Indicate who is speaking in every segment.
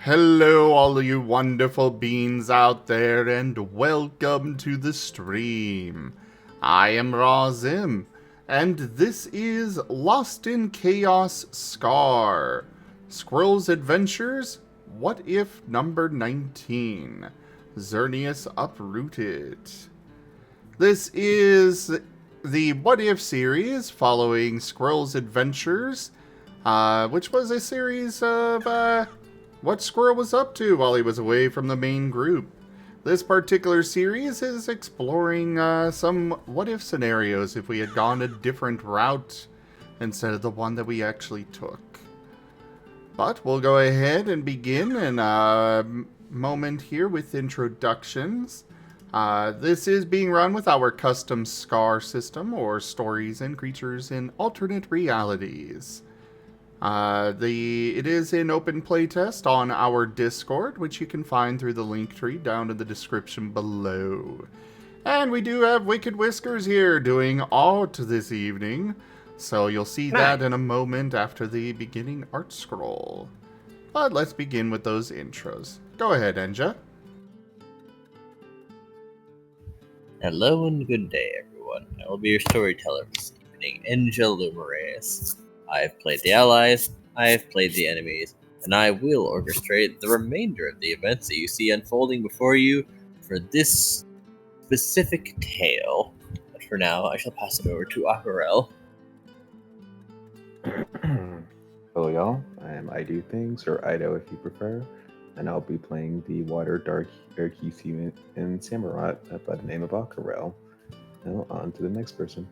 Speaker 1: Hello, all of you wonderful beings out there, and welcome to the stream. I am Razim, and this is Lost in Chaos Scar. Squirrel's Adventures, What If number 19. Xerneas Uprooted. This is the What If series following Squirrel's Adventures, which was a series of, what Squirrel was up to while he was away from the main group. This particular series is exploring some what-if scenarios if we had gone a different route instead of the one that we actually took. But we'll go ahead and begin in a moment here with introductions. This is being run with our custom SCAR system, or Stories and Creatures in Alternate Realities. It is in open playtest on our Discord, which you can find through the link tree down in the description below. And we do have Wicked Whiskers here doing art this evening, so you'll see that in a moment after the beginning art scroll. But let's begin with those intros. Go ahead, Enja.
Speaker 2: Hello and good day, everyone. I will be your storyteller this evening, Enja Lumerias. I have played the allies, I have played the enemies, and I will orchestrate the remainder of the events that you see unfolding before you for this specific tale. But for now, I shall pass it over to Aquarelle.
Speaker 3: Hello, y'all. I am IDDoThings, or Ido if you prefer, and I'll be playing the Water Dark Airkeezy in Samurott by the name of Aquarelle. Now, on to the next person.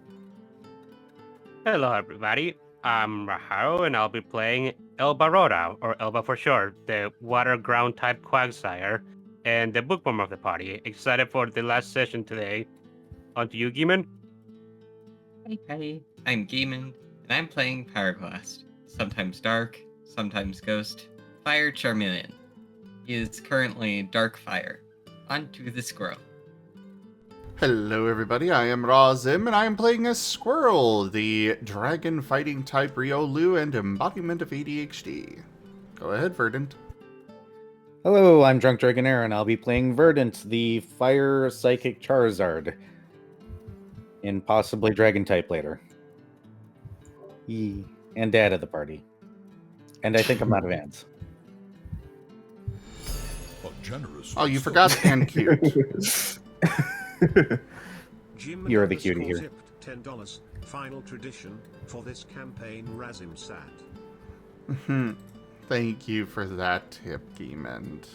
Speaker 4: Hello, everybody. I'm Raharu, and I'll be playing Elvaroda, or Elva for short, the water ground type Quagsire, and the bookworm of the party. Excited for the last session today. On to you, Gimund.
Speaker 5: Hey, I'm Gimund, and I'm playing Pyroclast. Sometimes Dark, sometimes Ghost, Fire Charmeleon. He is currently Dark Fire. On to the Squirrel.
Speaker 1: Hello everybody, I am Razim, and I am playing as Squirrel, the dragon fighting type Riolu and embodiment of ADHD. Go ahead, Verdant.
Speaker 6: Hello, I'm Drunk Dragonair, and I'll be playing Verdant, the Fire Psychic Charizard. And possibly Dragon type later. And Dad of the party. And I think I'm out of hands.
Speaker 1: Oh, you forgot and cute.
Speaker 6: You're the cutie here.
Speaker 7: $10 final tradition for this campaign. Razim sat.
Speaker 1: Thank you for that tip, Gimund.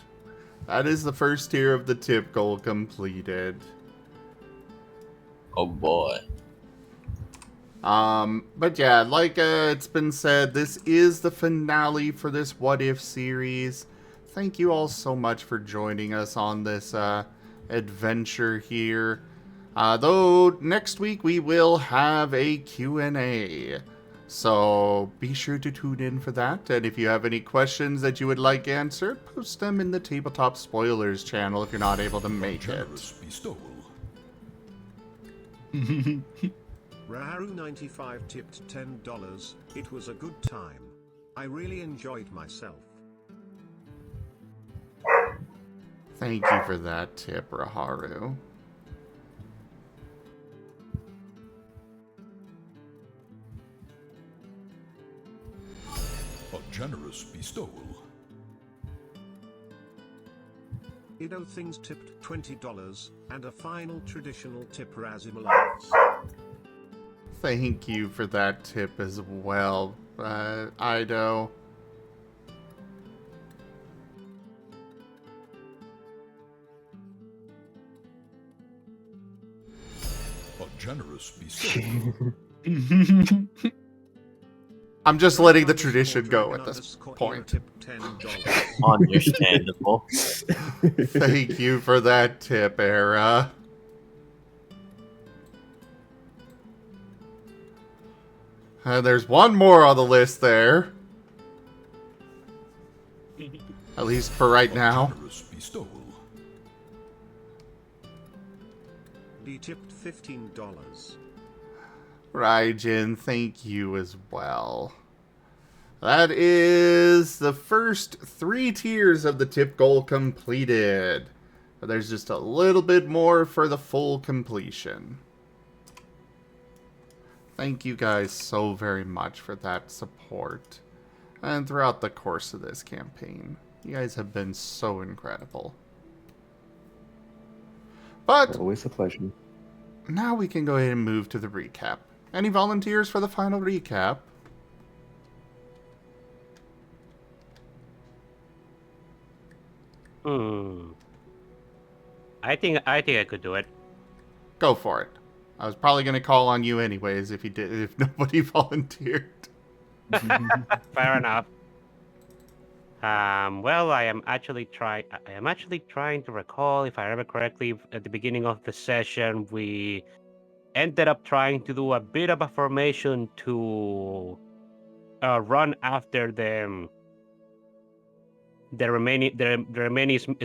Speaker 1: That is the first tier of the tip goal completed.
Speaker 2: Oh boy.
Speaker 1: But yeah, like it's been said, this is the finale for this What If series. Thank you all so much for joining us on this adventure here. Though next week we will have a Q&A. So be sure to tune in for that. And if you have any questions that you would like answered, post them in the Tabletop Spoilers channel if you're not able to make it.
Speaker 7: Raharu 95 tipped $10. It was a good time. I really enjoyed myself.
Speaker 1: Thank you for that tip, Raharu.
Speaker 8: A generous bestowal.
Speaker 7: IDDoThings tipped $20, and a final traditional tip. Razim allows.
Speaker 1: Thank you for that tip as well, Ido.
Speaker 8: A generous bestowal.
Speaker 1: I'm just letting the tradition go at this point.
Speaker 2: Understandable.
Speaker 1: Thank you for that tip, Era. There's one more on the list there. At least for right now.
Speaker 7: D tipped $15.
Speaker 1: Raijin, thank you as well. That is the first 3 tiers of the tip goal completed. But there's just a little bit more for the full completion. Thank you guys so very much for that support. And throughout the course of this campaign. You guys have been so incredible. But
Speaker 3: Always a pleasure.
Speaker 1: now we can go ahead and move to the recap. Any volunteers for the final recap?
Speaker 4: I think I could do it.
Speaker 1: Go for it. I was probably going to call on you anyways if nobody volunteered.
Speaker 4: Fair enough. Well, I am actually trying to recall, if I remember correctly, at the beginning of the session, we ended up trying to do a bit of a formation to run after the remaining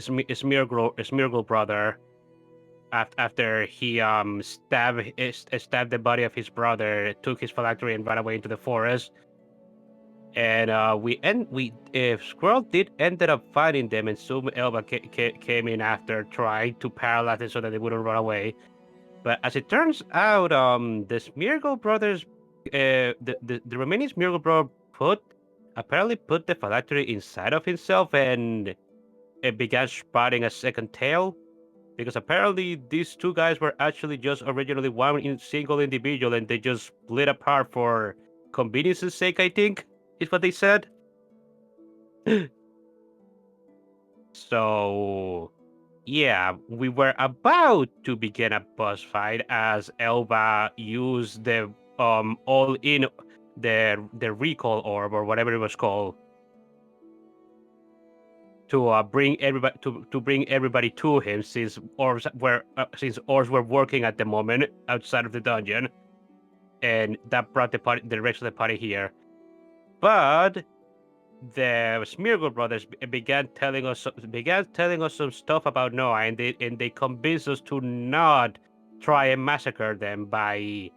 Speaker 4: Smeargle brother. After he stabbed the body of his brother, took his phylactery and ran away into the forest. And Squirrel did ended up finding them, and soon Elba came in after, trying to paralyze them so that they wouldn't run away. But as it turns out, the Smeargle brothers, the remaining Smeargle brother apparently put the phylactery inside of himself, and it began sprouting a second tail. Because apparently these two guys were actually just originally one single individual, and they just split apart for convenience's sake, I think, is what they said. So, yeah, we were about to begin a boss fight as Elba used the all-in the recall orb, or whatever it was called, to bring everybody to him, since orbs were working at the moment outside of the dungeon, and that brought the rest of the party here. But the Smeargle brothers began telling us some stuff about Noah, and they convinced us to not try and massacre them by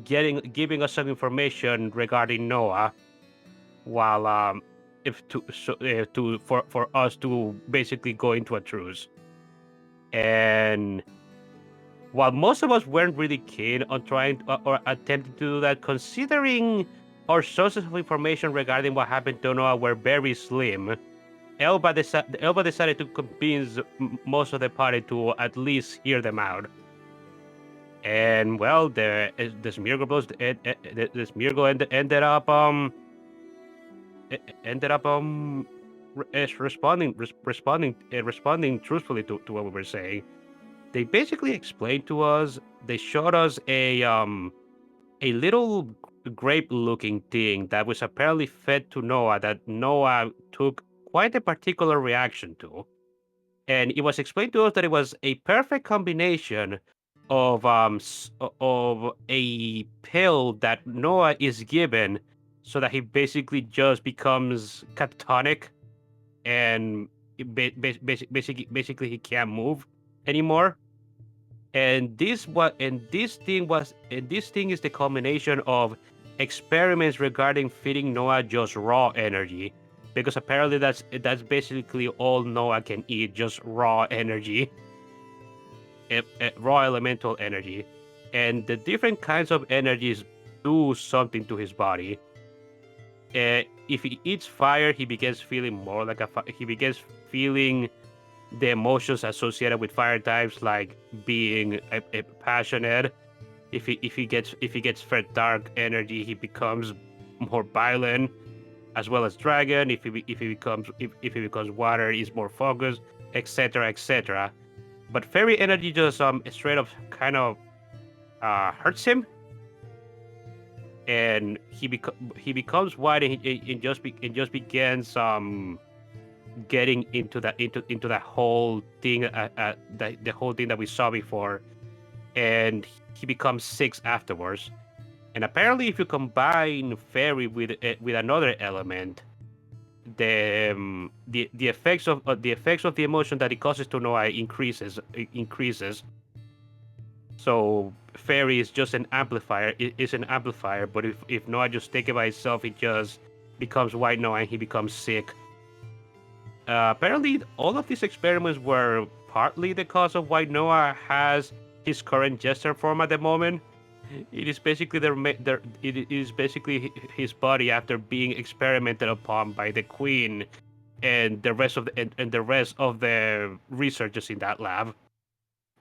Speaker 4: giving us some information regarding Noah, while for us to basically go into a truce. And while most of us weren't really keen on trying or attempting to do that, considering our sources of information regarding what happened to Noah were very slim, Elba decided to convince most of the party to at least hear them out. And well, the Smeargle bros, the Smeargle ended up responding truthfully to what we were saying. They basically explained to us. They showed us a little grape-looking thing that was apparently fed to Noah, that Noah took quite a particular reaction to. And it was explained to us that it was a perfect combination of a pill that Noah is given, so that he basically just becomes catatonic, and basically he can't move anymore. And this thing is the culmination of experiments regarding feeding Noah just raw energy, because apparently that's basically all Noah can eat, just raw energy, raw elemental energy. And the different kinds of energies do something to his body. If he eats fire, he begins feeling more like he begins feeling the emotions associated with fire types, like being a passionate. If he gets fed dark energy, he becomes more violent, as well as dragon. If he becomes water, he's more focused, etc., etc. But fairy energy just straight up kind of hurts him, and he becomes white, and just begins getting into that whole thing, the whole thing that we saw before, and he becomes 6 afterwards. And apparently, if you combine fairy with another element, the effects of the emotion that it causes to Noah increases. So fairy is just an amplifier. It's an amplifier, but if Noah just take it by itself, it just becomes white Noah and he becomes sick. Apparently, all of these experiments were partly the cause of why Noah has his current jester form at the moment. It is basically it is basically his body after being experimented upon by the queen and the rest of and the rest of the researchers in that lab.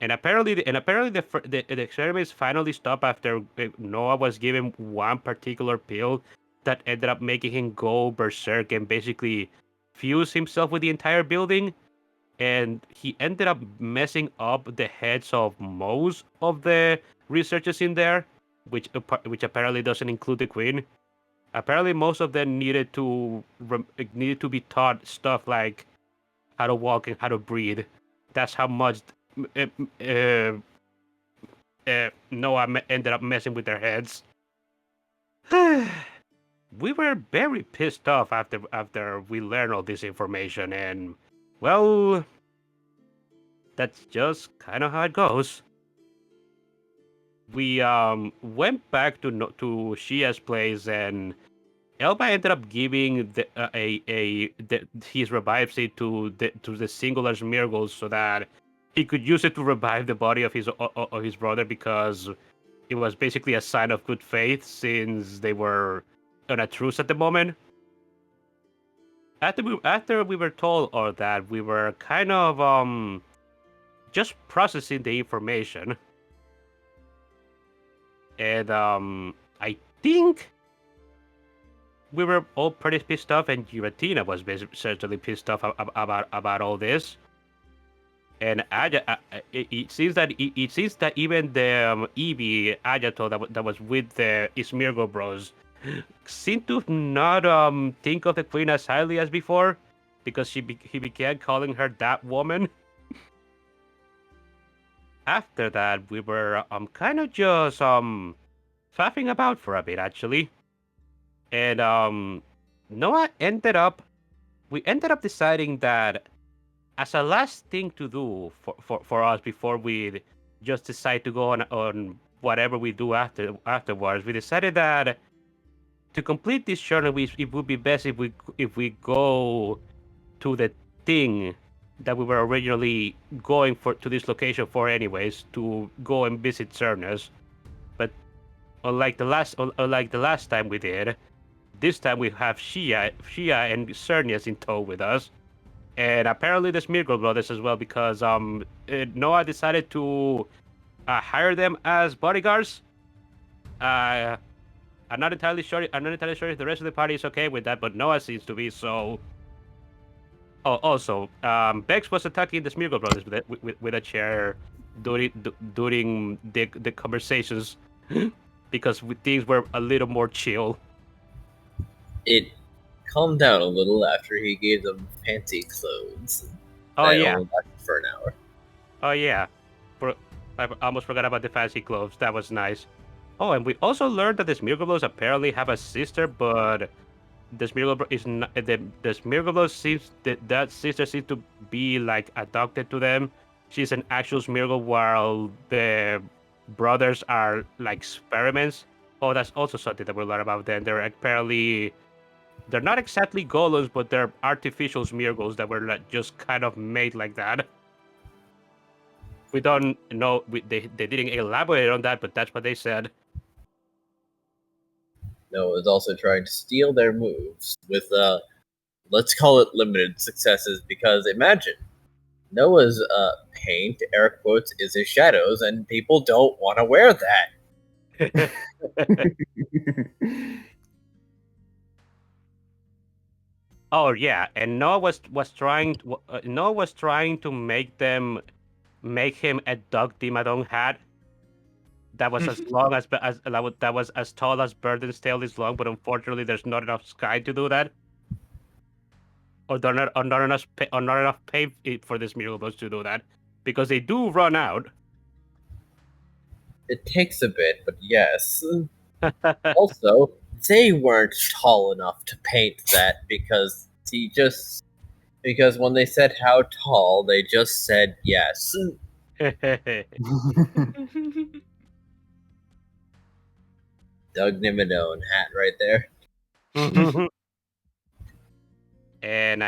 Speaker 4: And apparently, the experiments finally stopped after Noah was given one particular pill that ended up making him go berserk and basically fuse himself with the entire building. And he ended up messing up the heads of most of the researchers in there, which apparently doesn't include the queen. Apparently, most of them needed to be taught stuff like how to walk and how to breathe. That's how much uh, uh, Noah ended up messing with their heads. We were very pissed off after we learned all this information, and well, that's just kind of how it goes. We went back to Shia's place, and Elba ended up giving his revive seed to the singular Smeargle so that he could use it to revive the body of his brother, because it was basically a sign of good faith since they were on a truce at the moment. After we were told all that, we were kind of just processing the information, and I think we were all pretty pissed off, and Giratina was certainly pissed off about all this. And Aja, it seems that even the Eevee Ajato that was with the Ismirgo Bros seemed to not think of the queen as highly as before, because he began calling her that woman. After that, we were kind of just faffing about for a bit, actually. And Noah we ended up deciding that as a last thing to do for us before we just decide to go on whatever we do afterwards, we decided that to complete this journey, it would be best if we go to the thing that we were originally going to this location for, anyways, to go and visit Xerneas. But unlike the last time we did, this time we have Shia and Xerneas in tow with us, and apparently the Smeargle brothers as well, because Noah decided to hire them as bodyguards. I'm not entirely sure if the rest of the party is okay with that, but Noah seems to be. So, also, Bex was attacking the Smeargle brothers with a chair during the conversations because things were a little more chill.
Speaker 2: It calmed down a little after he gave them fancy clothes.
Speaker 4: Oh
Speaker 2: that
Speaker 4: yeah.
Speaker 2: only lasted for an hour.
Speaker 4: Oh yeah. I almost forgot about the fancy clothes. That was nice. Oh, and we also learned that the Smeargle apparently have a sister, but the Smeargle is not, the Smeargle seems that sister seems to be like adopted to them. She's an actual Smeargle, while the brothers are like experiments. Oh, that's also something that we learn about them. They're not exactly golems, but they're artificial Smeargles that were like just kind of made like that. We don't know. They didn't elaborate on that, but that's what they said.
Speaker 2: Noah is also trying to steal their moves with, let's call it limited successes, because imagine, Noah's paint, air quotes, is his shadows, and people don't want to wear that.
Speaker 4: Oh yeah, and Noah was trying to make him a Doug Dimadon hat that was as long as that was as tall as Burden's tail is long, but unfortunately there's not enough sky to do that, or not enough pay for this Miracles to do that, because they do run out.
Speaker 2: It takes a bit, but yes. Also, they weren't tall enough to paint that, because when they said how tall, they just said yes. Doug Nimmadone hat right there.
Speaker 4: And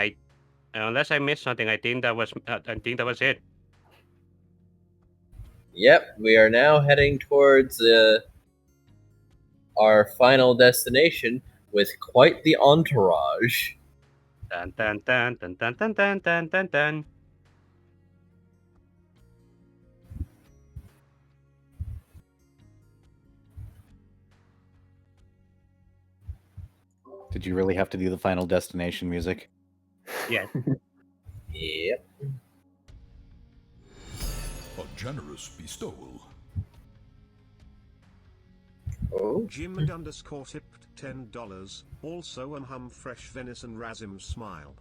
Speaker 4: unless I missed something, I think that was it.
Speaker 2: Yep, we are now heading towards our final destination with quite the entourage.
Speaker 4: Dun dun dun dun dun dun dun dun dun dun.
Speaker 6: Did you really have to do the final destination music?
Speaker 4: Yes.
Speaker 2: Yep.
Speaker 8: A generous bestowal.
Speaker 2: Oh,
Speaker 7: Gimund underscore tipped $10. Also fresh venison Razim smile.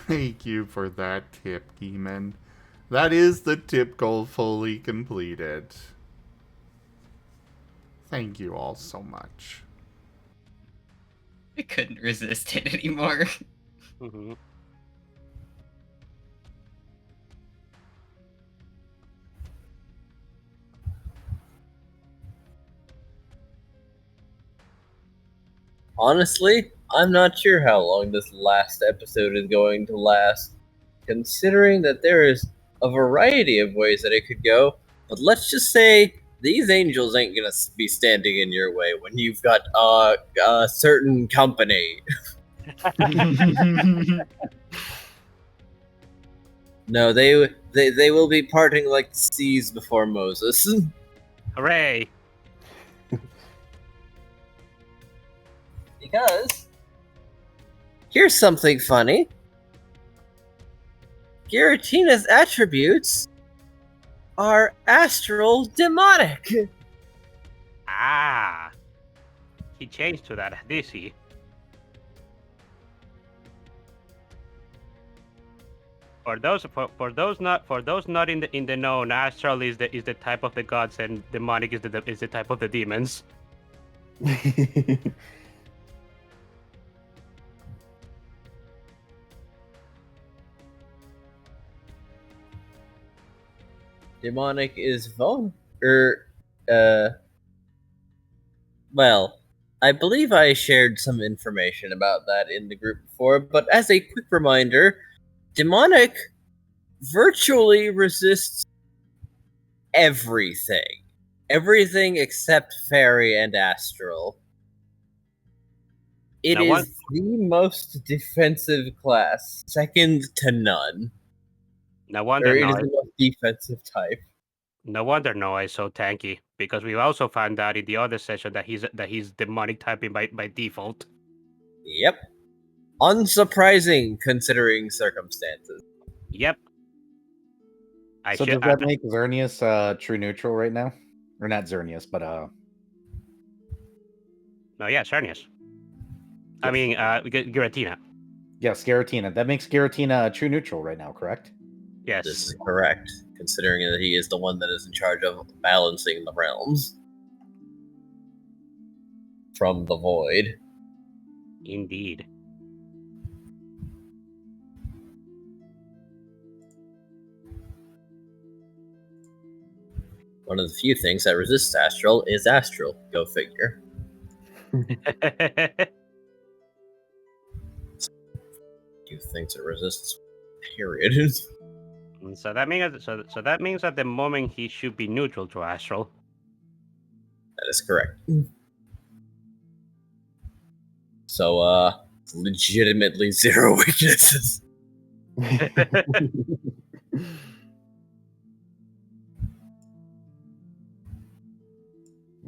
Speaker 1: Thank you for that tip, Gimund. That is the tip goal fully completed. Thank you all so much.
Speaker 5: I couldn't resist it anymore.
Speaker 4: Mm-hmm.
Speaker 2: honestly, I'm not sure how long this last episode is going to last, considering that there is a variety of ways that it could go. But let's just say these angels ain't gonna be standing in your way when you've got a certain company. No, they will be parting like the seas before Moses.
Speaker 4: Hooray!
Speaker 2: Because here's something funny. Giratina's attributes are astral demonic.
Speaker 4: Ah, he changed to that, did he? For those not in the know, astral is the type of the gods, and demonic is the type of the demons.
Speaker 2: Demonic is well, I believe I shared some information about that in the group before, but as a quick reminder, demonic virtually resists everything. Everything except fairy and astral. It
Speaker 4: Now,
Speaker 2: is the most defensive class, second to none.
Speaker 4: No
Speaker 2: Or
Speaker 4: wonder
Speaker 2: it is
Speaker 4: Noah,
Speaker 2: the most defensive type.
Speaker 4: no wonder Noah is so tanky, because we also found out in the other session that he's demonic typing by default.
Speaker 2: Yep. Unsurprising considering circumstances.
Speaker 4: Yep.
Speaker 6: So does that make Xerneas true neutral right now? Or not Xerneas, but
Speaker 4: No, yeah, Xerneas. I mean, Giratina.
Speaker 6: yes, Giratina. That makes Giratina true neutral right now, correct?
Speaker 4: Yes.
Speaker 2: This is correct, considering that he is the one that is in charge of balancing the realms from the void.
Speaker 4: Indeed.
Speaker 2: One of the few things that resists astral is astral. Go figure. Few things that resists. Period.
Speaker 4: So that means at the moment he should be neutral to astral.
Speaker 2: That is correct. So, legitimately zero weaknesses.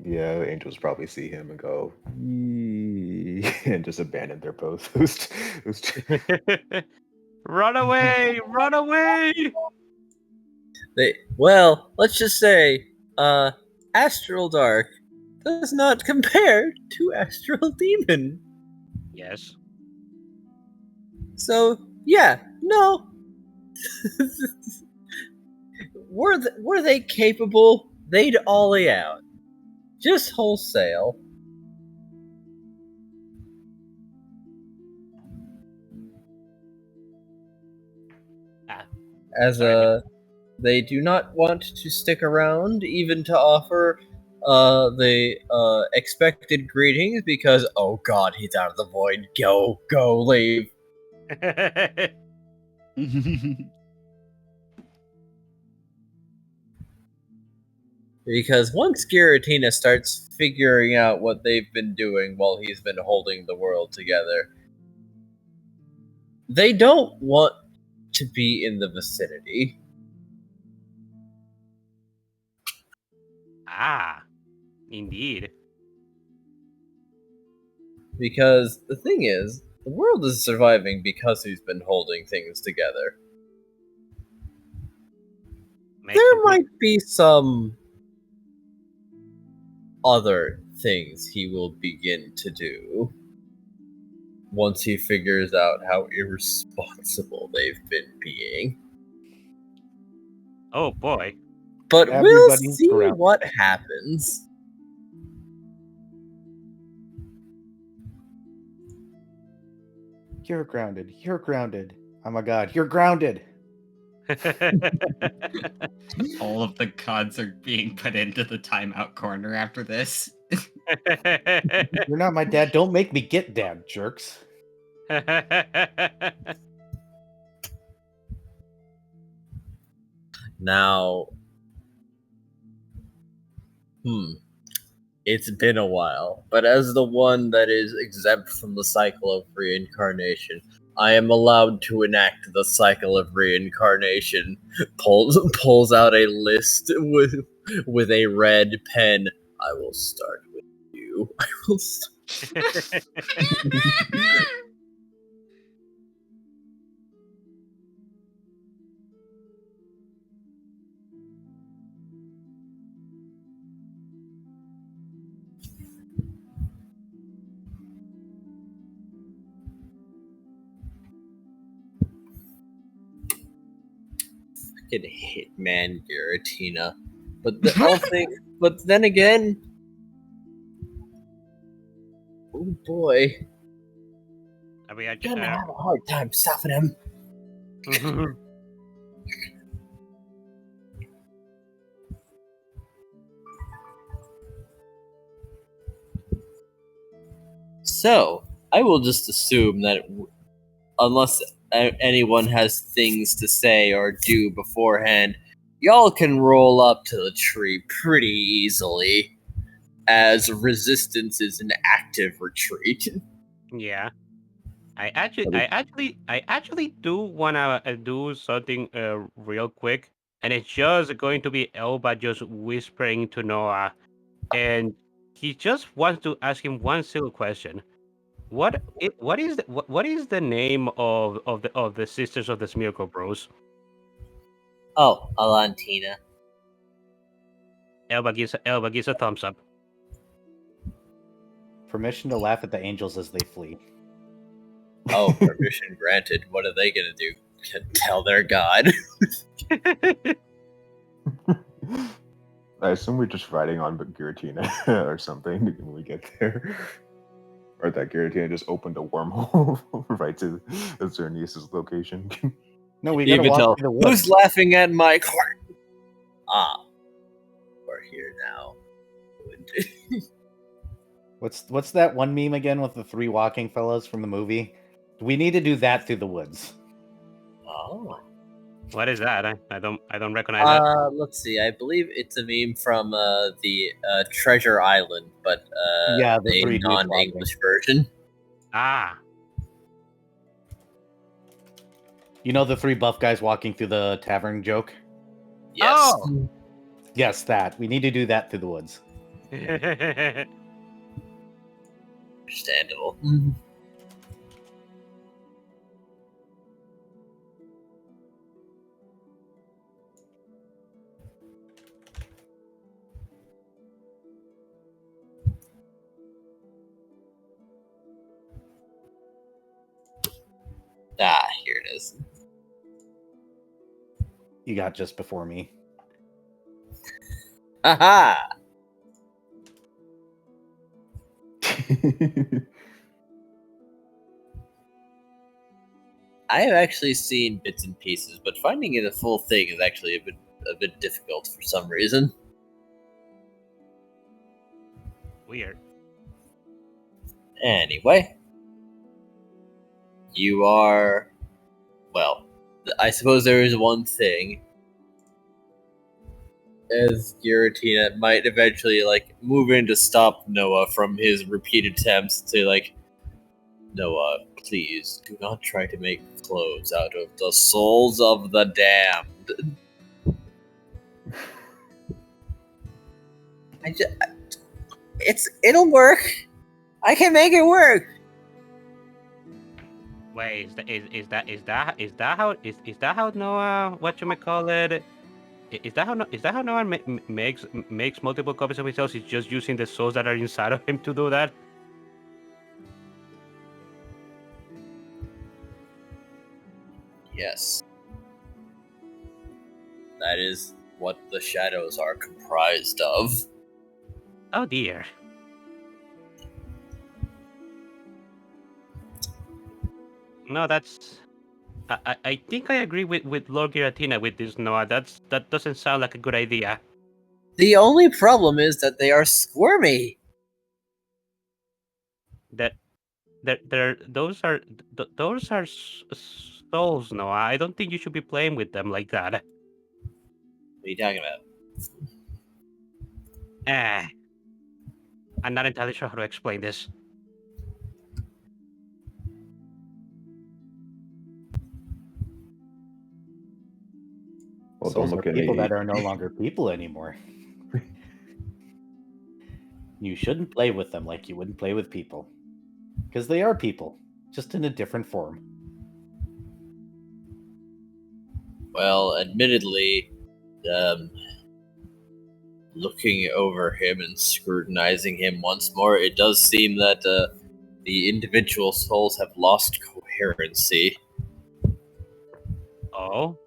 Speaker 3: Yeah, angels probably see him and go, "Yee," and just abandon their post.
Speaker 4: Run away! Run away!
Speaker 2: Well, let's just say, Astral Dark does not compare to Astral Demon.
Speaker 4: Yes.
Speaker 2: So, yeah, no. Were they capable, they'd ollie out. Just wholesale. As they do not want to stick around, even to offer expected greetings because oh god, he's out of the void. Go, leave. Because once Giratina starts figuring out what they've been doing while he's been holding the world together, they don't want to be in the vicinity.
Speaker 4: Ah, indeed.
Speaker 2: Because the thing is, the world is surviving because he's been holding things together. There might be some other things he will begin to do once he figures out how irresponsible they've been being.
Speaker 4: Oh boy.
Speaker 2: But we'll
Speaker 6: Everybody
Speaker 2: see
Speaker 6: ground.
Speaker 2: what happens.
Speaker 6: You're grounded. You're grounded. Oh my god, you're grounded.
Speaker 5: All of the gods are being put into the timeout corner after this.
Speaker 6: You're not my dad. Don't make me get dad, jerks.
Speaker 2: Now, it's been a while, but as the one that is exempt from the cycle of reincarnation, I am allowed to enact the cycle of reincarnation. Pulls out a list with a red pen. I will start with you. I will start. Hitman Giratina. But but then again, oh boy,
Speaker 4: I mean,
Speaker 2: I'm gonna have a hard time stopping him. So I will just assume that unless anyone has things to say or do beforehand, y'all can roll up to the tree pretty easily, as resistance is an active retreat.
Speaker 4: Yeah. I actually do wanna do something real quick, and it's just going to be Elba just whispering to Noah, and he just wants to ask him one single question. What is the name of the Sisters of the Smirko Bros?
Speaker 2: Oh, Alantina.
Speaker 4: Elba gives a thumbs up.
Speaker 6: Permission to laugh at the angels as they flee.
Speaker 2: Oh, permission granted. What are they gonna do? Tell their god?
Speaker 3: I assume we're just riding on Giratina or something when we get there. Or that Giratina just opened a wormhole right to Xerneas' location.
Speaker 6: No, we gotta walk through the woods.
Speaker 2: Who's laughing at my cart? Ah, we're here now.
Speaker 6: What's that one meme again with the three walking fellows from the movie? We need to do that through the woods.
Speaker 2: Oh.
Speaker 4: What is that? I don't recognize that.
Speaker 2: Let's see. I believe it's a meme from the Treasure Island, but
Speaker 6: Yeah, the
Speaker 2: a
Speaker 6: 3D
Speaker 2: non-English version.
Speaker 4: Ah.
Speaker 6: You know the three buff guys walking through the tavern joke?
Speaker 2: Yes.
Speaker 4: Oh.
Speaker 6: Yes, that. We need to do that through the woods.
Speaker 2: Understandable. Ah, here it is.
Speaker 6: You got just before me.
Speaker 2: Aha! I have actually seen bits and pieces, but finding it a full thing is actually a bit difficult for some reason.
Speaker 4: Weird.
Speaker 2: Anyway, you are. Well, I suppose there is one thing. As Giratina might eventually, move in to stop Noah from his repeated attempts to, Noah, please, do not try to make clothes out of the souls of the damned. It'll work. I can make it work.
Speaker 4: Wait, is that how Noah, what you may call it? Is that how Noah makes multiple copies of himself? He's just using the souls that are inside of him to do that.
Speaker 2: Yes. That is what the shadows are comprised of.
Speaker 4: Oh dear. No, that's. I think I agree with Lord Giratina with this, Noah. That doesn't sound like a good idea.
Speaker 2: The only problem is that they are squirmy.
Speaker 4: Those are souls, Noah. I don't think you should be playing with them like that.
Speaker 2: What are you talking about?
Speaker 4: I'm not entirely sure how to explain this.
Speaker 3: Well,
Speaker 6: Souls
Speaker 3: don't
Speaker 6: are
Speaker 3: look at
Speaker 6: people
Speaker 3: me.
Speaker 6: that are no longer people anymore. You shouldn't play with them like you wouldn't play with people. Because they are people, just in a different form.
Speaker 2: Well, admittedly, looking over him and scrutinizing him once more, it does seem that the individual souls have lost coherency.
Speaker 4: Oh?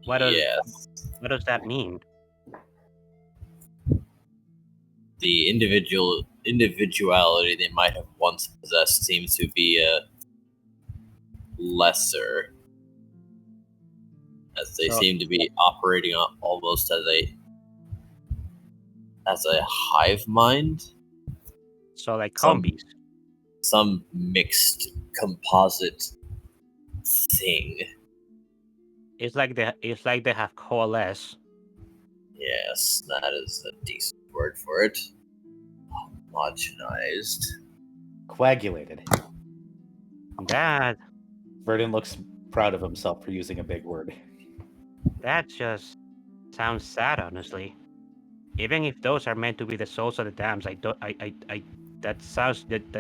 Speaker 4: What does that mean?
Speaker 2: The individuality they might have once possessed seems to be lesser, as they seem to be operating almost as a hive mind.
Speaker 4: So like combies.
Speaker 2: Some mixed composite thing.
Speaker 4: It's like they have coalesced.
Speaker 2: Yes, that is a decent word for it. Homogenized.
Speaker 6: Coagulated.
Speaker 4: That
Speaker 6: Verdant looks proud of himself for using a big word.
Speaker 4: that just sounds sad, honestly. Even if those are meant to be the souls of the damned, that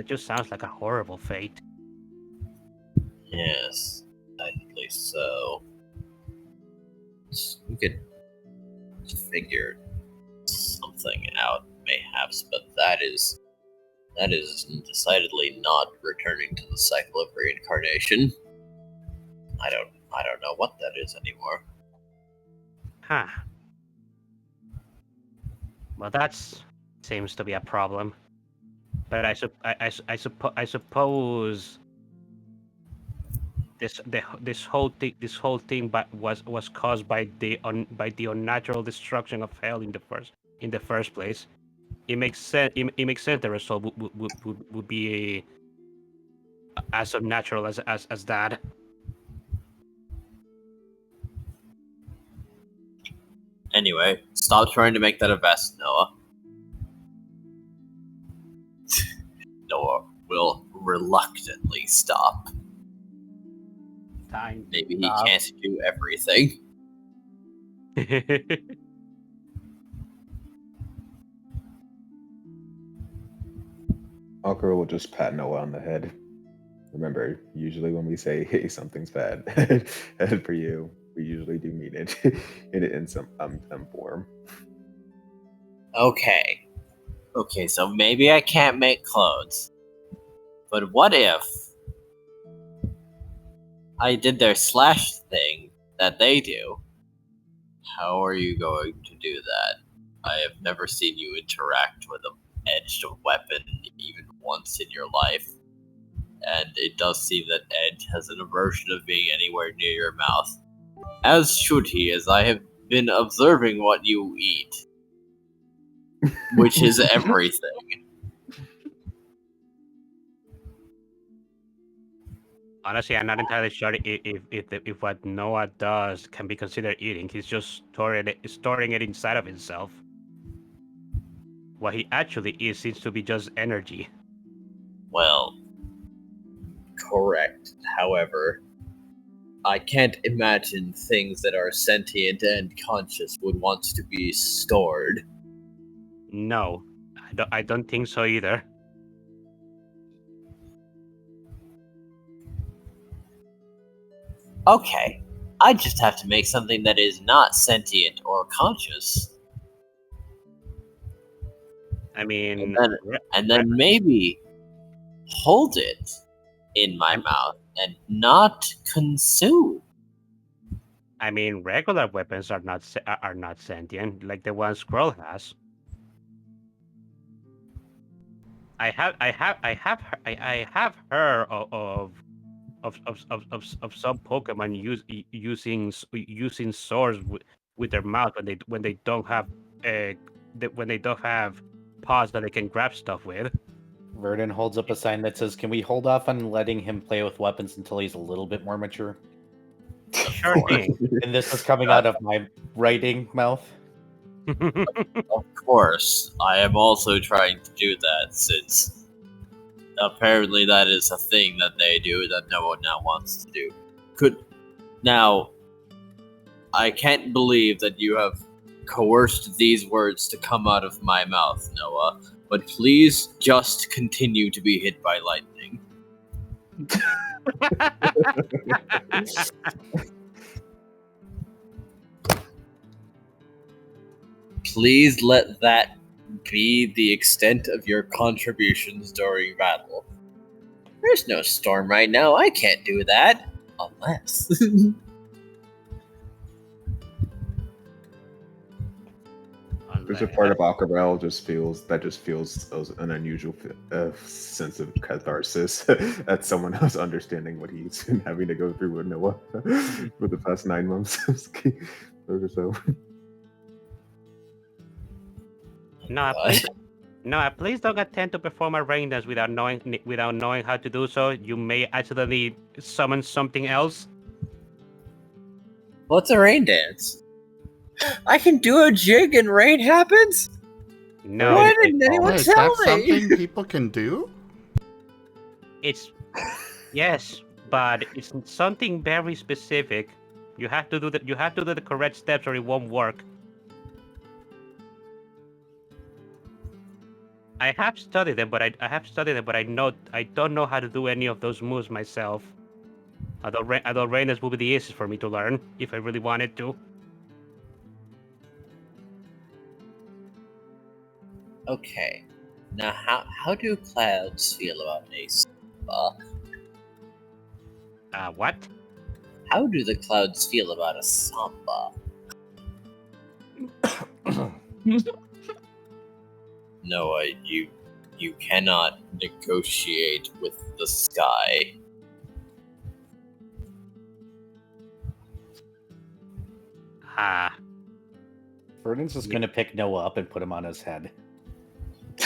Speaker 4: just sounds like a horrible fate.
Speaker 2: Yes, technically so. We could figure something out, mayhaps, but that is decidedly not returning to the cycle of reincarnation. I don't know what that is anymore.
Speaker 4: Huh. Well, that seems to be a problem. But I suppose this whole thing was caused by the unnatural destruction of hell in the first place. It makes sense. It makes sense the result would be as unnatural as that.
Speaker 2: Anyway, stop trying to make that a vest, Noah. Noah will reluctantly stop.
Speaker 4: Time.
Speaker 2: Maybe he can't do everything.
Speaker 3: Aquarelle will just pat Noah on the head. Remember, usually when we say, hey, something's bad for you, we usually do mean it in some form.
Speaker 2: Okay, so maybe I can't make clothes. But what if I did their slash thing that they do? How are you going to do that? I have never seen you interact with an edged weapon even once in your life. And it does seem that Edge has an aversion of being anywhere near your mouth. As should he, as I have been observing what you eat. which is everything.
Speaker 4: Honestly, I'm not entirely sure if what Noah does can be considered eating. He's just storing it inside of himself. What he actually is seems to be just energy.
Speaker 2: Well, correct. However, I can't imagine things that are sentient and conscious would want to be stored.
Speaker 4: No, I don't think so either.
Speaker 2: Okay, I just have to make something that is not sentient or conscious.
Speaker 4: I mean,
Speaker 2: And then maybe hold it in my mouth and not consume.
Speaker 4: I mean, regular weapons are not sentient, like the one Squirrel has. I have heard of some Pokemon using swords with their mouth when they don't have paws that they can grab stuff with.
Speaker 6: Verdant holds up a sign that says, "Can we hold off on letting him play with weapons until he's a little bit more mature?"
Speaker 4: Sure thing.
Speaker 6: And this is coming out of my writing mouth.
Speaker 2: Of course, I am also trying to do that since apparently that is a thing that they do that no one now wants to do. Now, I can't believe that you have coerced these words to come out of my mouth, Noah, but please just continue to be hit by lightning. Please let that be the extent of your contributions during battle. There's no storm right now, I can't do that. Unless...
Speaker 3: There's a part of Aquarelle just feels an unusual sense of catharsis at someone else understanding what he's been having to go through with Noah for the past 9 months or so.
Speaker 4: No, please don't attempt to perform a rain dance without knowing how to do so. You may accidentally summon something else.
Speaker 2: What's a rain dance? I can do a jig and rain happens?
Speaker 4: No.
Speaker 2: Why didn't anyone
Speaker 1: Is
Speaker 2: tell
Speaker 1: that
Speaker 2: me?
Speaker 1: something people can do?
Speaker 4: Yes, but it's something very specific. You have to do the correct steps or it won't work. I have studied them, but I don't know how to do any of those moves myself. Although rain dance would be the easiest for me to learn if I really wanted to.
Speaker 2: Okay. Now, how do clouds feel about a samba?
Speaker 4: What?
Speaker 2: How do the clouds feel about a samba? Noah, you cannot negotiate with the sky.
Speaker 6: Verdant's just going to pick Noah up and put him on his head.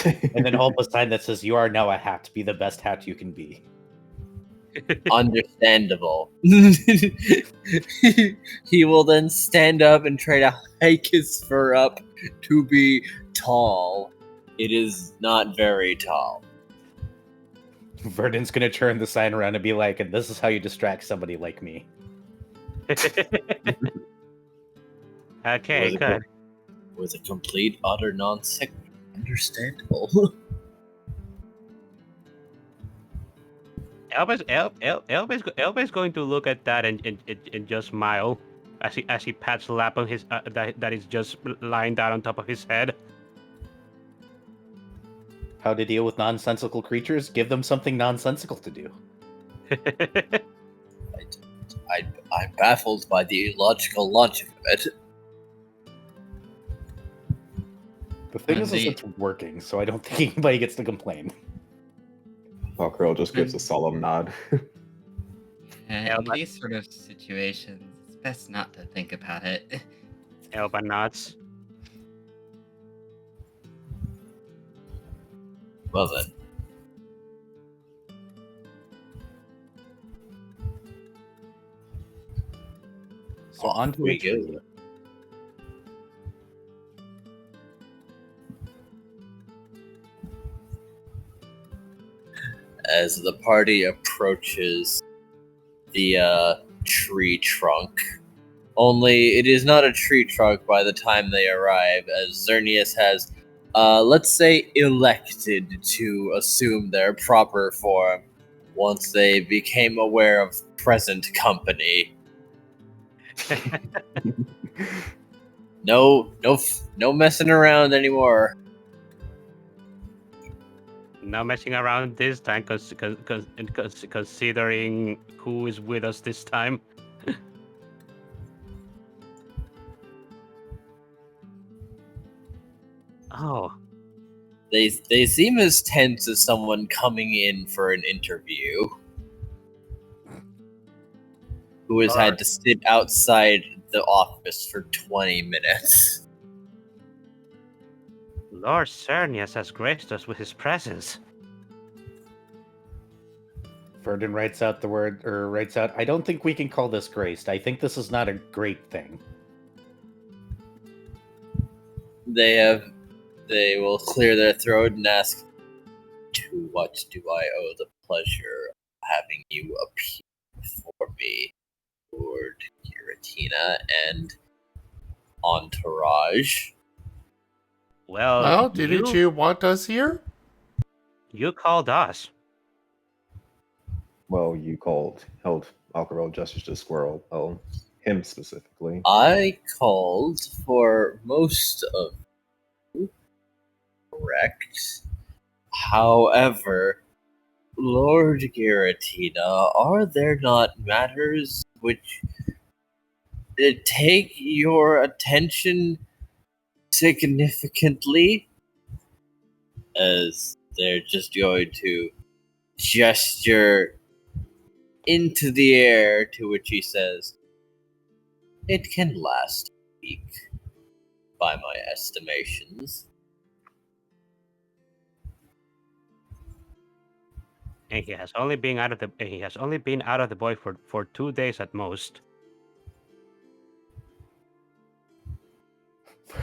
Speaker 6: And then hold a sign that says, "You are now a hat. Be the best hat you can be."
Speaker 2: Understandable. He will then stand up and try to hike his fur up to be tall. It is not very tall.
Speaker 6: Verdant's going to turn the sign around and be like, "And this is how you distract somebody like me."
Speaker 4: Okay, good.
Speaker 2: With a complete, utter non-sequitur. Understandable.
Speaker 4: Elba's going to look at that and just smile as he pats the lap on his that is just lying down on top of his head.
Speaker 6: How to deal with nonsensical creatures? Give them something nonsensical to do.
Speaker 2: I'm baffled by the illogical logic of it.
Speaker 6: The thing is it's working, so I don't think anybody gets to complain.
Speaker 3: Aquarelle just gives a solemn nod.
Speaker 5: In these sort of situations, it's best not to think about it.
Speaker 4: Elba nods.
Speaker 2: Well then.
Speaker 6: So
Speaker 2: Off
Speaker 6: on to
Speaker 2: we
Speaker 6: a tree.
Speaker 2: go. As the party approaches the tree trunk, only it is not a tree trunk by the time they arrive, as Xerneas has, let's say, elected to assume their proper form once they became aware of present company. No messing around anymore.
Speaker 4: No messing around this time, considering who is with us this time. Oh,
Speaker 2: They seem as tense as someone coming in for an interview who has had to sit outside the office for 20 minutes.
Speaker 4: Lord Xerneas has graced us with his presence.
Speaker 6: Verdun writes out I don't think we can call this graced. I think this is not a great thing.
Speaker 2: They will clear their throat and ask, "To what do I owe the pleasure of having you appear before me, Lord Giratina and entourage?"
Speaker 4: Well,
Speaker 1: didn't you want us here?
Speaker 4: You called us.
Speaker 3: Well, you held Aquarelle justice to Squirrel. Oh, him specifically.
Speaker 2: I called for most of you, correct? However, Lord Giratina, are there not matters which take your attention significantly? As they're just going to gesture into the air, to which he says, "It can last a week, by my estimations."
Speaker 4: And he has only been out of the boy for 2 days at most.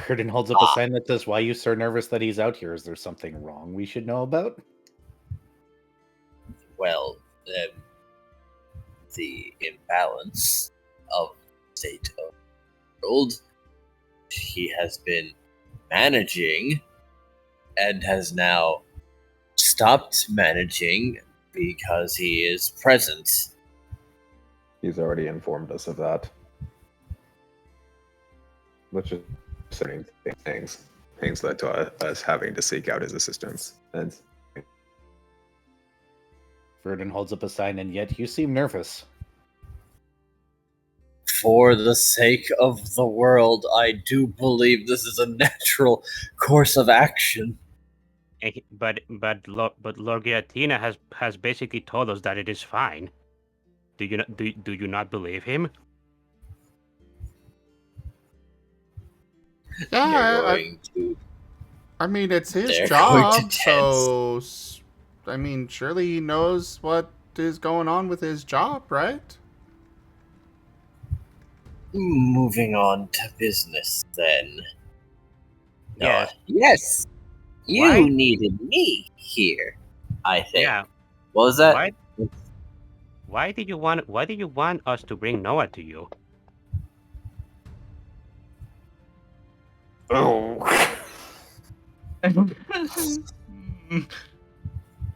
Speaker 6: Verdun holds up a sign that says, "Why are you so nervous that he's out here? Is there something wrong we should know about?"
Speaker 2: Well, the imbalance of the state of the world he has been managing and has now stopped managing because he is present.
Speaker 3: He's already informed us of that. Which is certain things led to us having to seek out his assistance. And
Speaker 6: Verdun holds up a sign, "And yet you seem nervous."
Speaker 2: For the sake of the world, I do believe this is a natural course of action.
Speaker 4: But Lord Giratina has basically told us that it is fine. Do you not believe him?
Speaker 1: Yeah, I mean, it's his job, so I mean, surely he knows what is going on with his job, right?
Speaker 2: Moving on to business, then.
Speaker 4: Yes.
Speaker 2: Yes. You
Speaker 4: Why?
Speaker 2: needed me here, I think.
Speaker 4: Yeah.
Speaker 2: What was that?
Speaker 4: Why did you want us to bring Noah to you?
Speaker 3: oh,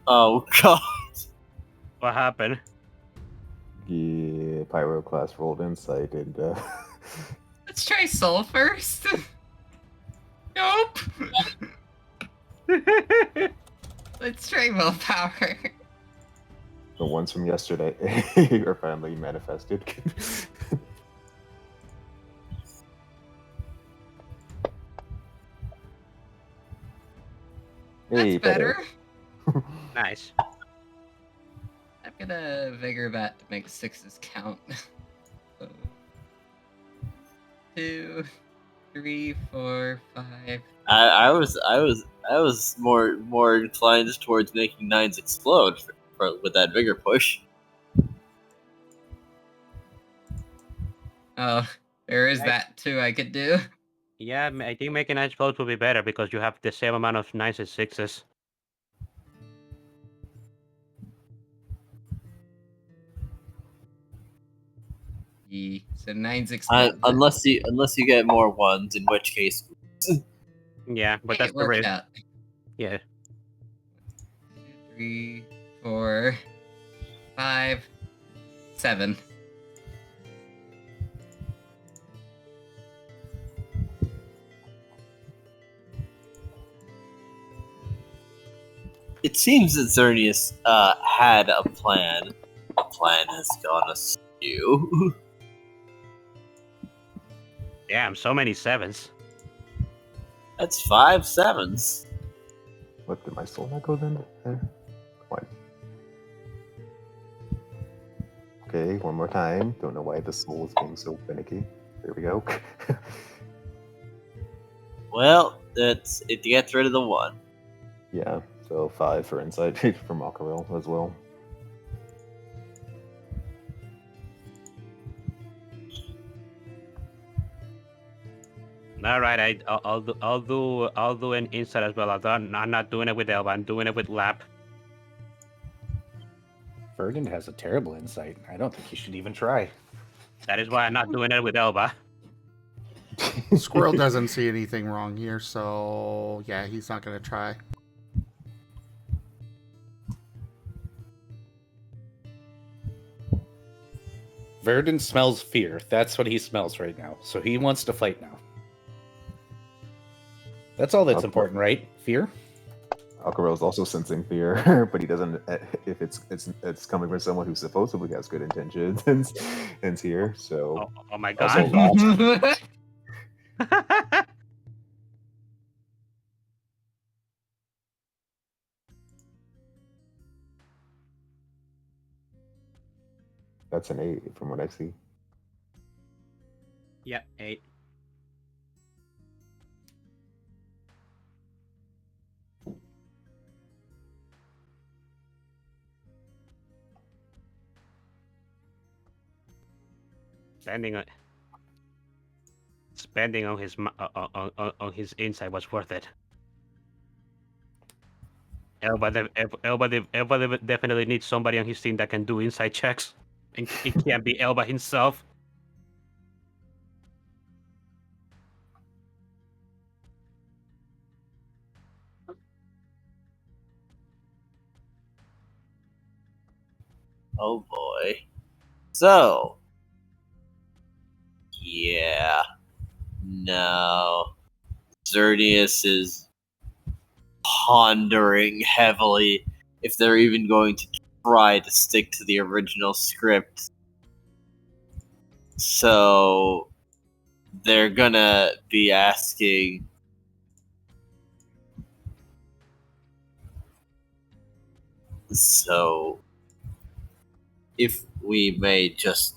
Speaker 2: Oh, God.
Speaker 4: What happened?
Speaker 3: the Pyroclast rolled insight and
Speaker 5: Let's try soul first. Nope. Let's try willpower.
Speaker 3: the ones from yesterday are finally manifested.
Speaker 5: That's better.
Speaker 4: Nice.
Speaker 5: I'm gonna vigor that to make sixes count. So, 2, 3, 4, 5.
Speaker 2: I was I was more inclined towards making 9s explode with that vigor push.
Speaker 5: Oh, there is that too I could do.
Speaker 4: Yeah, I think making 9 explodes would be better because you have the same amount of 9s as 6s.
Speaker 5: So 9's explode.
Speaker 2: Unless you get more 1s, in which case.
Speaker 4: Yeah, but
Speaker 5: Hey,
Speaker 4: that's
Speaker 5: it
Speaker 4: the
Speaker 5: worked
Speaker 4: risk.
Speaker 5: out.
Speaker 4: Yeah.
Speaker 5: 2, 3, 4, 5, 7.
Speaker 2: It seems that Xerneas had a plan. The plan has gone askew.
Speaker 4: Damn, so many 7s.
Speaker 2: That's 5 7s.
Speaker 3: What, did my soul not go then? There? Come on. Okay, one more time. Don't know why the soul is being so finicky. There we go.
Speaker 2: Well, it gets rid of the 1.
Speaker 3: Yeah, so 5 for insight from Aquarelle as well.
Speaker 4: All right, I'll do an insight as well. I'm not doing it with Elba. I'm doing it with Lap.
Speaker 6: Verdant has a terrible insight. I don't think he should even try.
Speaker 4: That is why I'm not doing it with Elba.
Speaker 1: Squirrel doesn't see anything wrong here, so yeah, he's not going to try.
Speaker 6: Verdant smells fear. That's what he smells right now. So he wants to fight now. That's all that's
Speaker 3: Okay.
Speaker 6: important, right? Fear?
Speaker 3: Aquarelle is also sensing fear, but he doesn't. If it's coming from someone who supposedly has good intentions, and here, so
Speaker 4: Oh my
Speaker 3: also
Speaker 4: god.
Speaker 3: Lap. That's an 8 from what I see.
Speaker 4: Yeah, 8. Spending on his insight was worth it. Elba definitely needs somebody on his team that can do insight checks, and it can't be Elba himself.
Speaker 2: Oh boy. So. Yeah. No. Xerneas is pondering heavily if they're even going to try to stick to the original script. So they're gonna be asking, so if we may just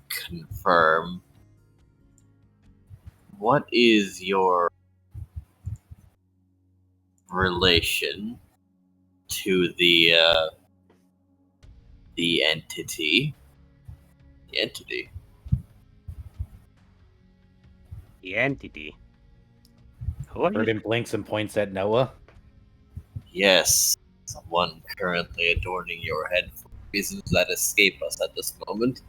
Speaker 2: confirm, what is your relation to the entity? The entity.
Speaker 4: The entity. Who are you?
Speaker 6: Verdant blinks and points at Noah.
Speaker 2: Yes, someone currently adorning your head for reasons that escape us at this moment.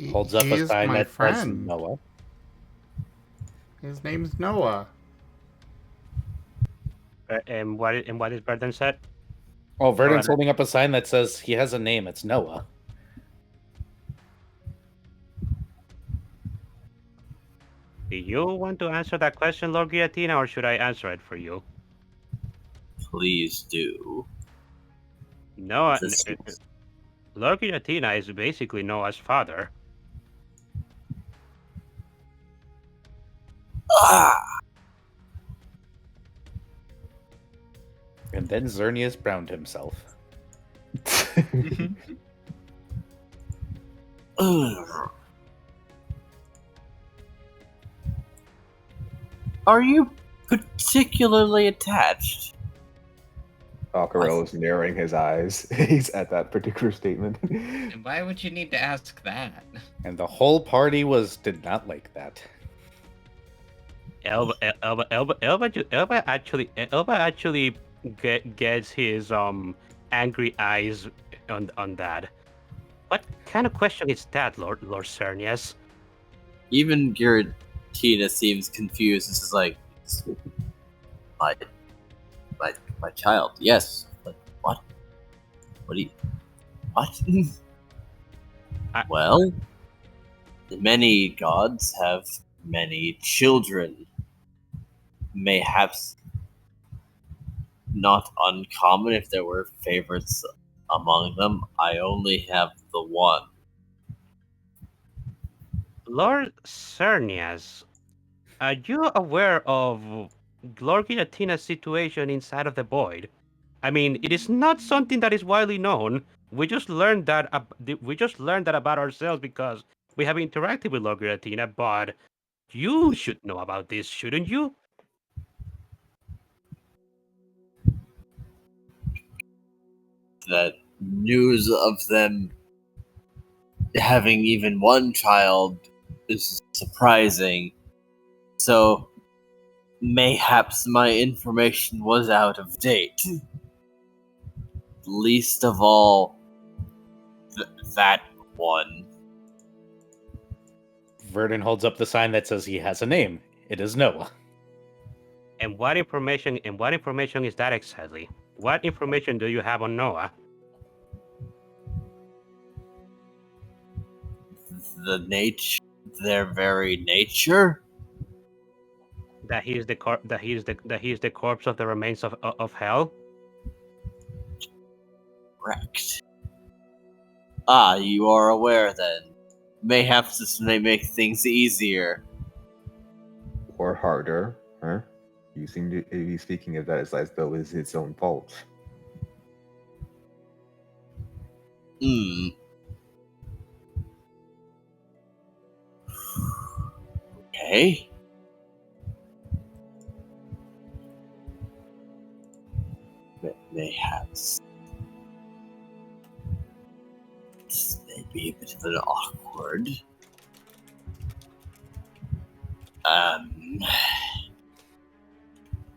Speaker 6: Holds up
Speaker 1: He
Speaker 6: a
Speaker 1: is
Speaker 6: sign
Speaker 1: my
Speaker 6: that says
Speaker 1: friend.
Speaker 6: Noah.
Speaker 1: His name's Noah.
Speaker 4: And what is Burden said?
Speaker 6: Oh, Verdant's
Speaker 4: Alright.
Speaker 6: holding up a sign that says he has a name. It's Noah.
Speaker 4: Do you want to answer that question, Lord Guillotina, or should I answer it for you?
Speaker 2: Please do.
Speaker 4: No,
Speaker 2: This
Speaker 4: Lord Guillotina is basically Noah's father.
Speaker 6: And then Xerneas browned himself.
Speaker 2: Are you particularly attached.
Speaker 3: Aquarelle is narrowing his eyes. He's at that particular statement.
Speaker 5: And why would you need to ask that?
Speaker 6: And the whole party did not like that.
Speaker 4: Elba actually gets his angry eyes on that. What kind of question is that, Lord Xerneas?
Speaker 2: Even Giratina seems confused. This is like, my child. Yes. But what? What do you? What? Well, many gods have many children. Mayhaps not uncommon if there were favorites among them. I only have the one.
Speaker 4: Lord Xerneas, are you aware of Lord Giratina's situation inside of the void? I mean, it is not something that is widely known. We just learned that about ourselves because we have interacted with Lord Giratina. But you should know about this, shouldn't you?
Speaker 2: That news of them having even one child is surprising. So, mayhaps my information was out of date. Least of all, that one.
Speaker 6: Verdant holds up the sign that says he has a name. It is Noah.
Speaker 4: And what information is that exactly? What information do you have on Noah?
Speaker 2: Their very nature?
Speaker 4: That he is the corpse of the remains of hell?
Speaker 2: Correct. Ah, you are aware then. Mayhaps this may make things easier.
Speaker 3: Or harder, huh? You seem to be speaking of that as though it's its own fault.
Speaker 2: Hmm. Okay. Mayhaps. This may be a bit of an awkward.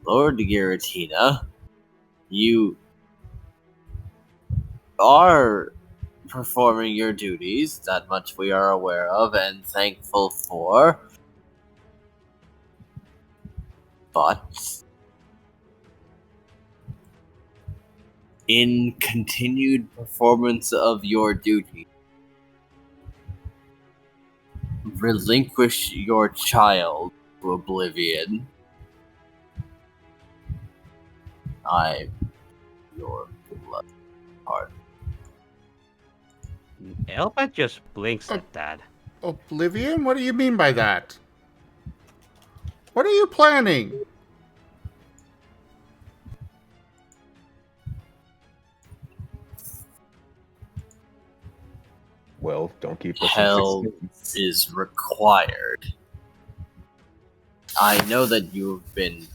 Speaker 2: Lord Giratina, you are performing your duties, that much we are aware of and thankful for. But in continued performance of your duty, relinquish your child to oblivion. I'm your blood heart.
Speaker 4: Elba just blinks at that.
Speaker 1: Oblivion? What do you mean by that? What are you planning?
Speaker 3: Well, don't keep us
Speaker 2: Hell
Speaker 3: in suspense.
Speaker 2: is required. I know that you've been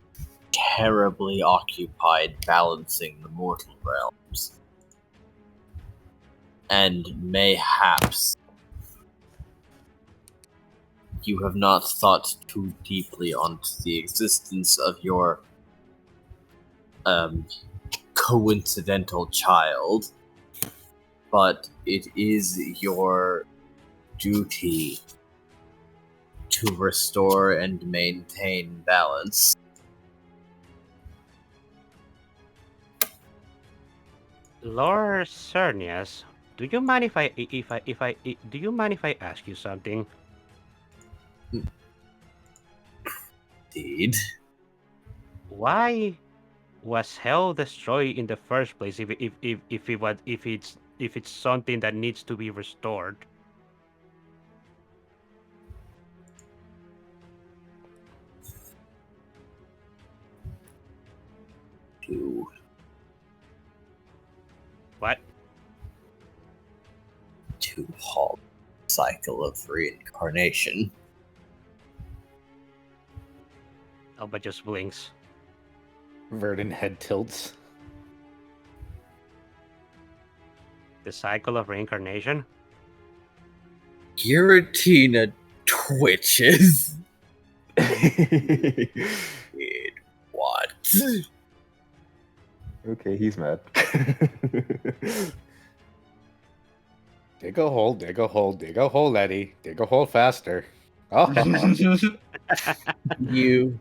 Speaker 2: terribly occupied balancing the mortal realms. And mayhaps you have not thought too deeply onto the existence of your coincidental child, but it is your duty to restore and maintain balance.
Speaker 4: Lord Xerneas, do you mind if I ask you something?
Speaker 2: Indeed.
Speaker 4: Why was hell destroyed in the first place if it's something that needs to be restored?
Speaker 2: To
Speaker 4: What?
Speaker 2: halt the cycle of reincarnation.
Speaker 4: Elba just blinks.
Speaker 6: Verdant head tilts.
Speaker 4: The cycle of reincarnation?
Speaker 2: Giratina twitches. What?
Speaker 3: Okay, he's mad.
Speaker 6: Dig a hole, dig a hole, dig a hole, Eddie. Dig a hole faster. Oh,
Speaker 2: You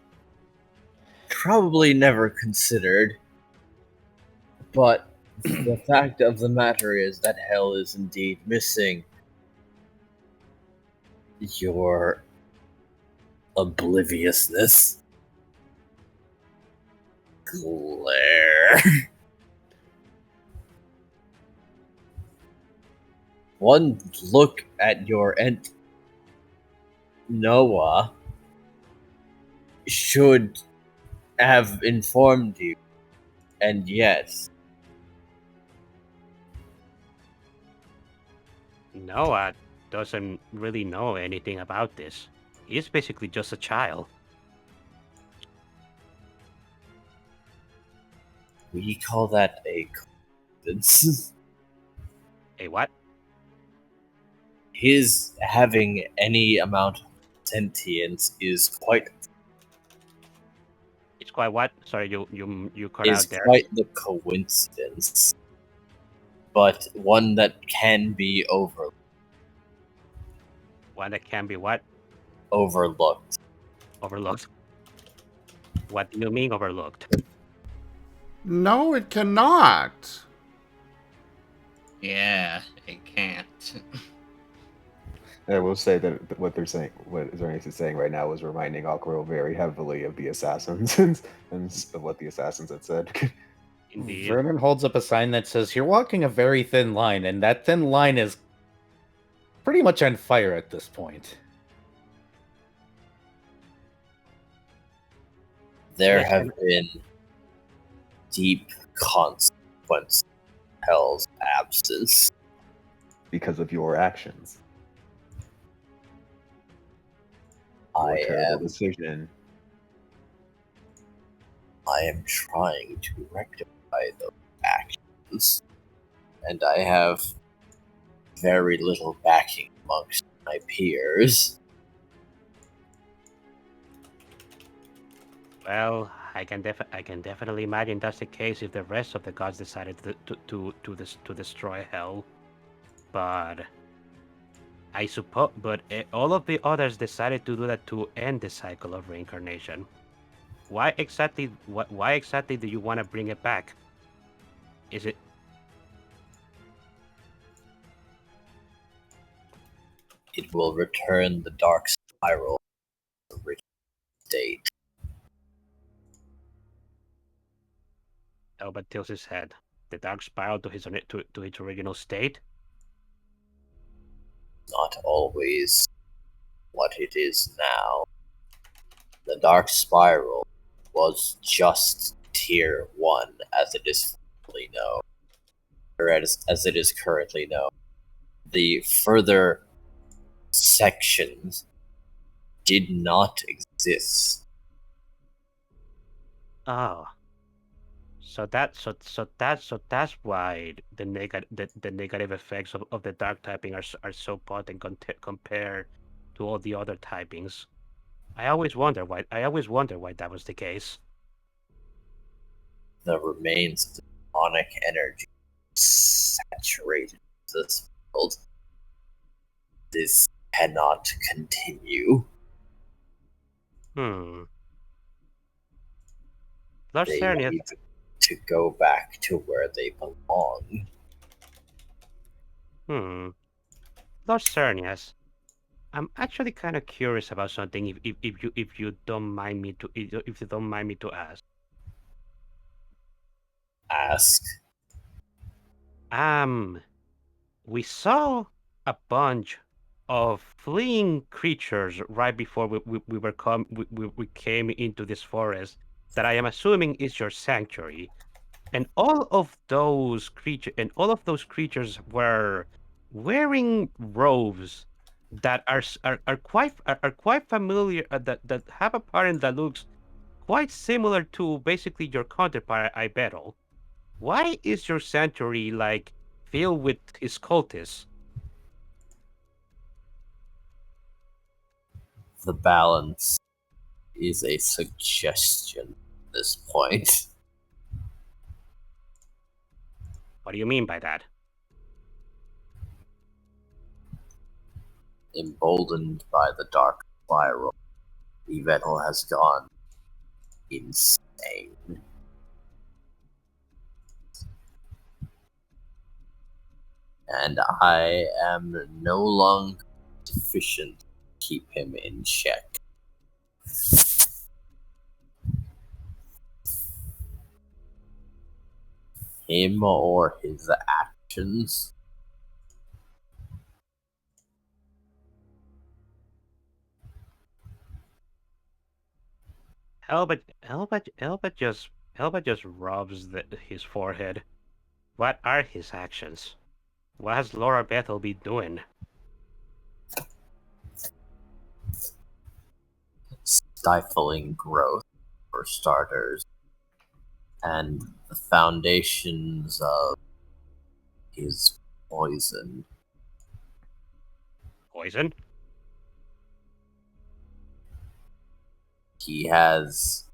Speaker 2: probably never considered, but the fact of the matter is that hell is indeed missing your obliviousness. Glare. One look at your Noah should have informed you, and yes,
Speaker 4: Noah doesn't really know anything about this. He's basically just a child.
Speaker 2: we call that a coincidence.
Speaker 4: A what?
Speaker 2: His having any amount of sentience is quite
Speaker 4: It's quite what? Sorry, you cut out there.
Speaker 2: quite the coincidence, but one that can be
Speaker 4: One that can be what?
Speaker 2: overlooked.
Speaker 4: Overlooked. What do you mean overlooked?
Speaker 1: No, it cannot.
Speaker 5: Yeah, it can't.
Speaker 3: I will say that what they're saying, what Xerneas is saying right now, is reminding Aquarelle very heavily of the assassins and of what the assassins had said.
Speaker 4: Indeed.
Speaker 6: Vernon holds up a sign that says, "You're walking a very thin line," and that thin line is pretty much on fire at this point.
Speaker 2: There
Speaker 4: Yes,
Speaker 2: have been deep consequences of hell's absence.
Speaker 3: Because of your actions.
Speaker 2: I
Speaker 3: Your terrible
Speaker 2: am
Speaker 3: decision.
Speaker 2: trying to rectify those actions, and I have very little backing amongst my peers.
Speaker 4: Well, I can definitely imagine that's the case if the rest of the gods decided to destroy hell. But I suppose, all of the others decided to do that to end the cycle of reincarnation. Why exactly? Why exactly do you want to bring it back? Is it?
Speaker 2: It will return the dark spiral to the original state.
Speaker 4: Albert tilts his head. The dark spiral to its original state.
Speaker 2: Not always what it is now. The dark spiral was just tier 1 as it is currently known. Or as it is currently known. The further sections did not exist.
Speaker 4: Oh. So that's why the negative effects of the dark typing are so potent compared to all the other typings. I always wonder why that was the case.
Speaker 2: The remains of the demonic energy saturated this world. This cannot continue.
Speaker 4: Lord
Speaker 2: They
Speaker 4: Xerneas,
Speaker 2: need to go back to where they belong.
Speaker 4: Lord Xerneas, I'm actually kind of curious about something. If you don't mind me to ask.
Speaker 2: Ask.
Speaker 4: We saw a bunch of fleeing creatures right before we came into this forest that I am assuming is your sanctuary, and all of those creatures were wearing robes that are quite familiar, that have a pattern that looks quite similar to basically your counterpart, I battle. Why is your sanctuary like filled with his cultists?
Speaker 2: The balance is a suggestion at this point.
Speaker 4: What do you mean by that?
Speaker 2: Emboldened by the dark spiral, Yvettle has gone insane. And I am no longer sufficient to keep him in check. Him or his actions.
Speaker 4: Elba just rubs his forehead. What are his actions? What has Laura Bethel been doing?
Speaker 2: Stifling growth, for starters, and the foundations of his poison.
Speaker 4: Poison?
Speaker 2: He has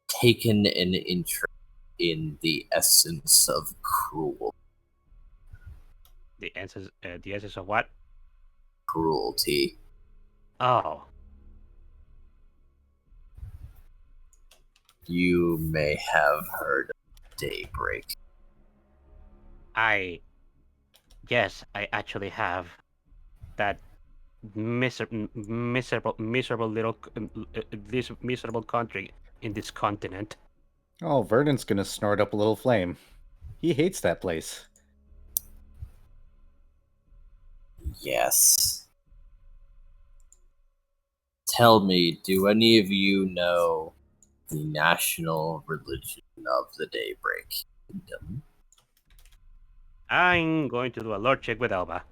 Speaker 2: taken an interest in the essence of
Speaker 4: The essence of what?
Speaker 2: cruelty.
Speaker 4: Oh,
Speaker 2: You may have heard of Daybreak.
Speaker 4: yes, I actually have that miserable little this miserable country in this continent.
Speaker 6: Oh, Verdant's gonna snort up a little flame. He hates that place.
Speaker 2: Yes. Tell me, do any of you know the national religion of the Daybreak Kingdom?
Speaker 4: I'm going to do a lore check with Elba.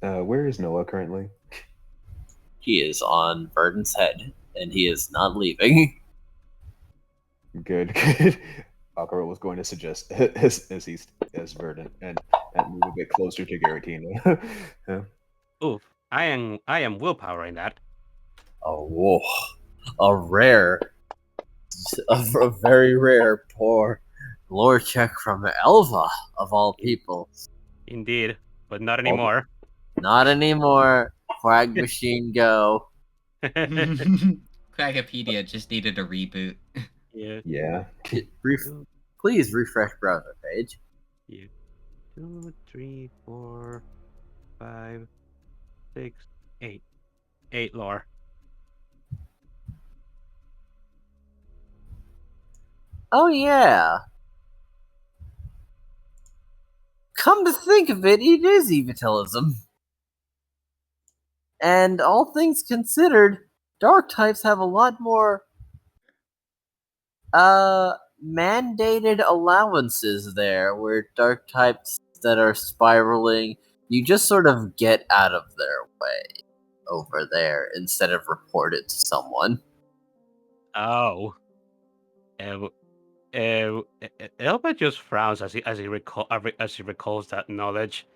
Speaker 3: Where is Noah currently?
Speaker 2: He is on Verdant's head, and he is not leaving.
Speaker 3: Good, good. Aquarelle was going to suggest as Verdant and move a bit closer to Garatina. Yeah.
Speaker 4: Oof, I am willpowering that.
Speaker 2: Oh, whoa. A very rare poor lore check from Elva, of all people.
Speaker 4: Indeed, but not anymore.
Speaker 2: Not anymore. Flag machine go.
Speaker 5: Quagopedia just needed a reboot.
Speaker 4: Yeah.
Speaker 3: Yeah.
Speaker 2: Please refresh browser page.
Speaker 4: Yeah. 2, 3, 4, 5, 6, 8. 8 lore.
Speaker 2: Oh yeah. Come to think of it, it is evangelism. And all things considered, dark types have a lot more mandated allowances there, where dark types that are spiraling, you just sort of get out of their way over there instead of report it to someone.
Speaker 4: Oh. Elba just frowns as he recalls that knowledge.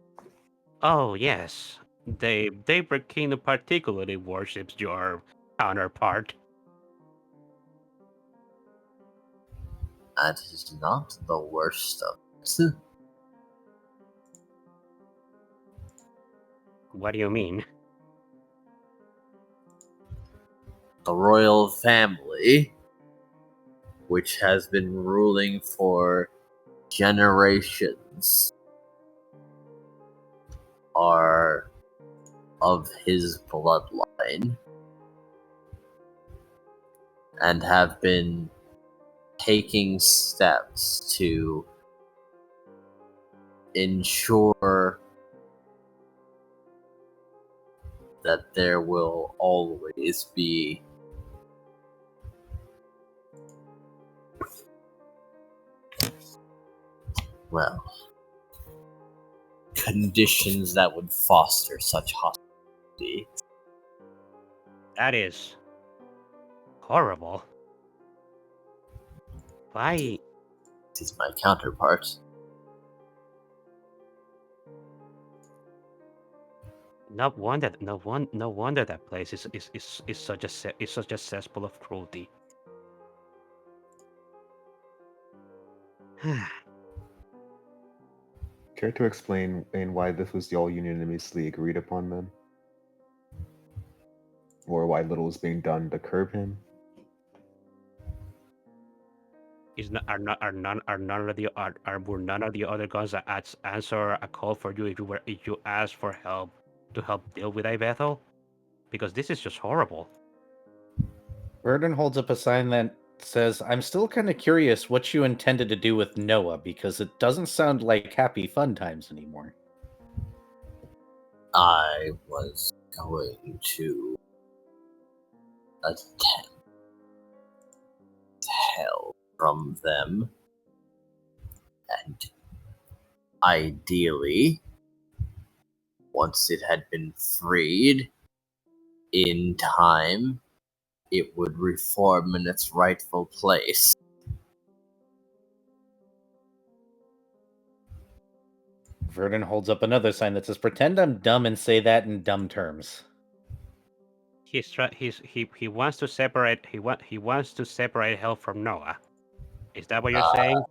Speaker 4: Oh yes, Daybreak Kingdom particularly worships your counterpart.
Speaker 2: That is not the worst of it.
Speaker 4: What do you mean?
Speaker 2: The royal family, which has been ruling for generations, are of his bloodline and have been taking steps to ensure that there will always be Well, conditions that would foster such hostility.
Speaker 4: That is horrible. Why?
Speaker 2: This is my counterpart.
Speaker 4: No wonder that place is such a cesspool of cruelty.
Speaker 3: Care to explain why this was all unanimously agreed upon then? Or why little was being done to curb him?
Speaker 4: Were none of the other guns that answer a call for you if you asked for help to help deal with Ibethel? Because this is just horrible.
Speaker 6: Verdun holds up a sign that says, I'm still kind of curious what you intended to do with Noah, because it doesn't sound like happy fun times anymore.
Speaker 2: I was going to attempt help from them, and ideally, once it had been freed in time, it would reform in its rightful place.
Speaker 6: Verdun holds up another sign that says, pretend I'm dumb and say that in dumb terms.
Speaker 4: He wants to separate he wants to separate help from Noah. Is that what you're saying?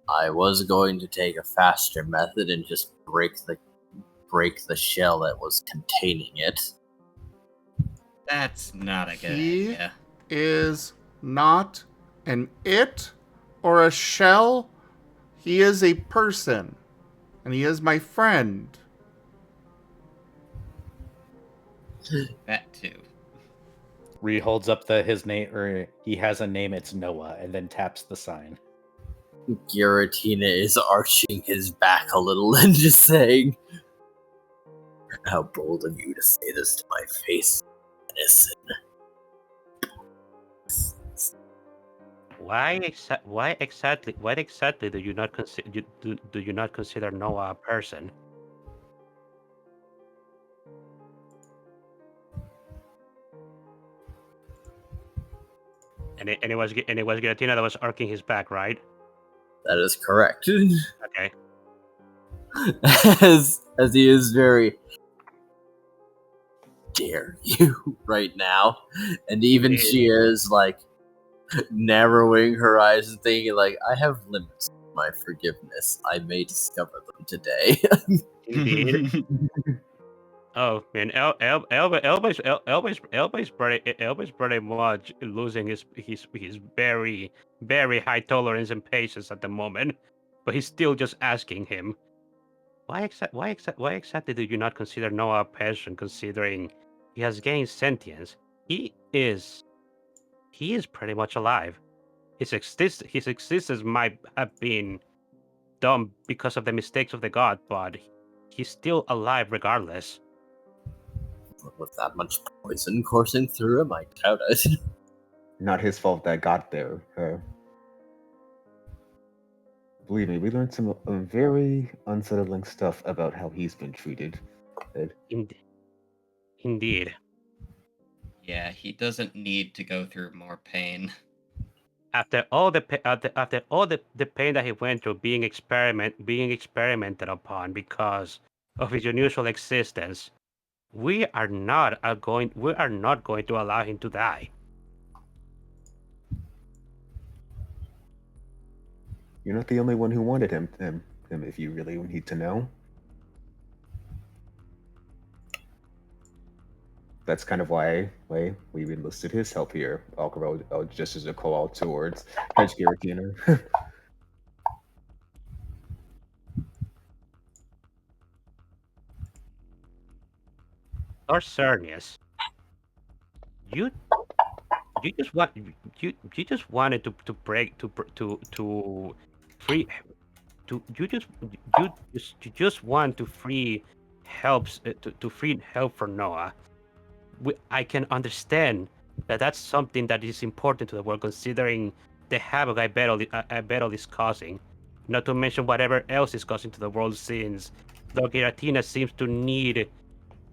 Speaker 2: I was going to take a faster method and just break the shell that was containing it.
Speaker 5: That's not a good
Speaker 1: He
Speaker 5: idea.
Speaker 1: is not an it or a shell. He is a person. And he is my friend.
Speaker 5: That too.
Speaker 6: Reed holds up his name, or he has a name, it's Noah, and then taps the sign.
Speaker 2: Giratina is arching his back a little and just saying, how bold of you to say this to my face, innocent.
Speaker 4: Why exactly do you not consider Noah a person? And it was Giratina that was arcing his back, right?
Speaker 2: That is correct.
Speaker 4: Okay.
Speaker 2: as he is very dare you right now, and even she is like narrowing her eyes and thinking like, I have limits to my forgiveness. I may discover them today.
Speaker 4: Indeed. Oh man, Elba's pretty much losing his very high tolerance and patience at the moment, but he's still just asking him, why exactly do you not consider Noah a person, considering he has gained sentience? He is pretty much alive. His existence might have been dumb because of the mistakes of the god, but he's still alive regardless.
Speaker 2: With that much poison coursing through him, I doubt it.
Speaker 3: Not his fault that got there. Believe me, we learned some very unsettling stuff about how he's been treated.
Speaker 4: Indeed.
Speaker 5: Yeah, he doesn't need to go through more pain.
Speaker 4: After all the pain that he went through, being experimented upon because of his unusual existence, we are not going to allow him to die.
Speaker 3: You're not the only one who wanted him, if you really need to know. That's kind of why we enlisted his help here, Aquarelle, just as a call out towards Hedge Giratina.
Speaker 4: Or Xerneas, you just wanted to break to free to you just want to free helps to free help for Noah. I can understand that that's something that is important to the world, considering the havoc Ibethel is causing. Not to mention whatever else is causing to the world since Lord Giratina seems to need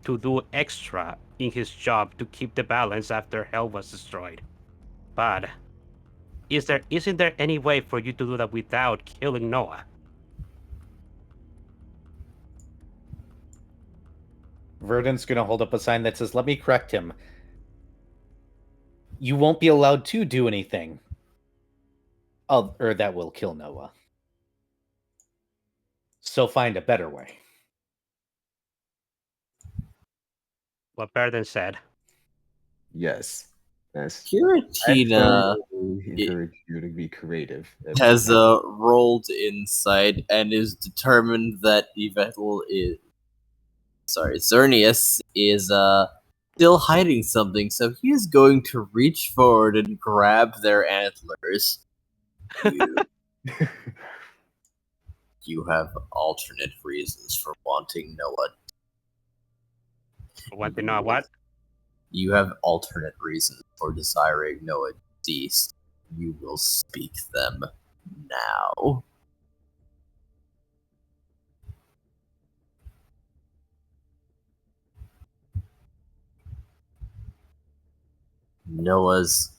Speaker 4: to do extra in his job to keep the balance after Hell was destroyed. But isn't there any way for you to do that without killing Noah?
Speaker 6: Verdant's going to hold up a sign that says, "Let me correct him. You won't be allowed to do anything or that will kill Noah. So find a better way."
Speaker 4: What Verdant said.
Speaker 3: Yes. Yes. I
Speaker 2: Giratina
Speaker 3: strongly encourage you to be creative. if
Speaker 2: has
Speaker 3: possible.
Speaker 2: rolled inside and is determined that Xerneas is still hiding something, so he is going to reach forward and grab their antlers. You have alternate reasons for wanting Noah.
Speaker 4: Want to know what?
Speaker 2: You have alternate reasons for desiring Noah deceased. You will speak them now. Noah's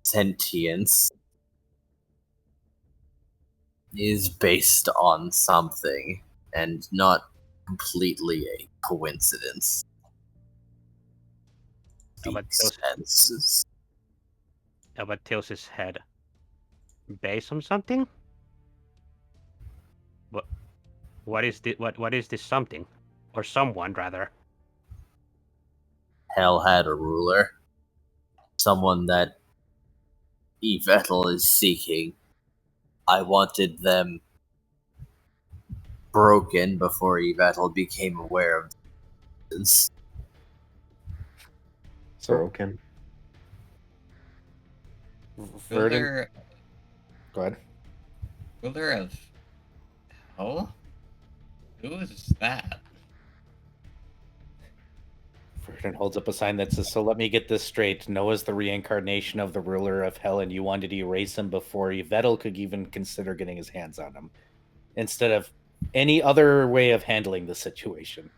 Speaker 2: sentience is based on something and not completely a coincidence. Speaks senses.
Speaker 4: Elba tilts his head. Based on something? What is this something? Or someone, rather?
Speaker 2: Hell had a ruler. Someone that Yvetal is seeking. I wanted them broken before Yvetal became aware of this.
Speaker 3: Broken.
Speaker 6: Verdant, go ahead.
Speaker 5: Ruler of Hell? Who is that?
Speaker 6: Verdant holds up a sign that says, "So let me get this straight. Noah's the reincarnation of the ruler of hell, and you wanted to erase him before Yvetal could even consider getting his hands on him, instead of any other way of handling the situation."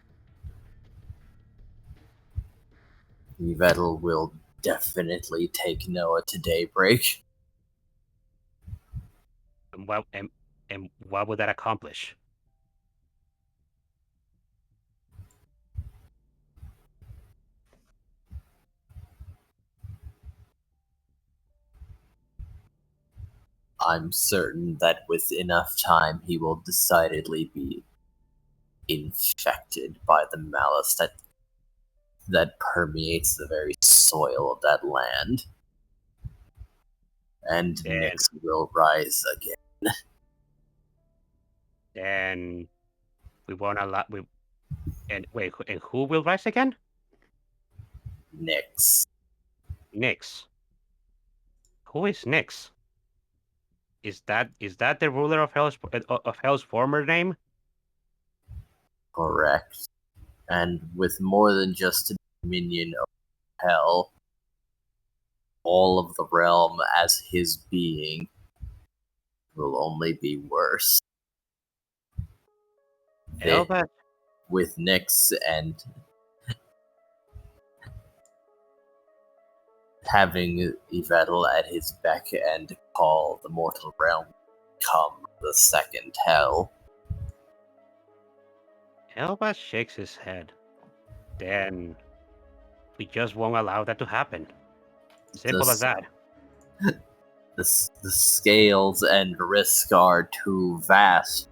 Speaker 2: Yvetal will definitely take Noah to daybreak.
Speaker 4: And what would that accomplish?
Speaker 2: I'm certain that with enough time he will decidedly be infected by the malice that permeates the very soil of that land. And Nyx will rise again.
Speaker 4: Then we won't allow and who will rise again?
Speaker 2: Nyx.
Speaker 4: Nyx. Who is Nyx? Is that the ruler of Hell's former name?
Speaker 2: Correct. And with more than just a dominion of Hell, all of the realm as his being will only be worse.
Speaker 4: Elba?
Speaker 2: With Nyx and having Yvetal at his beck and call, the mortal realm become the second hell.
Speaker 4: Elba shakes his head. Then we just won't allow that to happen. Simple as that.
Speaker 2: The scales and risk are too vast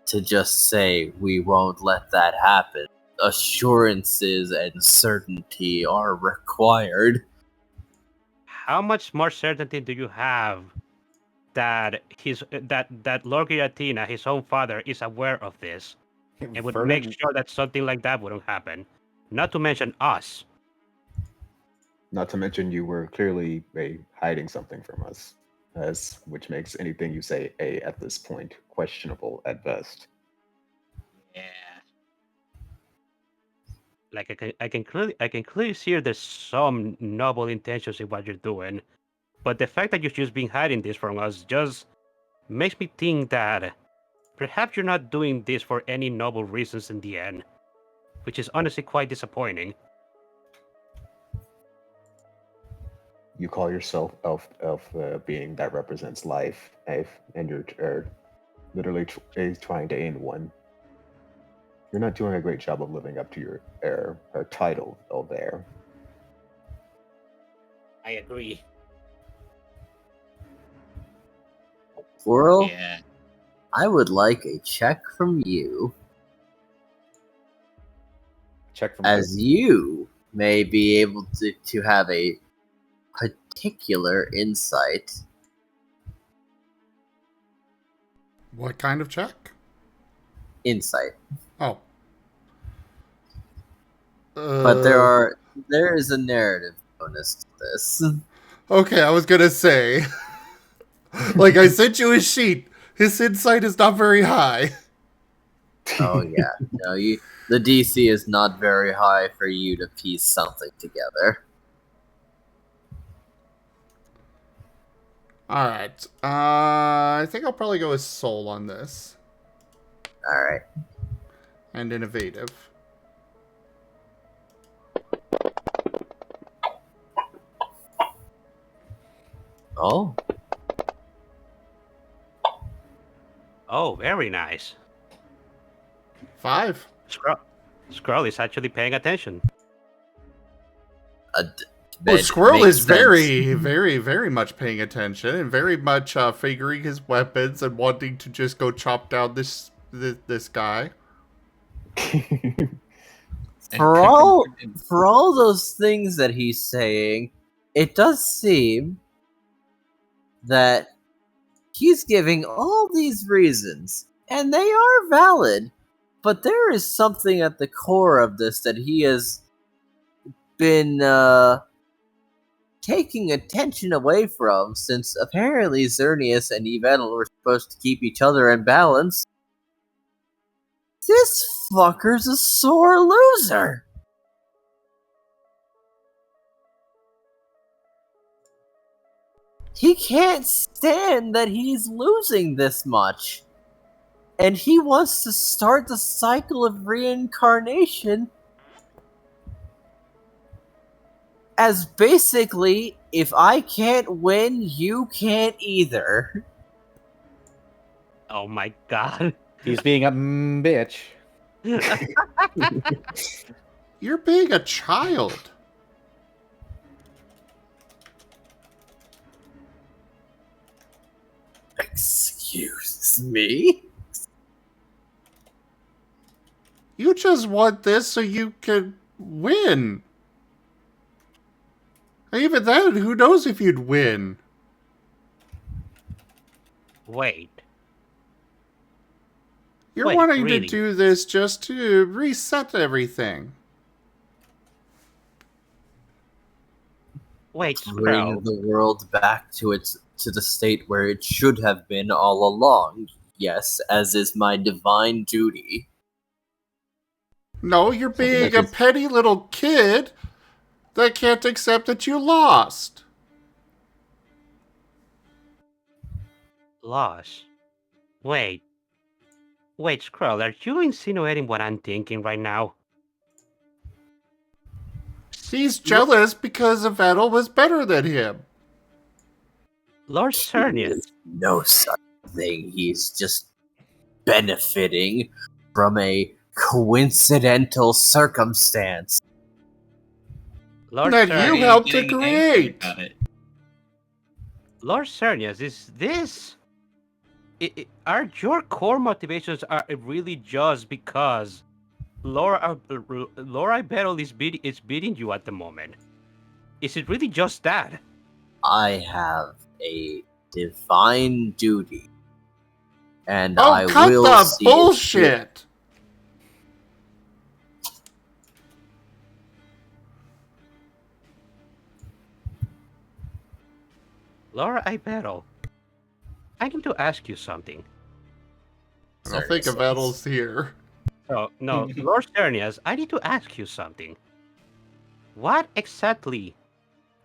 Speaker 2: to just say we won't let that happen. Assurances and certainty are required.
Speaker 4: How much more certainty do you have that that Lord Giratina, his own father, is aware of this and would make sure that something like that wouldn't happen? Not to mention us.
Speaker 3: Not to mention you were clearly hiding something from us, which makes anything you say at this point questionable at best.
Speaker 5: Yeah.
Speaker 4: Like I can clearly see there's some noble intentions in what you're doing. But the fact that you've just been hiding this from us just makes me think that perhaps you're not doing this for any noble reasons in the end, which is honestly quite disappointing.
Speaker 3: You call yourself elf being that represents life, and you're literally trying to end one. You're not doing a great job of living up to your title, there.
Speaker 4: I agree.
Speaker 2: Squirrel,
Speaker 5: Yeah.
Speaker 2: I would like a check from you,
Speaker 6: Check from
Speaker 2: as you may be able to have a particular insight.
Speaker 1: What kind of check?
Speaker 2: Insight.
Speaker 1: Oh.
Speaker 2: But there is a narrative bonus to this.
Speaker 1: Okay, I was gonna say. Like, I sent you a sheet. His insight is not very high.
Speaker 2: Oh yeah. No, the DC is not very high for you to piece something together.
Speaker 1: Alright. I think I'll probably go with soul on this.
Speaker 2: Alright.
Speaker 1: And innovative.
Speaker 2: Oh.
Speaker 4: Oh, very nice.
Speaker 1: 5.
Speaker 4: Squirrel is actually paying attention.
Speaker 1: Well, Squirrel
Speaker 2: makes
Speaker 1: is
Speaker 2: sense.
Speaker 1: very, very, very much paying attention and very much figuring his weapons and wanting to just go chop down this guy.
Speaker 2: For all those things that he's saying, it does seem that he's giving all these reasons, and they are valid, but there is something at the core of this that he has been taking attention away from, since apparently Xerneas and Yvettel were supposed to keep each other in balance. This fucker's a sore loser! He can't stand that he's losing this much. And he wants to start the cycle of reincarnation as basically, if I can't win, you can't either.
Speaker 4: Oh my god.
Speaker 6: He's being a bitch.
Speaker 1: You're being a child.
Speaker 2: Excuse me?
Speaker 1: You just want this so you can win. And even then, who knows if you'd win?
Speaker 4: Wait.
Speaker 1: You're
Speaker 4: Wait,
Speaker 1: wanting
Speaker 4: really?
Speaker 1: to do this just to reset everything.
Speaker 4: Wait,
Speaker 2: Bring
Speaker 4: Squirrel.
Speaker 2: the world back to the state where it should have been all along. Yes, as is my divine duty.
Speaker 1: No, you're being a
Speaker 2: is-
Speaker 1: petty little kid that can't accept that you lost.
Speaker 4: Loss. Wait. Wait, Squirrel, are you insinuating what I'm thinking right now?
Speaker 1: He's jealous because Vettel was better than him.
Speaker 4: Lord Xerneas.
Speaker 2: No such thing. He's just benefiting from a coincidental circumstance.
Speaker 4: Lord
Speaker 1: That
Speaker 4: Xerneas.
Speaker 1: you helped to
Speaker 5: Getting angry
Speaker 1: create.
Speaker 5: about it.
Speaker 4: Lord Xerneas, is this... are your core motivations are really just because Laura Battle is beating you at the moment? Is it really just that?
Speaker 2: I have a divine duty, and
Speaker 1: Oh,
Speaker 2: I
Speaker 1: cut
Speaker 2: will
Speaker 1: the
Speaker 2: see it
Speaker 1: bullshit!
Speaker 4: Laura Battle, I need to ask you something.
Speaker 1: I don't think Vettel's here.
Speaker 4: Oh, no, Lord Xerneas, I need to ask you something. What exactly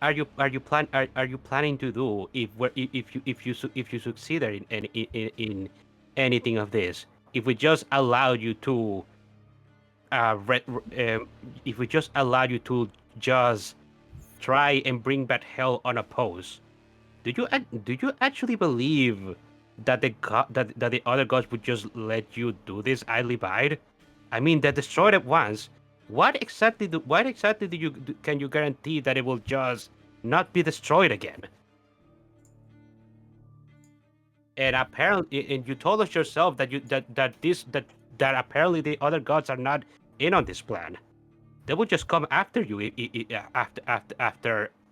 Speaker 4: are you planning to do if you succeeded in anything of this? If we just allowed you to if we just allowed you to just try and bring back hell unopposed, do you actually believe that that the other gods would just let you do this idly by? I mean, they destroyed it once. What exactly can you guarantee that it will just not be destroyed again? And apparently, and you told us yourself that that apparently the other gods are not in on this plan. They will just come after you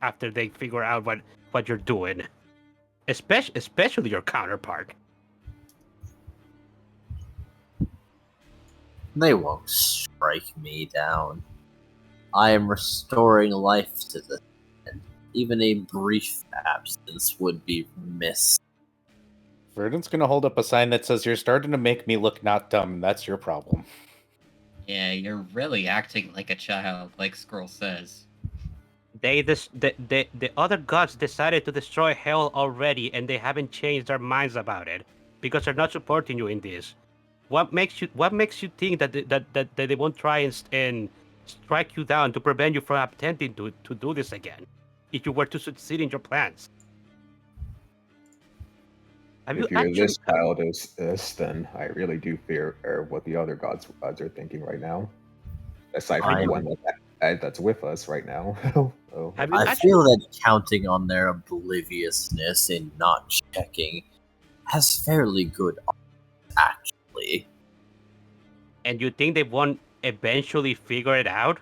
Speaker 4: after they figure out what you're doing. Especially your counterpart.
Speaker 2: They won't strike me down. I am restoring life to the and even a brief absence would be remiss.
Speaker 6: Verdant's gonna hold up a sign that says, "You're starting to make me look not dumb. That's your problem."
Speaker 5: Yeah, you're really acting like a child, like Squirrel says.
Speaker 4: The other gods decided to destroy hell already, and they haven't changed their minds about it because they're not supporting you in this. What makes you think that they won't try and strike you down to prevent you from attempting to do this again, if you were to succeed in your plans? Have you
Speaker 3: If you're
Speaker 4: actually?
Speaker 3: this childish, then I really do fear what the other gods are thinking right now. Aside from the one that's with us right now. Oh.
Speaker 4: Have you
Speaker 2: I
Speaker 4: actually?
Speaker 2: feel that counting on their obliviousness and not checking has fairly good odds, actually.
Speaker 4: And you think they won't eventually figure it out?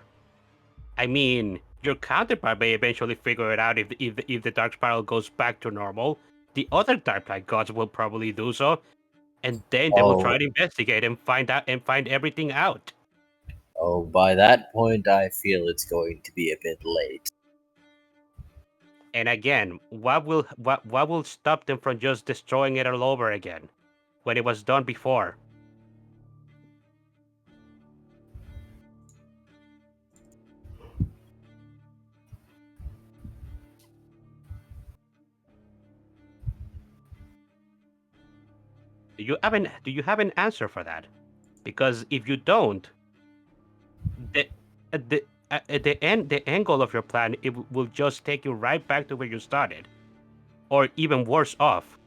Speaker 4: I mean, your counterpart may eventually figure it out if the dark spiral goes back to normal. The other Darklight gods will probably do so, and then they will try to investigate and find everything out.
Speaker 2: Oh, by that point, I feel it's going to be a bit late.
Speaker 4: And again, what will stop them from just destroying it all over again when it was done before? Do you have an answer for that? Because if you don't, the end goal of your plan will just take you right back to where you started, or even worse off.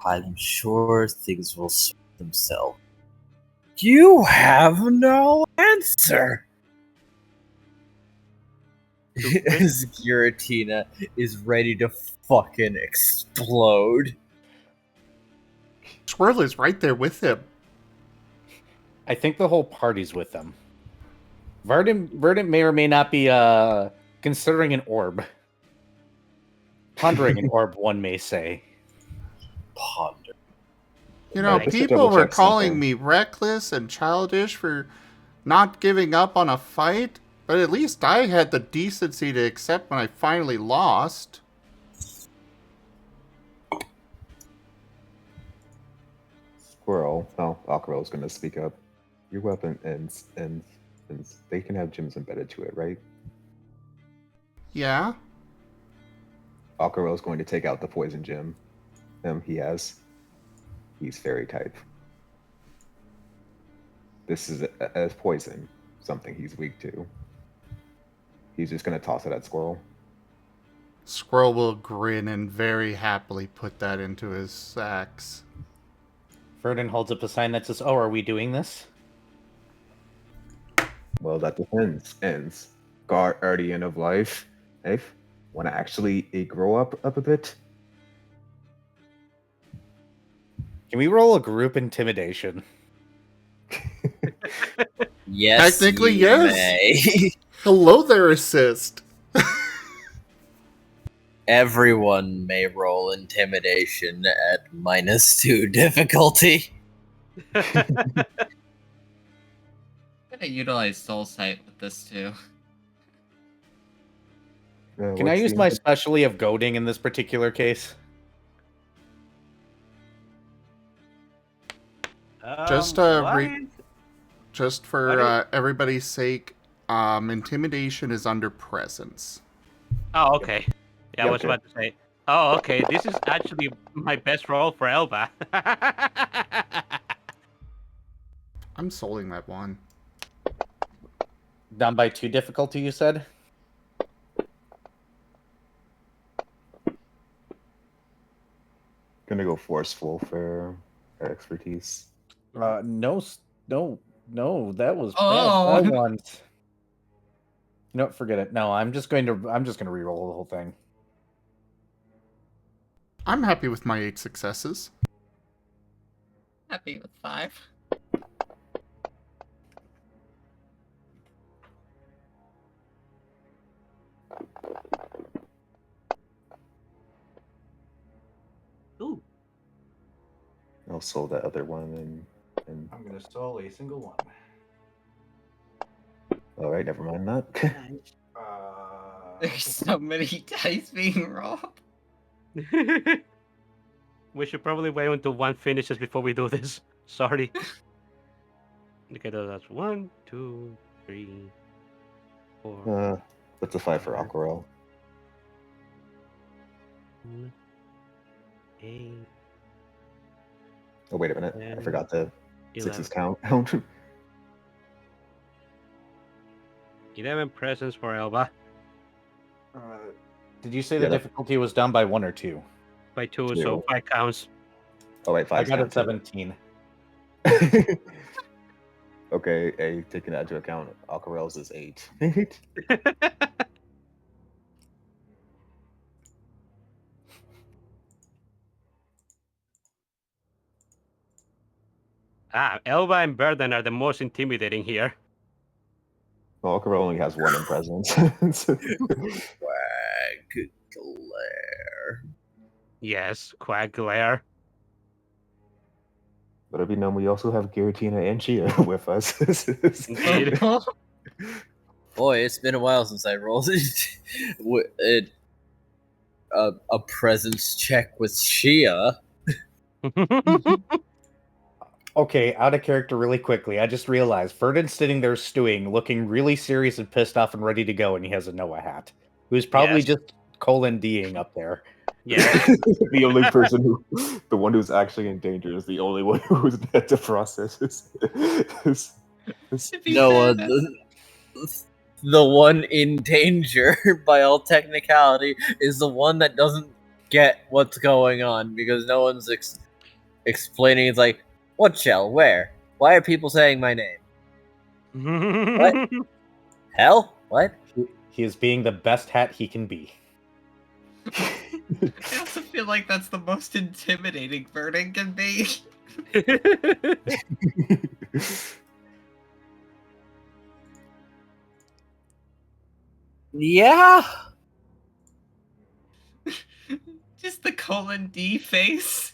Speaker 2: I'm sure things will sort themselves. You have no answer! As Giratina is ready to fucking explode.
Speaker 1: Squirrel is right there with him.
Speaker 6: I think the whole party's with them. Verdant may or may not be considering an orb. Pondering an orb, one may say.
Speaker 2: Ponder.
Speaker 1: You know,
Speaker 3: Just to
Speaker 1: people
Speaker 3: double
Speaker 1: were
Speaker 3: check
Speaker 1: calling
Speaker 3: something.
Speaker 1: me reckless and childish for not giving up on a fight, but at least I had the decency to accept when I finally lost.
Speaker 3: Squirrel. Oh, Aquarelle's going to speak up. Your weapon and they can have gems embedded to it, right?
Speaker 1: Yeah?
Speaker 3: Aquarelle's going to take out the poison gem. He's fairy type. This is as poison, something he's weak to. He's just going to toss it at Squirrel.
Speaker 1: Squirrel will grin and very happily put that into his sacks.
Speaker 6: Verdant holds up a sign that says, "Oh, are we doing this?"
Speaker 3: Well, that depends. Guardian of life. If want to actually grow up a bit.
Speaker 6: Can we roll a group intimidation?
Speaker 2: Yes,
Speaker 1: Technically,
Speaker 2: you
Speaker 1: yes.
Speaker 2: may.
Speaker 1: Hello there, assist.
Speaker 2: Everyone may roll intimidation at -2 difficulty.
Speaker 5: I'm gonna utilize Soul Sight with this too.
Speaker 6: Can I use my specialty of goading in this particular case?
Speaker 1: Just Just for everybody's sake, intimidation is under presence.
Speaker 4: Oh, okay. Yeah, I
Speaker 3: Yeah,
Speaker 4: was
Speaker 3: okay.
Speaker 4: about to say. Oh, okay. This is actually my best roll for Elba.
Speaker 1: I'm souling that one.
Speaker 6: Down by 2 difficulty, you said?
Speaker 3: Gonna go forceful for expertise.
Speaker 6: No, that was bad.
Speaker 5: Oh.
Speaker 6: I want. No, forget it. No, I'm just gonna re-roll the whole thing.
Speaker 1: I'm happy with my 8 successes.
Speaker 5: Happy with 5.
Speaker 4: Ooh.
Speaker 3: I'll soul that other one and
Speaker 6: I'm gonna soul a single one.
Speaker 3: all right, never mind that.
Speaker 5: There's so many dice being rolled.
Speaker 4: We should probably wait until one finishes before we do this. Sorry. Okay, that's 1, 2, 3, 4.
Speaker 3: That's a 5 for Aquarelle.
Speaker 4: 8.
Speaker 3: Oh wait a minute, I
Speaker 4: 10,
Speaker 3: forgot the
Speaker 4: 11.
Speaker 3: 6s count.
Speaker 4: 11 presents for Elba.
Speaker 6: Did you say
Speaker 3: Yeah,
Speaker 6: the
Speaker 3: that-
Speaker 6: difficulty was down by 1 or 2?
Speaker 4: By 2,
Speaker 3: 2.
Speaker 4: so 5 counts.
Speaker 3: Oh wait, 5.
Speaker 6: I got a 17.
Speaker 3: Okay, taking that into account, Aquarelle's is 8.
Speaker 4: Elba and Burden are the most intimidating here.
Speaker 3: Well, Aquarelle only has 1 in presence.
Speaker 2: Quag glare.
Speaker 4: Yes, Quag Glare.
Speaker 3: But if you know, we also have Giratina and Chia with us.
Speaker 4: Indeed.
Speaker 2: Boy, it's been a while since I rolled a presence check with Shia.
Speaker 6: Okay, out of character really quickly. I just realized Ferdinand's sitting there stewing, looking really serious and pissed off and ready to go, and he has a Noah hat. Who's probably
Speaker 4: Yes.
Speaker 6: just colon D'ing up there.
Speaker 4: Yeah.
Speaker 3: The only person the one who's actually in danger is the only one who's had to process this.
Speaker 5: To be
Speaker 2: Noah,
Speaker 5: fair,
Speaker 2: the one in danger, by all technicality, is the one that doesn't get what's going on because no one's explaining. It's like, what shell? Where? Why are people saying my name? What? Hell? What?
Speaker 6: He is being the best hat he can be.
Speaker 5: I also feel like that's the most intimidating Burden can be.
Speaker 2: Yeah.
Speaker 5: Just the colon D face.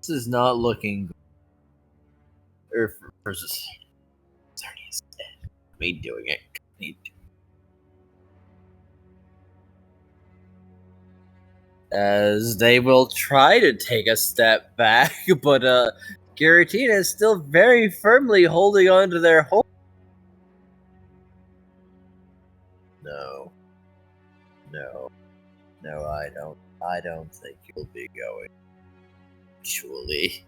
Speaker 2: This is not looking. Or versus. Xerneas dead. Me doing it. As they will try to take a step back, but Giratina is still very firmly holding on to their hold. No, I don't think you'll be going. Actually,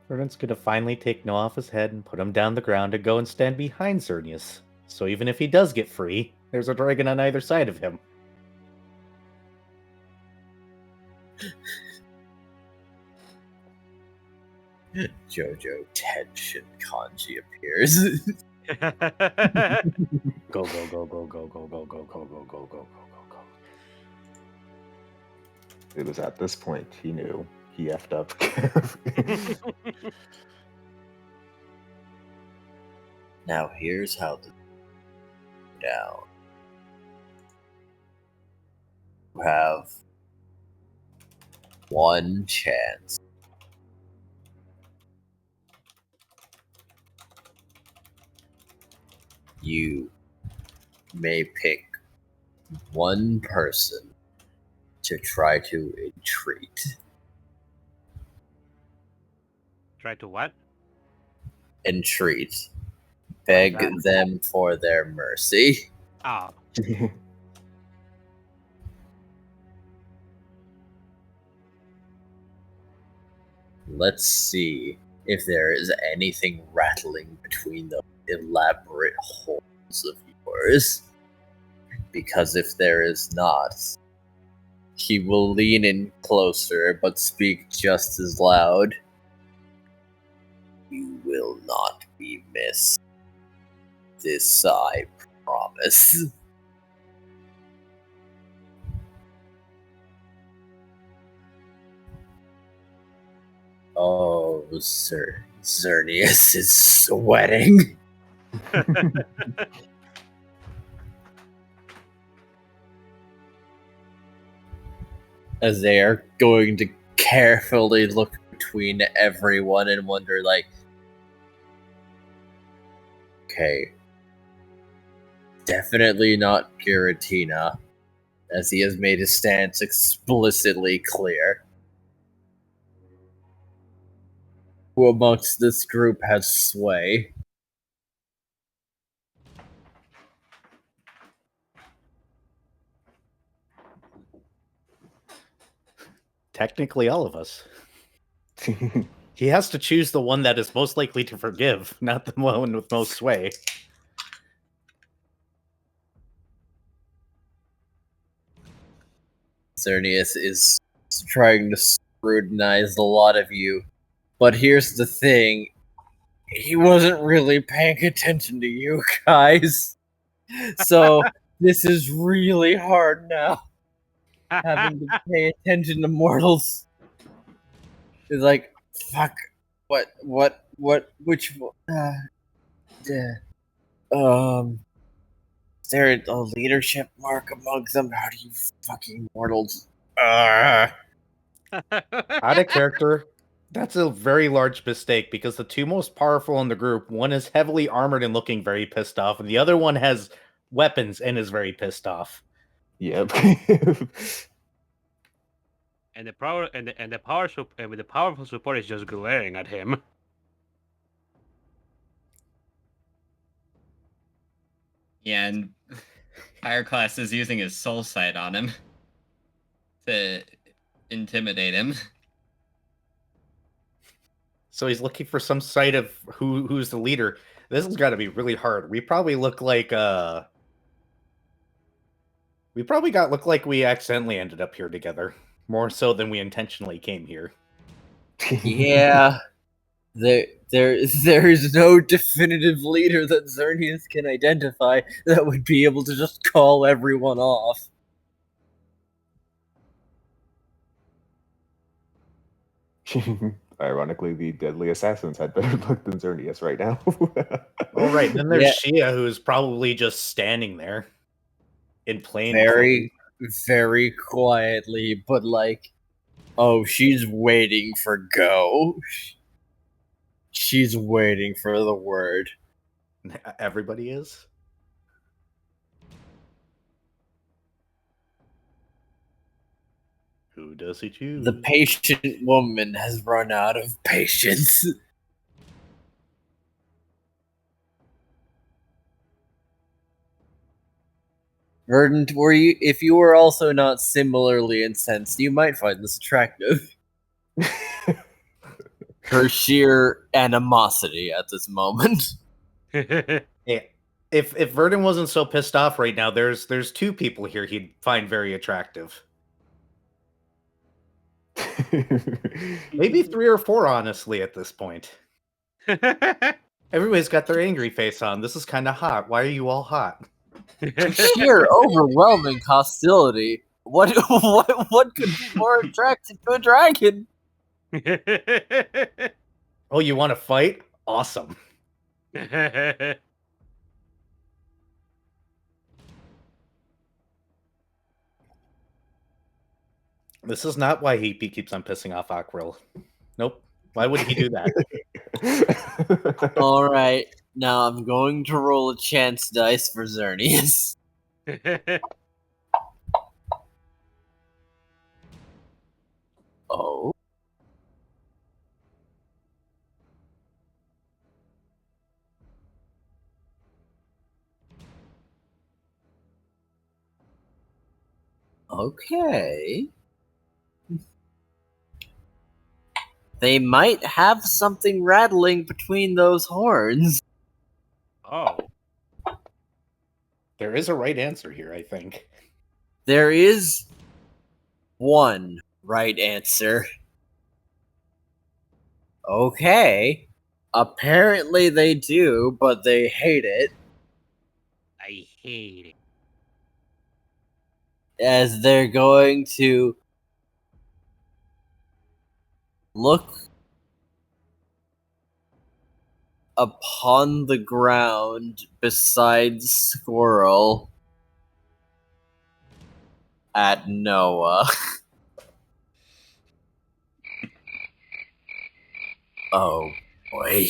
Speaker 6: Ferdinand's gonna finally take Noah off his head and put him down the ground and go and stand behind Xerneas. So even if he does get free, there's a dragon on either side of him.
Speaker 2: Jojo tension kanji appears.
Speaker 6: Go, go, go, go, go, go, go, go, go, go, go, go, go, go.
Speaker 3: It was at this point he knew he effed up.
Speaker 2: Now here's how to down. You have one chance. You may pick one person to try to entreat.
Speaker 4: Try to what?
Speaker 2: Entreat. Beg
Speaker 4: that?
Speaker 2: them for their mercy.
Speaker 4: Oh,
Speaker 2: Let's see if there is anything rattling between those elaborate holes of yours. Because if there is not, he will lean in closer but speak just as loud. You will not be missed. This I promise. Oh, sir. Xerneas is sweating. As they are going to carefully look between everyone and wonder, like, okay, definitely not Giratina, as he has made his stance explicitly clear. Who amongst this group has sway?
Speaker 6: Technically, all of us. He has to choose the one that is most likely to forgive, not the one with most sway.
Speaker 2: Xerneas is trying to scrutinize a lot of you. But here's the thing. He wasn't really paying attention to you guys. So this is really hard now. Having to pay attention to mortals. It's like, fuck. Which is there a leadership mark among them? How do you fucking mortals?
Speaker 6: Out of character, that's a very large mistake because the two most powerful in the group, one is heavily armored and looking very pissed off, and the other one has weapons and is very pissed off.
Speaker 3: Yep.
Speaker 4: and the powerful support is just glaring at him.
Speaker 5: Yeah, and Pyroclast is using his soul sight on him to intimidate him.
Speaker 6: So he's looking for some sight of who's the leader. This has got to be really hard. We probably look like we accidentally ended up here together, more so than we intentionally came here.
Speaker 2: Yeah. There is no definitive leader that Xerneas can identify that would be able to just call everyone off.
Speaker 3: Ironically, the deadly assassins had better luck than Xerneas right now.
Speaker 6: All right, then there's Shia, who's probably just standing there in plain
Speaker 2: very, very quietly, but like, oh, she's waiting for go. She's waiting for the word.
Speaker 6: Everybody is. Who does he choose?
Speaker 2: The patient woman has run out of patience. Verdant, if you were also not similarly incensed, you might find this attractive. Her sheer animosity at this moment.
Speaker 6: Yeah. If Verdant wasn't so pissed off right now, there's two people here he'd find very attractive. Maybe 3 or 4, honestly, at this point. Everybody's got their angry face on. This is kind of hot. Why are you all hot?
Speaker 2: Sheer overwhelming hostility. What could be more attractive to a dragon?
Speaker 6: Oh, you want to fight? Awesome. This is not why he keeps on pissing off Aquarelle. Nope. Why would he do that?
Speaker 2: Alright, now I'm going to roll a chance dice for Xerneas. Oh. Okay. They might have something rattling between those horns.
Speaker 4: Oh.
Speaker 6: There is a right answer here, I think.
Speaker 2: There is one right answer. Okay. Apparently they do, but they hate it.
Speaker 4: I hate it.
Speaker 2: As they're going to look upon the ground beside Squirrel at Noah. Oh boy.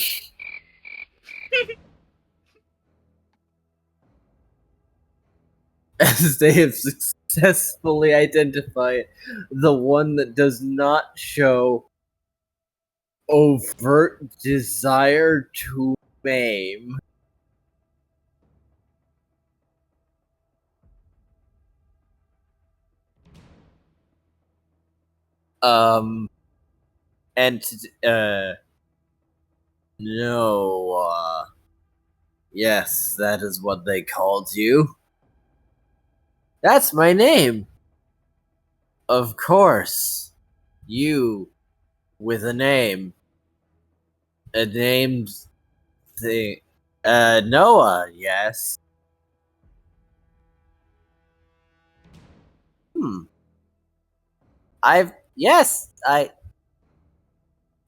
Speaker 2: As they have successfully identified the one that does not show overt desire to maim. And no, yes, that is what they called you. That's my name. Of course. You with a name. A named thing. Noah, yes.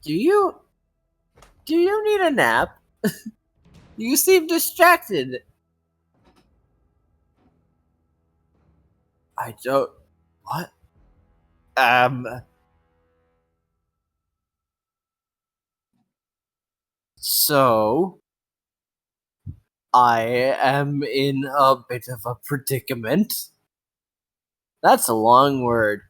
Speaker 2: Do you need a nap? You seem distracted. I don't, what? So, I am in a bit of a predicament. That's a long word.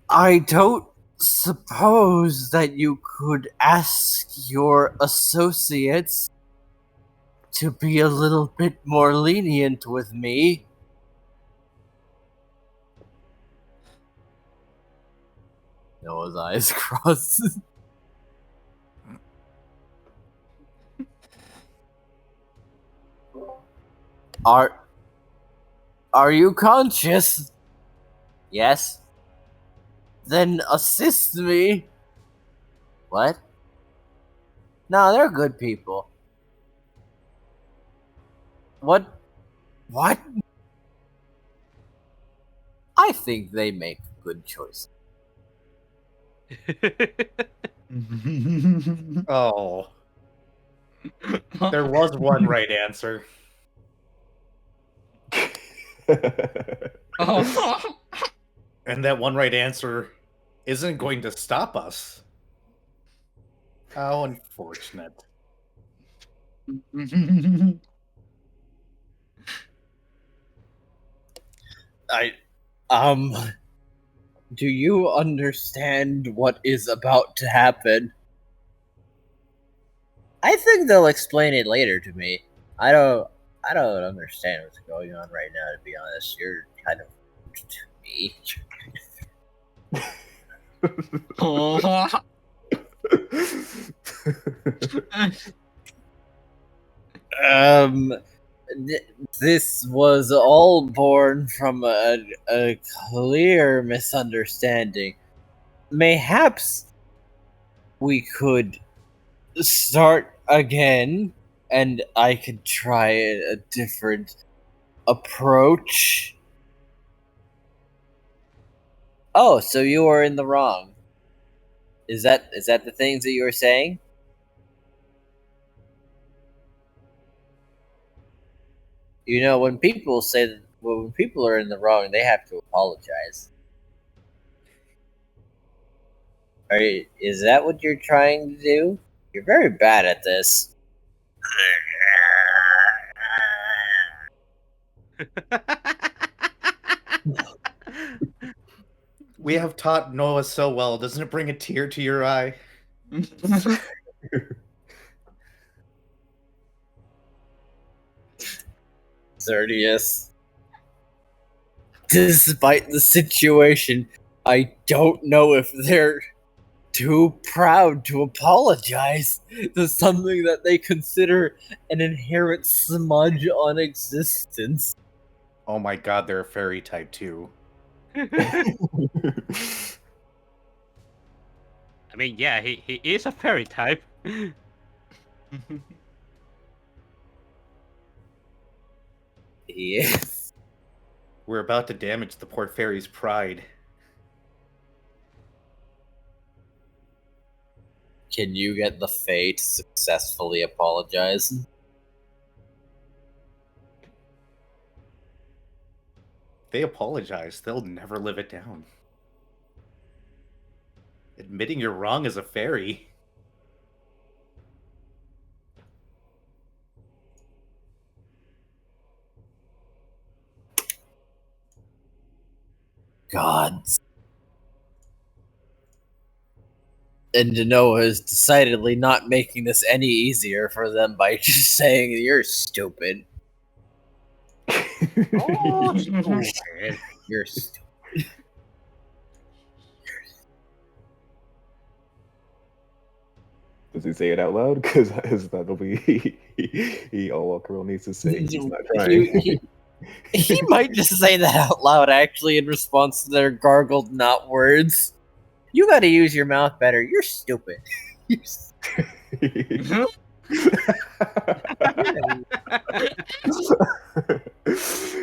Speaker 2: I don't suppose that you could ask your associates to be a little bit more lenient with me. Noah's eyes cross. Are you conscious? Yes. Then assist me. What? No, they're good people. What? I think they make good choices.
Speaker 6: Oh. There was one right answer.
Speaker 5: Oh.
Speaker 6: And that one right answer isn't going to stop us. How unfortunate.
Speaker 2: Do you understand what is about to happen? I think they'll explain it later to me. I don't understand what's going on right now, to be honest. You're kind of to me. This was all born from a clear misunderstanding. Mayhaps we could start again, and I could try a different approach. Oh, so you are in the wrong. Is that the things that you were saying? You know, when people say that, when people are in the wrong, they have to apologize. Is that what you're trying to do? You're very bad at this.
Speaker 6: We have taught Noah so well. Doesn't it bring a tear to your eye?
Speaker 2: Xerneas. Despite the situation, I don't know if they're too proud to apologize to something that they consider an inherent smudge on existence.
Speaker 6: Oh my god, they're a fairy type too.
Speaker 4: I mean, yeah, he is a fairy type.
Speaker 2: Yes.
Speaker 6: We're about to damage the poor fairy's pride.
Speaker 2: Can you get the Fae to successfully apologize?
Speaker 6: They apologize. They'll never live it down. Admitting you're wrong as a fairy.
Speaker 2: Gods. And Noah is decidedly not making this any easier for them by just saying you're stupid.
Speaker 4: Oh, stupid.
Speaker 2: You're stupid.
Speaker 3: Does he say it out loud? Because that'll be all Aquarelle needs to say. He's not trying.
Speaker 2: He might just say that out loud, actually, in response to their gargled not words. You gotta use your mouth better. You're stupid.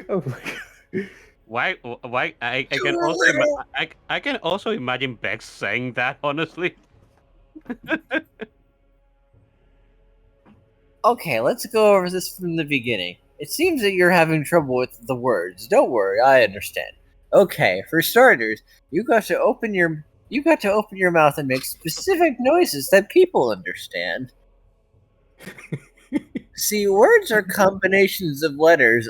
Speaker 3: Oh my god.
Speaker 4: Why? I can also imagine Bex saying that. Honestly.
Speaker 2: Okay, let's go over this from the beginning. It seems that you're having trouble with the words. Don't worry, I understand. Okay, for starters, you got to open your mouth and make specific noises that people understand. See, words are combinations of letters.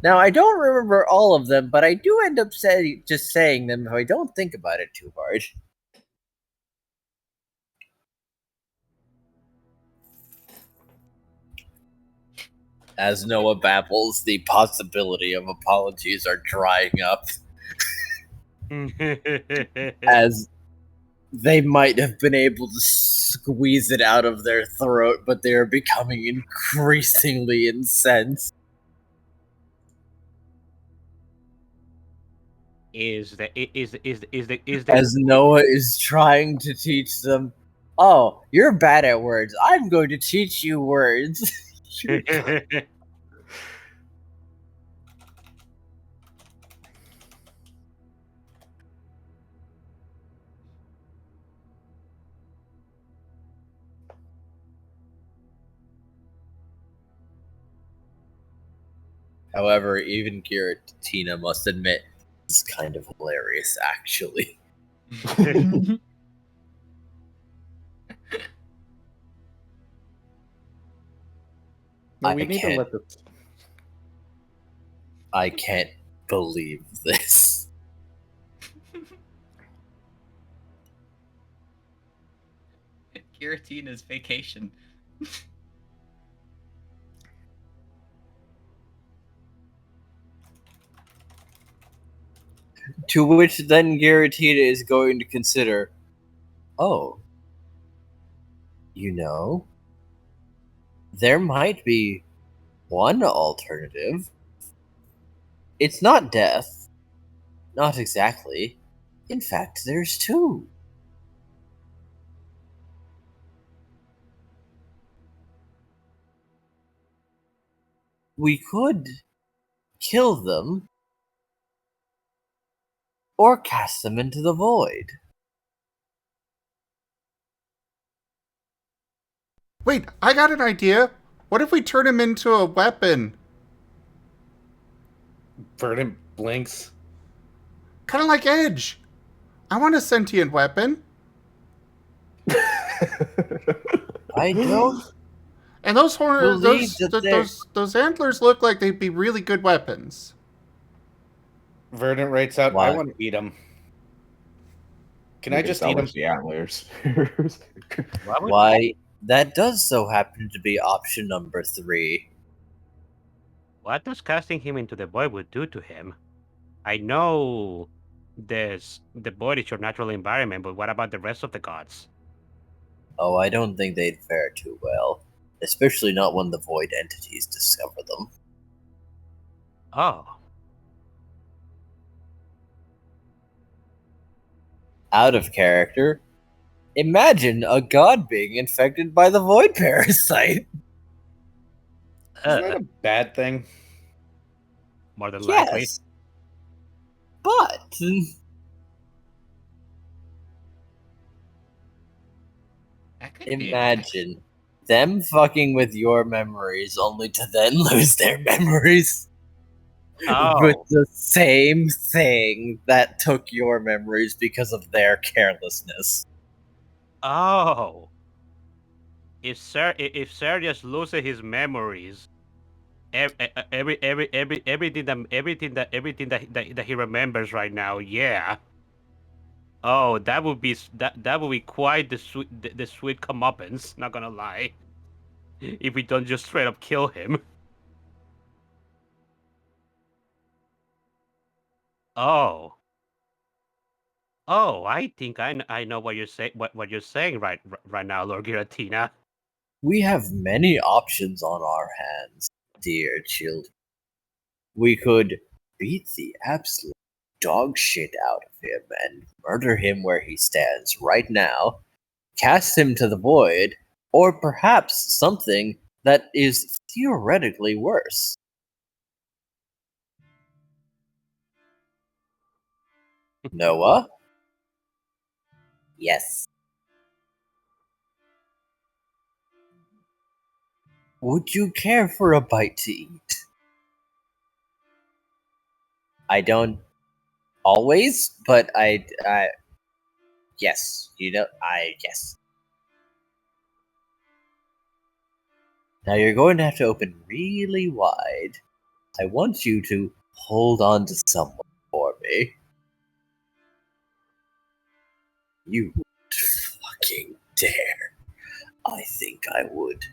Speaker 2: Now, I don't remember all of them, but I do end up just saying them if I don't think about it too hard. As Noah babbles, the possibility of apologies are drying up. As they might have been able to squeeze it out of their throat, but they are becoming increasingly incensed. As Noah is trying to teach them, oh, you're bad at words. I'm going to teach you words. However, even Giratina must admit, it's kind of hilarious, actually.
Speaker 3: No, we need to let this.
Speaker 2: I can't believe this.
Speaker 5: Giratina's vacation.
Speaker 2: To which then Giratina is going to consider, oh, you know, there might be one alternative. It's not death. Not exactly. In fact, there's two. We could kill them or cast them into the void.
Speaker 1: Wait, I got an idea. What if we turn him into a weapon?
Speaker 6: Verdant blinks.
Speaker 1: Kind of like Edge. I want a sentient weapon.
Speaker 2: I don't
Speaker 1: And those
Speaker 2: believe that they're...
Speaker 1: those antlers look like they'd be really good weapons.
Speaker 6: Verdant writes out,
Speaker 2: Why?
Speaker 6: I want to eat them. Can
Speaker 3: You
Speaker 6: I
Speaker 3: can
Speaker 6: just eat them?
Speaker 3: salvage the antlers.
Speaker 2: Why, that does so happen to be option number 3.
Speaker 4: What does casting him into the void would do to him? I know the void is your natural environment, but what about the rest of the gods?
Speaker 2: Oh, I don't think they'd fare too well. Especially not when the void entities discover them.
Speaker 4: Oh.
Speaker 2: Out of character. Imagine a god being infected by the void parasite.
Speaker 6: Isn't that a bad thing?
Speaker 4: More than likely.
Speaker 2: Yes. But
Speaker 5: That could be
Speaker 2: imagine them fucking with your memories only to then lose their memories.
Speaker 4: Oh.
Speaker 2: With the same thing that took your memories because of their carelessness.
Speaker 4: Oh. If Sir just loses his memories, everything that he remembers right now, yeah. Oh, that would be quite the sweet comeuppance. Not gonna lie. If we don't just straight up kill him. Oh. Oh, I think I know what you're saying. What you're saying right now, Lord Giratina.
Speaker 2: We have many options on our hands, dear children. We could beat the absolute dog shit out of him and murder him where he stands right now, cast him to the void, or perhaps something that is theoretically worse. Noah? Yes. Would you care for a bite to eat? I don't always, but I yes, yes. Now you're going to have to open really wide. I want you to hold on to someone for me. You would fucking dare. I think I would.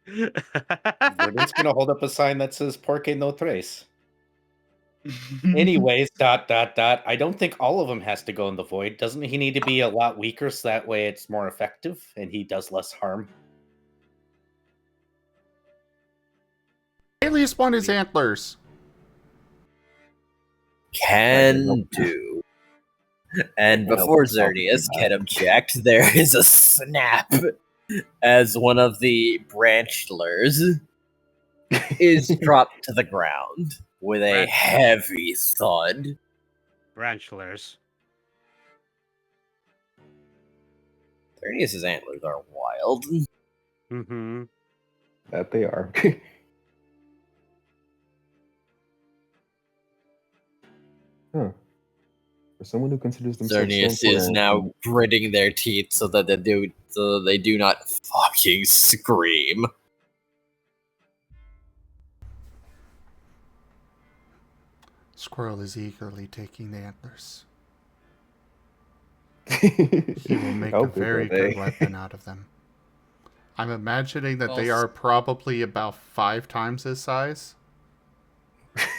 Speaker 6: Verdant's gonna hold up a sign that says Porque no tres. Anyways, ... I don't think all of them has to go in the void. Doesn't he need to be a lot weaker so that way it's more effective and he does less harm?
Speaker 1: Alias won his antlers.
Speaker 2: Can do. And before Xerneas can object, there is a snap as one of the branchlers is dropped to the ground with a heavy thud.
Speaker 4: Branchlers.
Speaker 2: Xerneas' antlers are wild.
Speaker 4: Mm-hmm.
Speaker 3: That they are. Huh. For someone who considers themselves
Speaker 2: Xerneas
Speaker 3: so
Speaker 2: is
Speaker 3: important,
Speaker 2: now gritting their teeth so that they do not fucking scream.
Speaker 1: Squirrel is eagerly taking the antlers.
Speaker 3: He
Speaker 1: He will make a very good weapon out of them. I'm imagining that they are probably about 5 times his size.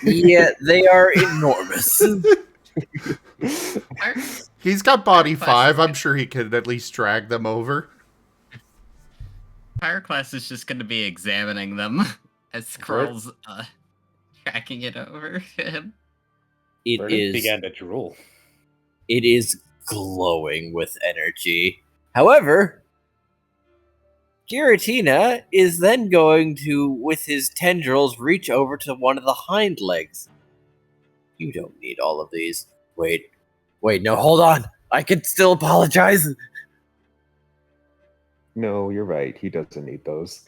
Speaker 2: Yeah, they are enormous.
Speaker 1: He's got body 5. I'm sure he could at least drag them over.
Speaker 5: Pyroclast is just going to be examining them as Squirrel's tracking it over to him.
Speaker 6: Verdant began to drool.
Speaker 2: It is glowing with energy. However, Giratina is then going to, with his tendrils, reach over to one of the hind legs. You don't need all of these. Wait, no, hold on. I can still apologize.
Speaker 3: No, you're right. He doesn't need those.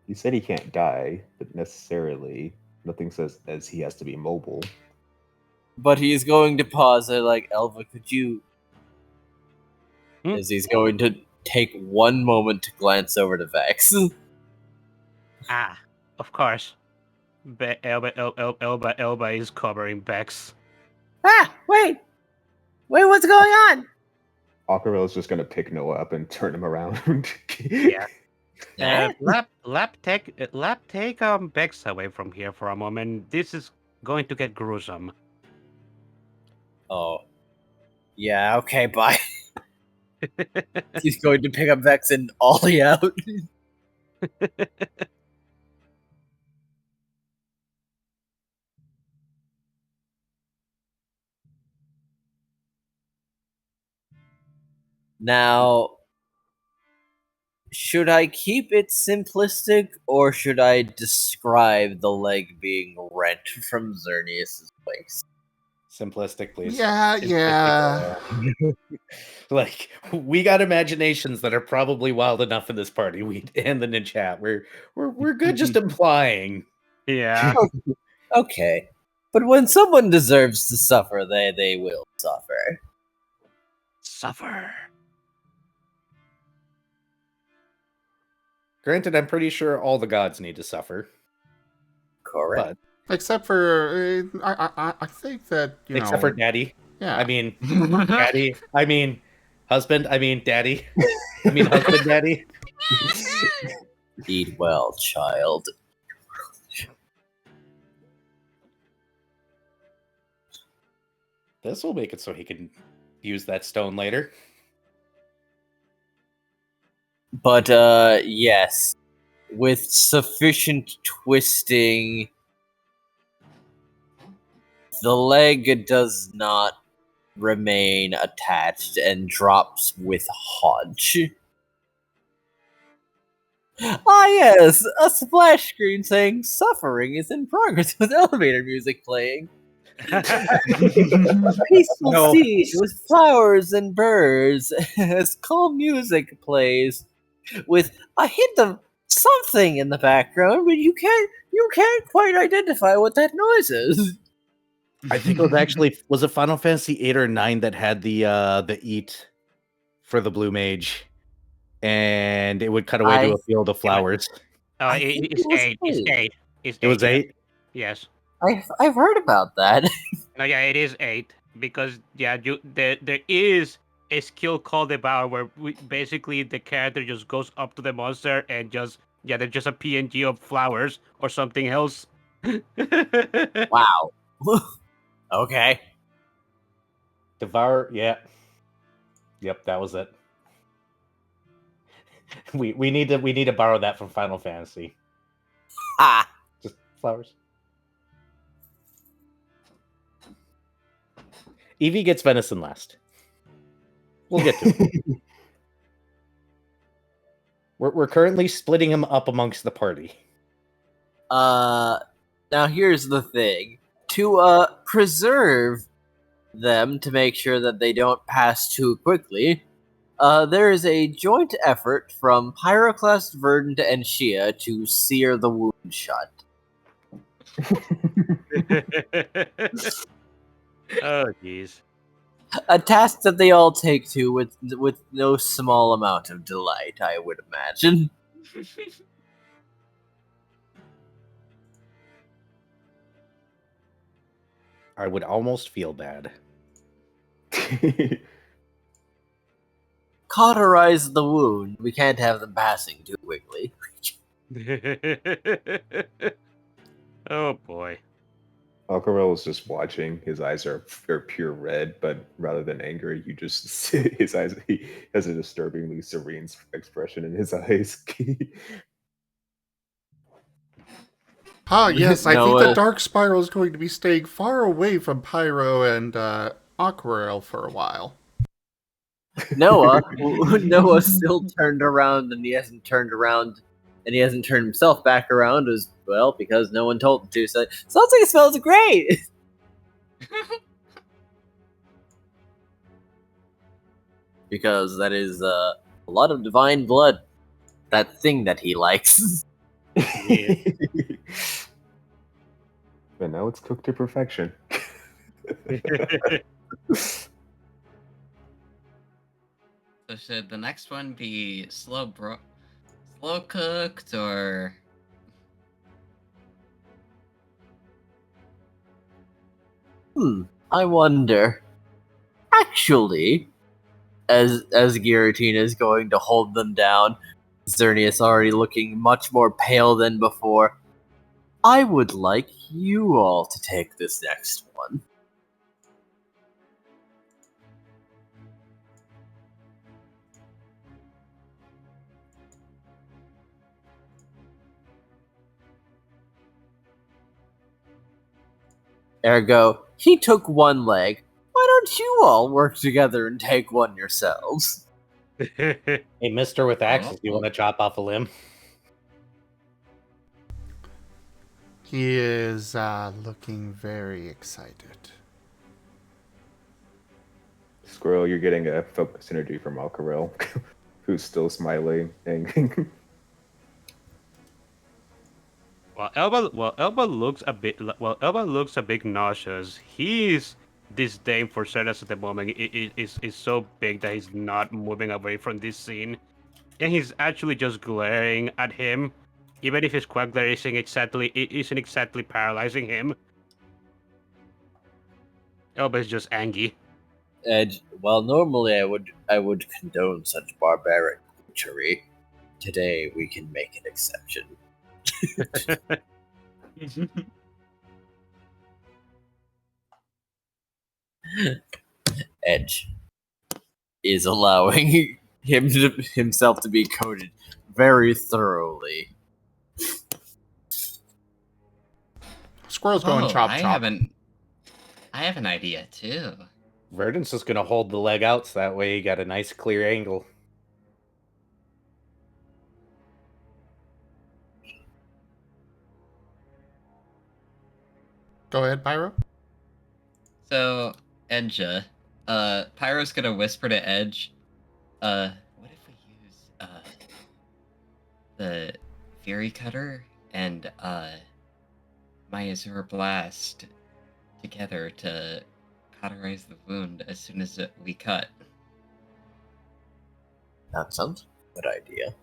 Speaker 3: He said he can't die, but necessarily nothing says as he has to be mobile.
Speaker 2: But he's going to pause it like, Elva, could you...
Speaker 4: Hmm?
Speaker 2: As he's going to take one moment to glance over to Vex.
Speaker 4: Ah, of course. Elba is covering Bex.
Speaker 2: Ah, wait! Wait, what's going on?
Speaker 3: Aquarelle is just gonna pick Noah up and turn him around.
Speaker 4: Yeah.
Speaker 2: Eh?
Speaker 4: Take Bex away from here for a moment. This is going to get gruesome.
Speaker 2: Oh. Yeah, okay, bye. He's going to pick up Vex and ollie out. Now, should I keep it simplistic, or should I describe the leg being rent from Xerneas' waist?
Speaker 6: Simplistic, please.
Speaker 1: Yeah, yeah.
Speaker 6: Like, we got imaginations that are probably wild enough in this party. We and in the chat. We're good just implying.
Speaker 4: Yeah.
Speaker 2: Okay. But when someone deserves to suffer, they will suffer.
Speaker 4: Suffer.
Speaker 6: Granted, I'm pretty sure all the gods need to suffer.
Speaker 2: Correct.
Speaker 6: But
Speaker 1: Except for, I think that,
Speaker 6: except for daddy.
Speaker 1: yeah.
Speaker 6: I mean, daddy. I mean, husband. I mean, daddy. I mean, husband, daddy.
Speaker 2: Eat well, child.
Speaker 6: This will make it so he can use that stone later.
Speaker 2: But, yes. With sufficient twisting, the leg does not remain attached and drops with Hodge. Ah, yes, a splash screen saying suffering is in progress with elevator music playing. A peaceful
Speaker 6: No.
Speaker 2: scene with flowers and birds as calm music plays with a hint of something in the background, but you can't quite identify what that noise is.
Speaker 6: I think it was actually it Final Fantasy 8 or 9 that had the eat for the blue mage, and it would cut away to a field of flowers.
Speaker 2: I think
Speaker 4: It's
Speaker 2: it was
Speaker 4: 8. It's
Speaker 2: eight.
Speaker 4: 8. It's
Speaker 6: It was
Speaker 4: 8.
Speaker 6: 8.
Speaker 4: Yes.
Speaker 2: I've heard about that.
Speaker 4: No, yeah, it is 8 because there is a skill called Devour where basically the character just goes up to the monster and there's just a PNG of flowers or something else.
Speaker 2: Wow. Okay.
Speaker 6: Devour, yeah. Yep, that was it. We need to borrow that from Final Fantasy.
Speaker 2: Ah.
Speaker 6: Just flowers. Evie gets venison last. We'll get to it. We're currently splitting him up amongst the party.
Speaker 2: Now here's the thing. To preserve them to make sure that they don't pass too quickly, there is a joint effort from Pyroclast, Verdant, and Shia to sear the wound shut.
Speaker 4: Oh, jeez.
Speaker 2: A task that they all take to with no small amount of delight, I would imagine.
Speaker 6: I would almost feel bad.
Speaker 2: Cauterize the wound. We can't have them passing too quickly.
Speaker 4: Oh boy.
Speaker 3: Aquarelle is just watching. His eyes are pure red, but rather than anger, you just see his eyes. He has a disturbingly serene expression in his eyes.
Speaker 1: Yes, I think
Speaker 2: Noah-
Speaker 1: the Dark Spiral is going to be staying far away from Pyro and Aquarelle for a while.
Speaker 2: Noah still turned around, and he hasn't turned around, and he hasn't turned himself back around as well because no one told him to. So sounds like it smells great. Because that is a lot of divine blood. That thing that he likes.
Speaker 4: Yeah.
Speaker 3: And now it's cooked to perfection.
Speaker 5: So should the next one be slow cooked or?
Speaker 2: I wonder. Actually, as Guillotine is going to hold them down, Xerneas already looking much more pale than before. I would like you all to take this next one. Ergo, he took one leg. Why don't you all work together and take one yourselves?
Speaker 6: Hey, Mister with axes, you
Speaker 5: Oh.
Speaker 6: want to chop off a limb?
Speaker 1: He is looking very excited.
Speaker 3: Squirrel, you're getting a focus energy from Aquarelle, who's still smiling.
Speaker 4: Elba looks a bit. Elba looks a bit nauseous. His disdain for Xerneas at the moment is so big that he's not moving away from this scene, and he's actually just glaring at him, even if his quack glare isn't exactly paralyzing him. Elba is just angry.
Speaker 2: Edge. Well, normally I would condone such barbaric butchery. Today we can make an exception. Edge is allowing himself to be coated very thoroughly.
Speaker 1: Squirrel's going chop
Speaker 5: I
Speaker 1: chop.
Speaker 5: have an idea too.
Speaker 6: Verdant's just gonna hold the leg out so that way you got a nice clear angle.
Speaker 1: Go ahead, Pyro.
Speaker 5: So, Enja, Pyro's gonna whisper to Edge, what if we use, the Fury Cutter and, my Azure Blast together to cauterize the wound as soon as we cut?
Speaker 2: That sounds like a good idea.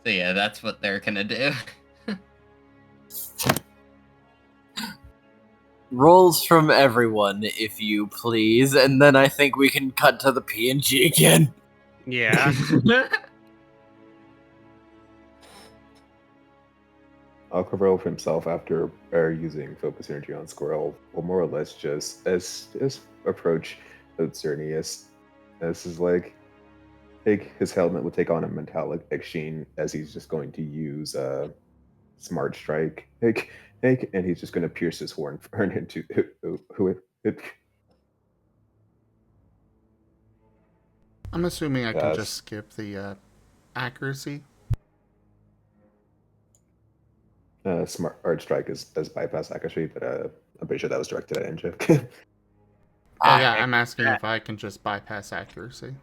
Speaker 5: So yeah, that's what they're gonna do.
Speaker 2: Rolls from everyone, if you please, and then I think we can cut to the PNG again.
Speaker 4: Yeah.
Speaker 3: Aquarelle himself, after using focus energy on Squirrel, will more or less just as approach Xerneas. This is like his helmet will take on a metallic sheen as he's just going to use Smart Strike. And he's just going to pierce his horn into
Speaker 1: I'm assuming I can just skip the accuracy.
Speaker 3: Smart Art Strike does bypass accuracy, but I'm pretty sure that was directed at Enja.
Speaker 1: Oh yeah, I'm asking if I can just bypass accuracy.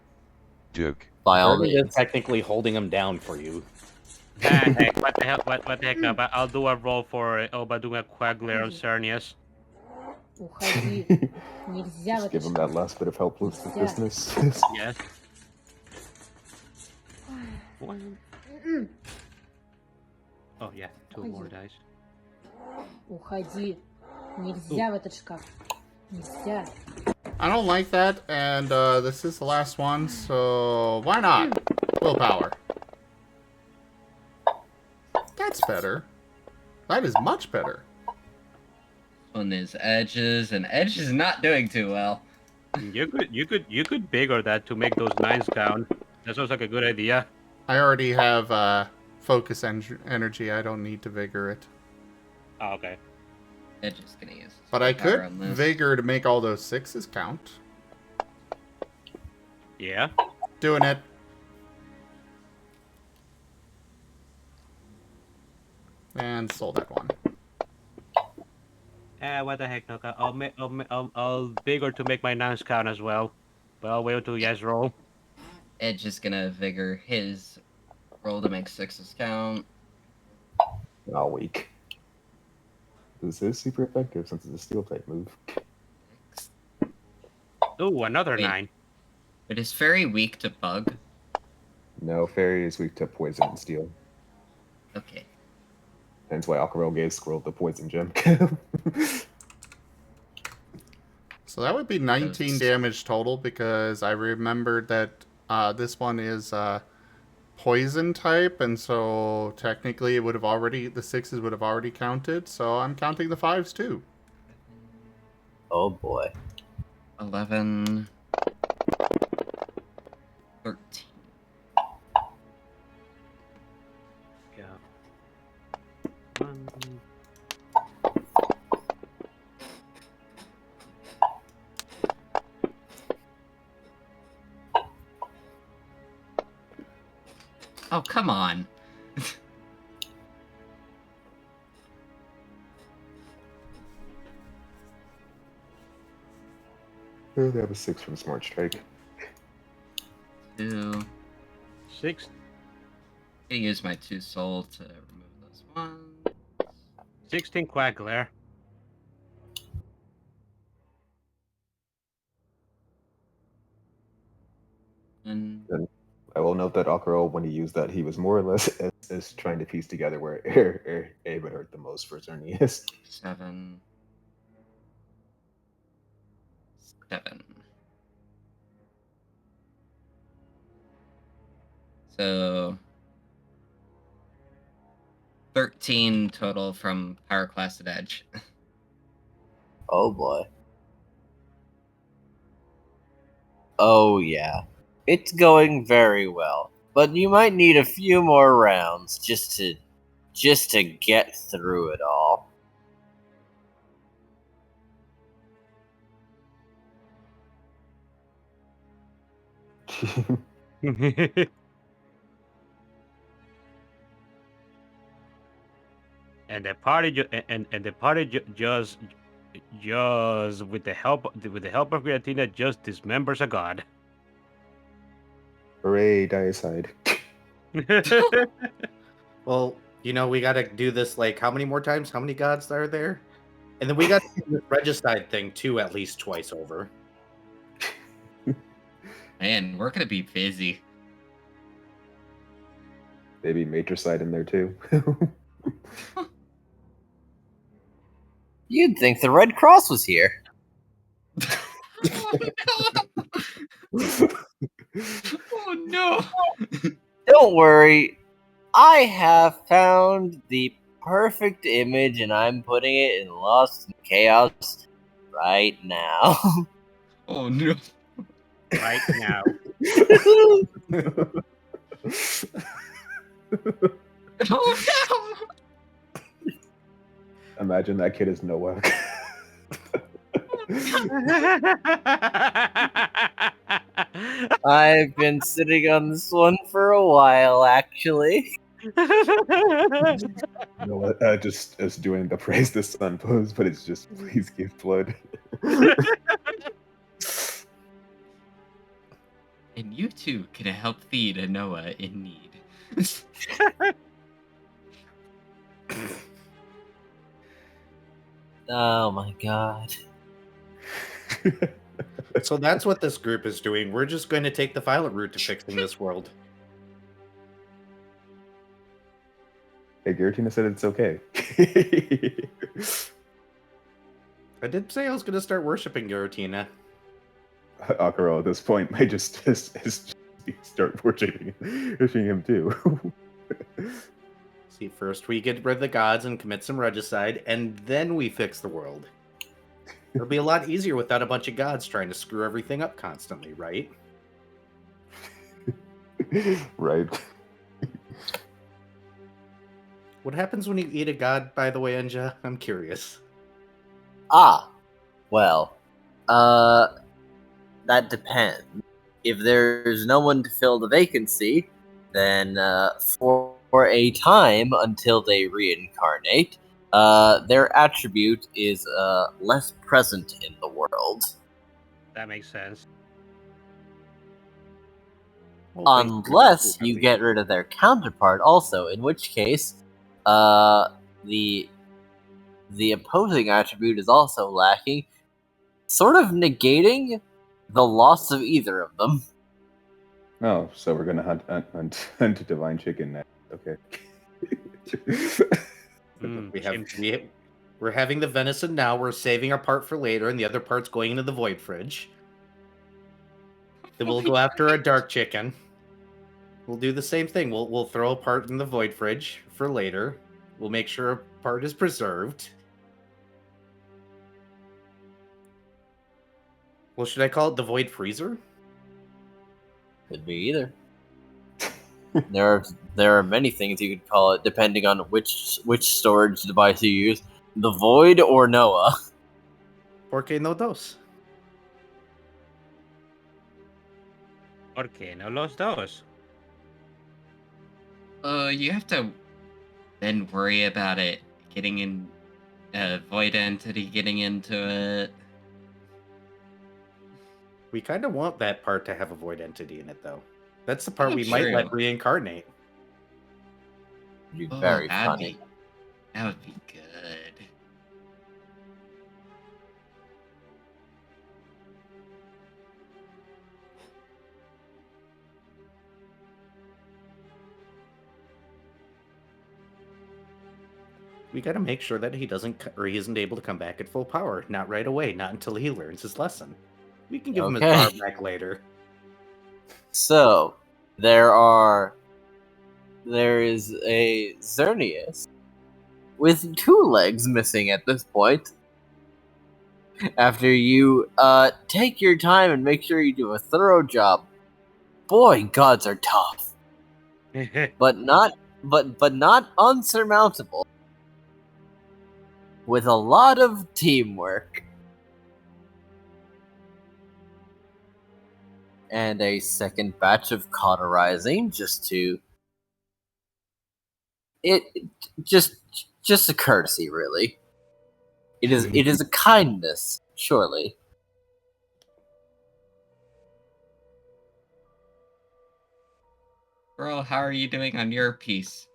Speaker 9: Duke.
Speaker 2: By all
Speaker 6: Verdant
Speaker 2: means.
Speaker 6: is technically holding him down for you.
Speaker 4: Heck, what the hell? What the heck? No, but I'll do a roll for Elba doing a quack glare on Xerneas.
Speaker 3: Just give him that last bit of helplessness.
Speaker 4: Yes. One. Oh yeah, 2 more dice.
Speaker 10: Уходи. Нельзя в этот шкаф. Нельзя.
Speaker 1: I don't like that, and this is the last one, so why not? Willpower. That's better. That is much better.
Speaker 5: On his edges, and Edge is not doing too well.
Speaker 4: You could bigger that to make those 9s count. That sounds like a good idea.
Speaker 1: I already have focus energy. I don't need to vigor it.
Speaker 4: Oh, okay.
Speaker 5: Edge is gonna use.
Speaker 1: But I
Speaker 5: power
Speaker 1: could
Speaker 5: on this.
Speaker 1: vigor to make all those 6s count.
Speaker 4: Yeah.
Speaker 1: Doing it. And sold that one.
Speaker 4: What the heck, Noka? I'll bigger to make my 9s count as well. But I'll wait till yes roll.
Speaker 5: Edge is gonna vigor his roll to make 6s count.
Speaker 3: All weak. This is super effective since it's a steel type move.
Speaker 4: Ooh, another
Speaker 5: Wait.
Speaker 4: 9.
Speaker 5: But is Furry weak to bug?
Speaker 3: No, fairy is weak to poison and steel.
Speaker 5: Okay.
Speaker 3: That's why Aquarelle gave Squirrel the poison gem.
Speaker 1: So that would be 19 damage total because I remembered that this one is poison type, and so technically it would have already, the 6s would have already counted, so I'm counting the 5s too.
Speaker 2: Oh boy.
Speaker 5: 11. 13.
Speaker 4: Yeah. 1.
Speaker 5: Oh, come on.
Speaker 3: They have a 6 from Smart Strike.
Speaker 5: 2.
Speaker 4: 6.
Speaker 5: I'm gonna use my 2 soul to remove those ones.
Speaker 4: 16 Quack Glare.
Speaker 5: And
Speaker 3: And I will note that Aquarelle, when he used that, he was more or less as trying to piece together where A would hurt the most for Xerneas.
Speaker 5: 7. 7. So 13 total from Pyroclast at Edge.
Speaker 2: Oh boy. Oh yeah. It's going very well. But you might need a few more rounds just to get through it all.
Speaker 4: And the party just with the help of Giratina just dismembers a god.
Speaker 3: Hooray, Diacide.
Speaker 6: Well, you know, we got to do this like how many more times? How many gods are there? And then we got to do this regicide thing too, at least twice over.
Speaker 5: Man, we're gonna be busy.
Speaker 3: Maybe Matricide in there too.
Speaker 2: You'd think the Red Cross was here.
Speaker 5: Oh no!
Speaker 2: Don't worry. I have found the perfect image and I'm putting it in Lost in Chaos right now.
Speaker 5: Oh no!
Speaker 4: Right now.
Speaker 5: Oh no!
Speaker 3: Imagine that kid is Noah.
Speaker 2: I've been sitting on this one for a while, actually.
Speaker 3: Noah just is doing the praise the sun pose, but it's just please give blood.
Speaker 5: And you two can help feed a Noah in need.
Speaker 2: Oh my god.
Speaker 6: So that's what this group is doing. We're just going to take the violent route to fixing this world.
Speaker 3: Hey, Giratina said it's okay.
Speaker 6: I did say I was going to start worshiping Giratina.
Speaker 3: Aquarelle at this point might just start worshiping him too.
Speaker 6: See, first we get rid of the gods and commit some regicide, and then we fix the world. It'll be a lot easier without a bunch of gods trying to screw everything up constantly, right?
Speaker 3: Right.
Speaker 6: What happens when you eat a god, by the way, Enja? I'm curious.
Speaker 2: Well, that depends. If there's no one to fill the vacancy, then for a time until they reincarnate, their attribute is less present in the world.
Speaker 4: That makes sense.
Speaker 2: Unless you get rid of their counterpart also, in which case, the opposing attribute is also lacking, sort of negating the loss of either of them.
Speaker 3: Oh, so we're gonna hunt a divine chicken next. Okay.
Speaker 6: We're having the venison now. We're saving our part for later, and the other part's going into the void fridge. Then we'll go after a dark chicken. We'll do the same thing. We'll throw a part in the void fridge for later. We'll make sure a part is preserved. Well, should I call it the void freezer?
Speaker 2: Could be either. there are many things you could call it, depending on which storage device you use. The Void or Noah.
Speaker 6: Porque no dos.
Speaker 4: Porque no los dos.
Speaker 5: You have to then worry about it getting in a void entity getting into it.
Speaker 6: We kind of want that part to have a void entity in it, though. That's the part we might
Speaker 5: true.
Speaker 6: let reincarnate.
Speaker 2: Be very funny.
Speaker 5: That would be good.
Speaker 6: We gotta make sure that he isn't able to come back at full power. Not right away, not until he learns his lesson. We can give him his power back later.
Speaker 2: So, there is a Xerneas with 2 legs missing at this point. After you take your time and make sure you do a thorough job. Boy, gods are tough. but not unsurmountable. With a lot of teamwork. And a second batch of cauterizing just a courtesy, really. It is a kindness, surely.
Speaker 5: Girl, how are you doing on your piece?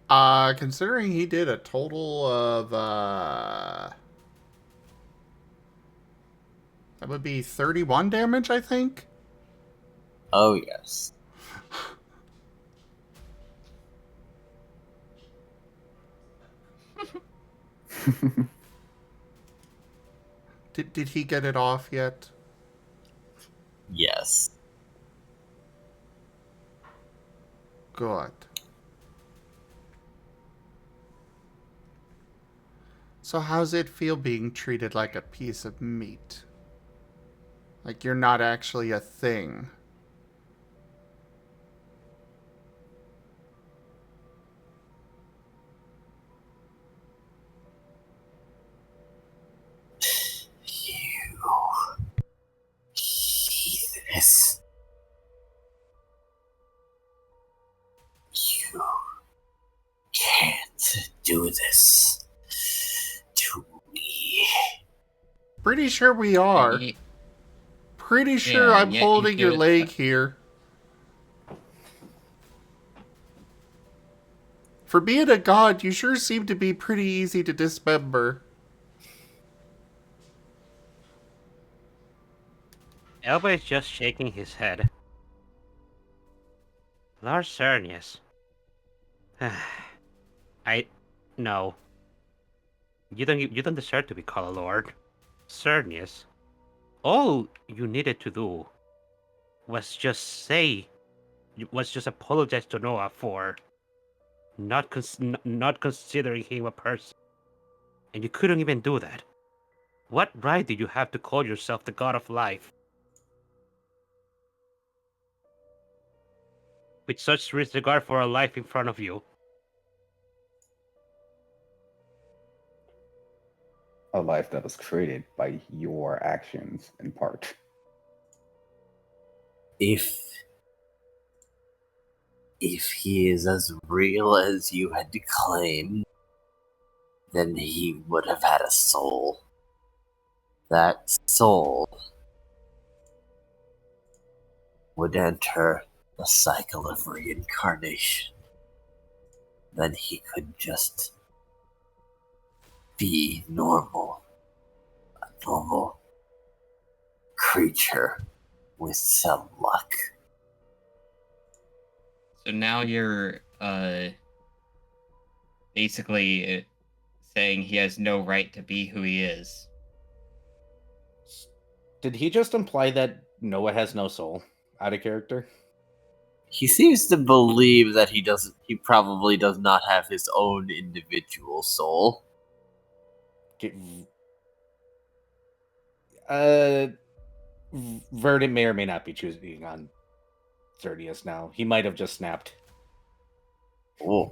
Speaker 1: Considering he did a total of, that would be 31 damage, I think?
Speaker 2: Oh, yes.
Speaker 1: Did he get it off yet?
Speaker 2: Yes.
Speaker 1: Good. So how's it feel being treated like a piece of meat? Like you're not actually a thing?
Speaker 2: Yes. You can't do this to me.
Speaker 1: Pretty sure we are. Pretty sure I'm holding your leg here. For being a god, you sure seem to be pretty easy to dismember.
Speaker 4: Elba is just shaking his head. Lord Xerneas. No. You don't deserve to be called a lord. Xerneas. All you needed to do was just apologize to Noah for not considering him a person. And you couldn't even do that. What right did you have to call yourself the god of life? With such disregard for a life in front of you.
Speaker 3: A life that was created by your actions, in part.
Speaker 2: If he is as real as you had claimed, then he would have had a soul. that soul would enter the cycle of reincarnation, then he could just be normal. A normal creature with some luck.
Speaker 5: So now you're basically saying he has no right to be who he is.
Speaker 6: Did he just imply that Noah has no soul? Out of character?
Speaker 2: He seems to believe that he probably does not have his own individual soul.
Speaker 6: Verdant may or may not be choosing on Xerneas now. He might have just snapped.
Speaker 2: Oh.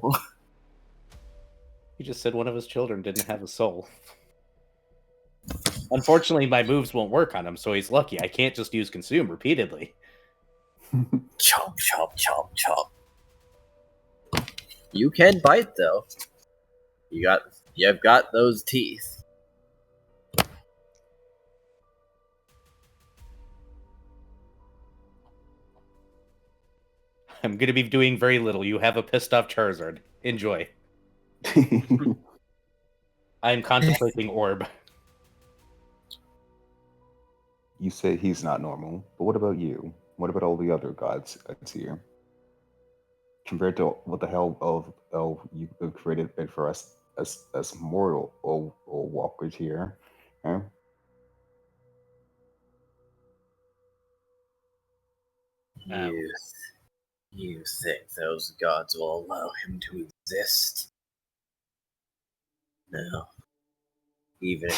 Speaker 6: He just said one of his children didn't have a soul. Unfortunately, my moves won't work on him, so he's lucky. I can't just use consume repeatedly.
Speaker 2: Chomp, chomp, chomp, chomp. You can bite though. You've got those teeth.
Speaker 6: I'm going to be doing very little. You have a pissed off Charizard. Enjoy. I'm contemplating Orb.
Speaker 3: You say he's not normal, but what about you? What about all the other gods here? Compared to what the hell you created it for us as mortal or walkers here, huh?
Speaker 2: You think those gods will allow him to exist? No. Even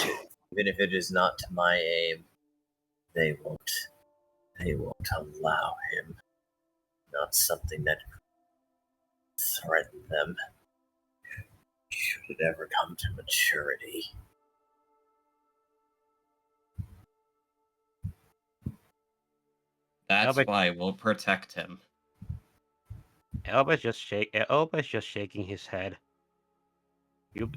Speaker 2: if it is not to my aim, they won't allow him. Not something that threaten them. Should it ever come to maturity.
Speaker 5: That's why we'll protect him.
Speaker 4: Elba's just shaking his head. You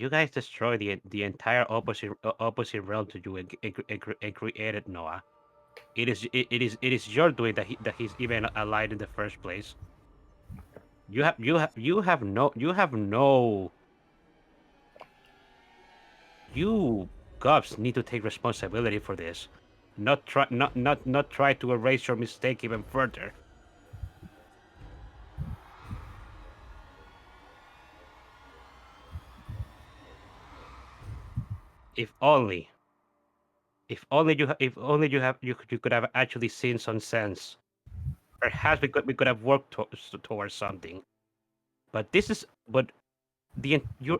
Speaker 4: guys destroy the entire opposite realm to you and created Noah. It is your doing that he's even alive in the first place. You have no. You Gubs need to take responsibility for this. Not try to erase your mistake even further. If only you could have actually seen some sense. Perhaps we could have worked towards something. But your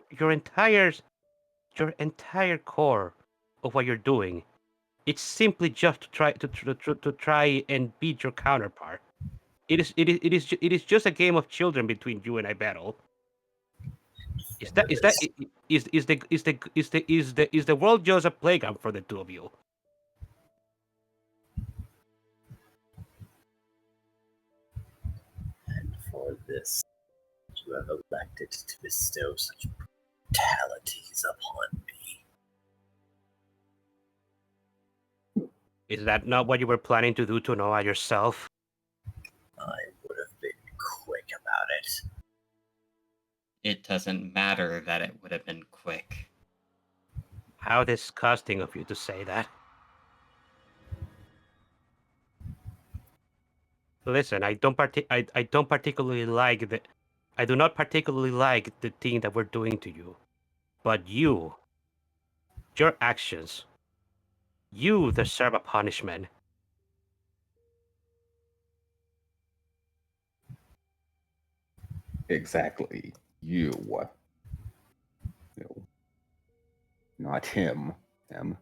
Speaker 4: entire core of what you're doing, it's simply just to try and beat your counterpart. It is just a game of children between you and I battle. Is the world just a playground for the two of you?
Speaker 2: And for this, you have elected to bestow such brutalities upon me.
Speaker 4: Is that not what you were planning to do to Noah yourself?
Speaker 2: I would have been quick about it.
Speaker 5: It doesn't matter that it would have been quick.
Speaker 4: How disgusting of you to say that. Listen, I do not particularly like the thing that we're doing to you. But your actions, you deserve a punishment.
Speaker 3: Exactly. You. No. Not him. Him.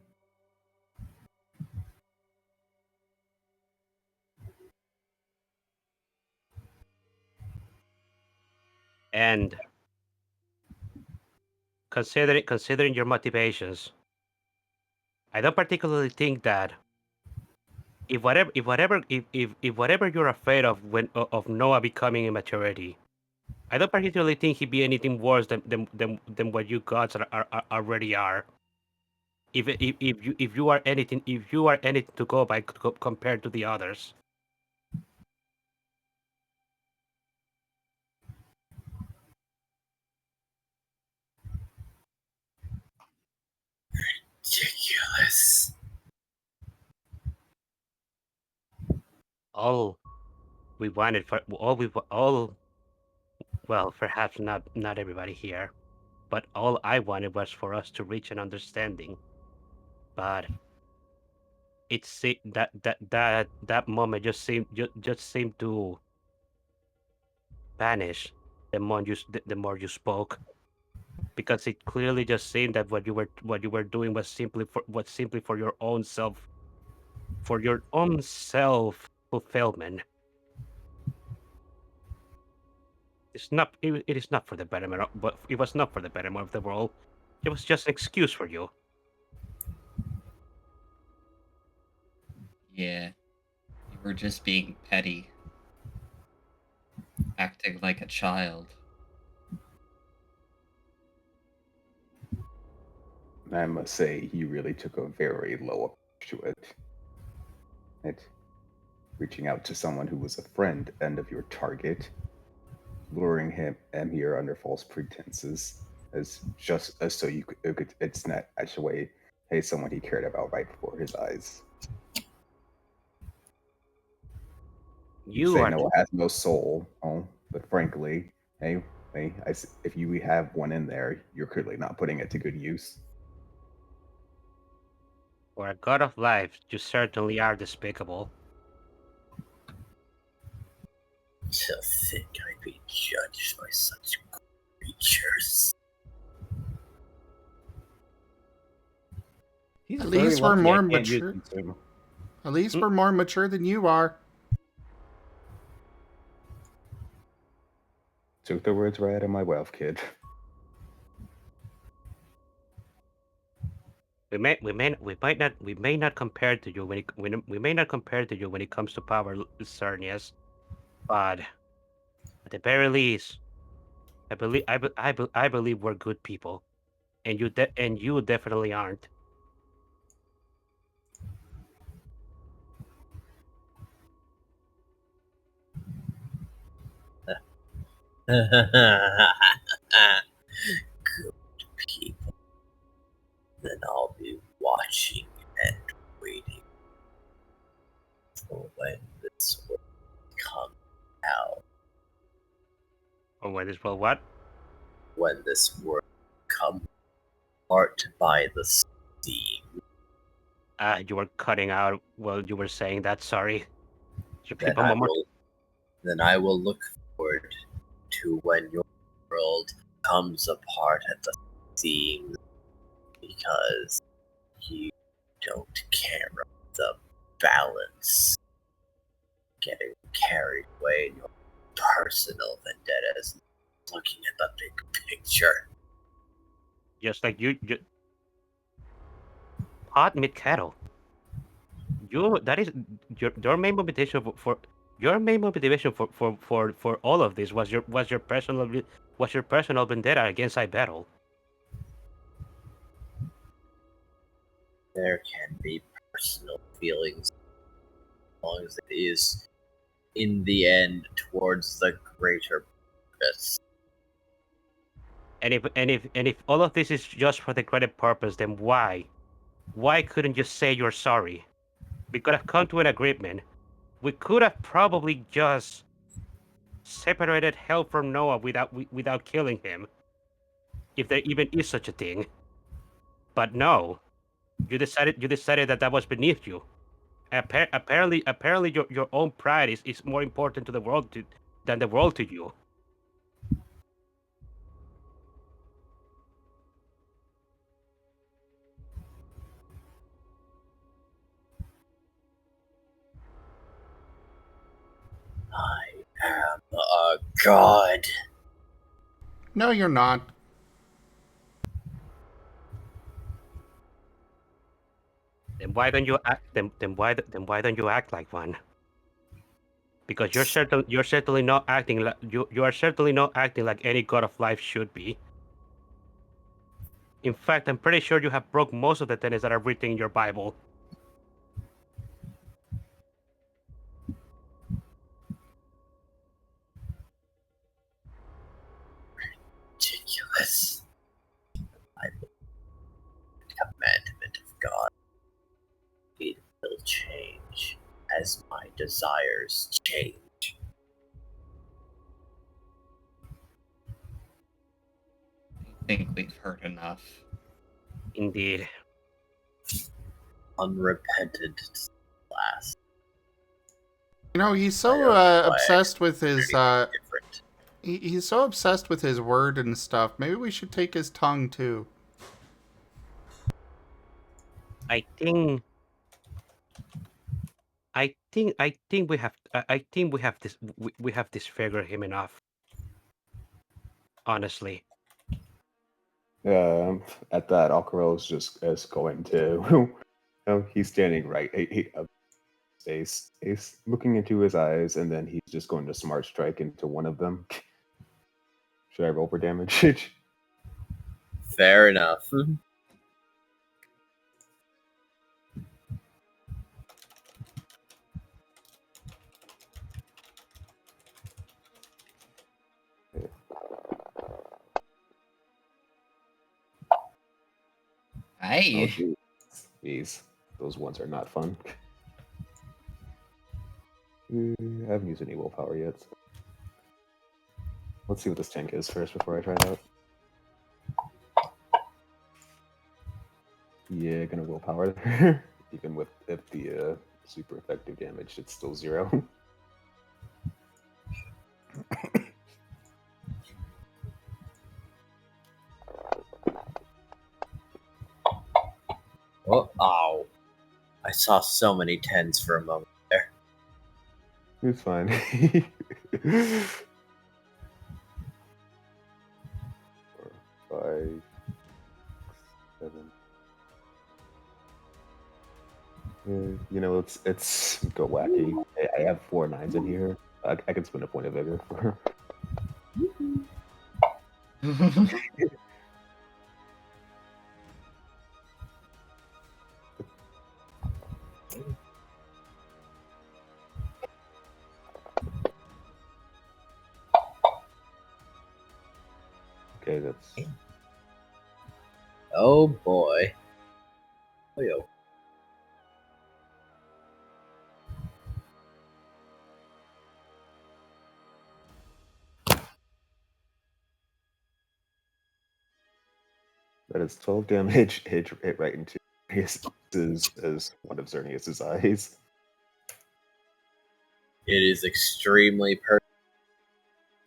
Speaker 4: And considering your motivations, I don't particularly think that if whatever you're afraid of of Noah becoming immaturity, I don't particularly think he'd be anything worse than what you gods already are. if you are anything to go by compared to the others.
Speaker 2: Ridiculous.
Speaker 4: All we wanted for all well, perhaps not everybody here, but all I wanted was for us to reach an understanding. But that moment just seemed to vanish the more you spoke, because it clearly just seemed that what you were doing was simply for your own self fulfillment. It is not for the betterment of, but it was not for the betterment of the world. It was just an excuse for you.
Speaker 5: Yeah. You were just being petty. Acting like a child.
Speaker 3: I must say, he really took a very low approach to it. Reaching out to someone who was a friend and of your target, luring him here under false pretenses, as so you could it's not actually hey someone he cared about right before his eyes. You say Noah has no soul, but frankly, if you have one in there, you're clearly not putting it to good use.
Speaker 4: For a god of life, you certainly are despicable.
Speaker 2: To think I'd be judged by such creatures.
Speaker 1: At least we're more mature. At least we're more mature than you are.
Speaker 3: Took the words right out of my mouth, kid.
Speaker 4: We may not compare to you we may not compare to you when it comes to power, Xerneas, but at the very least, I believe we're good people, and you definitely aren't.
Speaker 2: Good people. Then I'll be watching and waiting for when this will come out.
Speaker 4: Or when this will what?
Speaker 2: When this will come apart by the steam.
Speaker 4: You were cutting out while you were saying that. Sorry.
Speaker 2: Then I will look forward to when your world comes apart at the seams, because you don't care about the balance. Getting carried away in your personal vendettas, looking at the big picture.
Speaker 4: Just like you hot mid cattle. That is your main motivation for all of this was your personal vendetta against Ibattle.
Speaker 2: There can be personal feelings as long as it is in the end towards the greater purpose.
Speaker 4: And if all of this is just for the greater purpose, then why couldn't you say you're sorry? We could have come to an agreement. We could have probably just separated Hell from Noah without killing him, if there even is such a thing. But no, you decided that was beneath you. Apparently, your own pride is more important to the world than the world to you.
Speaker 2: I am a god.
Speaker 1: No, you're not.
Speaker 4: Then why don't you act? Then why don't you act like one? Because you're certainly not acting like you are certainly not acting like any god of life should be. In fact, I'm pretty sure you have broke most of the tenets that are written in your Bible.
Speaker 2: Ridiculous. I believe in the commandment of God. It will change as my desires change.
Speaker 5: I think we've heard enough.
Speaker 4: Indeed.
Speaker 2: Unrepentant last.
Speaker 1: You know, he's
Speaker 2: I
Speaker 1: so
Speaker 2: don't know why
Speaker 1: obsessed with his
Speaker 2: different.
Speaker 1: he's so obsessed with his word and stuff. Maybe we should take his tongue too.
Speaker 4: I think we have we have disfigured him enough. Honestly.
Speaker 3: At that, Aquarelle is going to. He's standing right. He's looking into his eyes, and then he's just going to smart strike into one of them. Should I roll for damage?
Speaker 2: Fair enough.
Speaker 5: Hey.
Speaker 3: Oh, jeez. Those ones are not fun. I haven't used any willpower yet. So. Let's see what this tank is first before I try it out. Yeah, gonna willpower there. Even with the super effective damage, it's still 0.
Speaker 2: Oh, ow. I saw so many 10s for a moment there.
Speaker 3: It's fine. 4, 5, 7. You know, it's go wacky. I have 4 9s in here. I can spend a point of vigor for. Okay, that's.
Speaker 2: Oh boy. Oh, yo.
Speaker 3: That is 12 damage. Hit right into his as one of Xerneas' eyes.
Speaker 2: It is extremely perfect,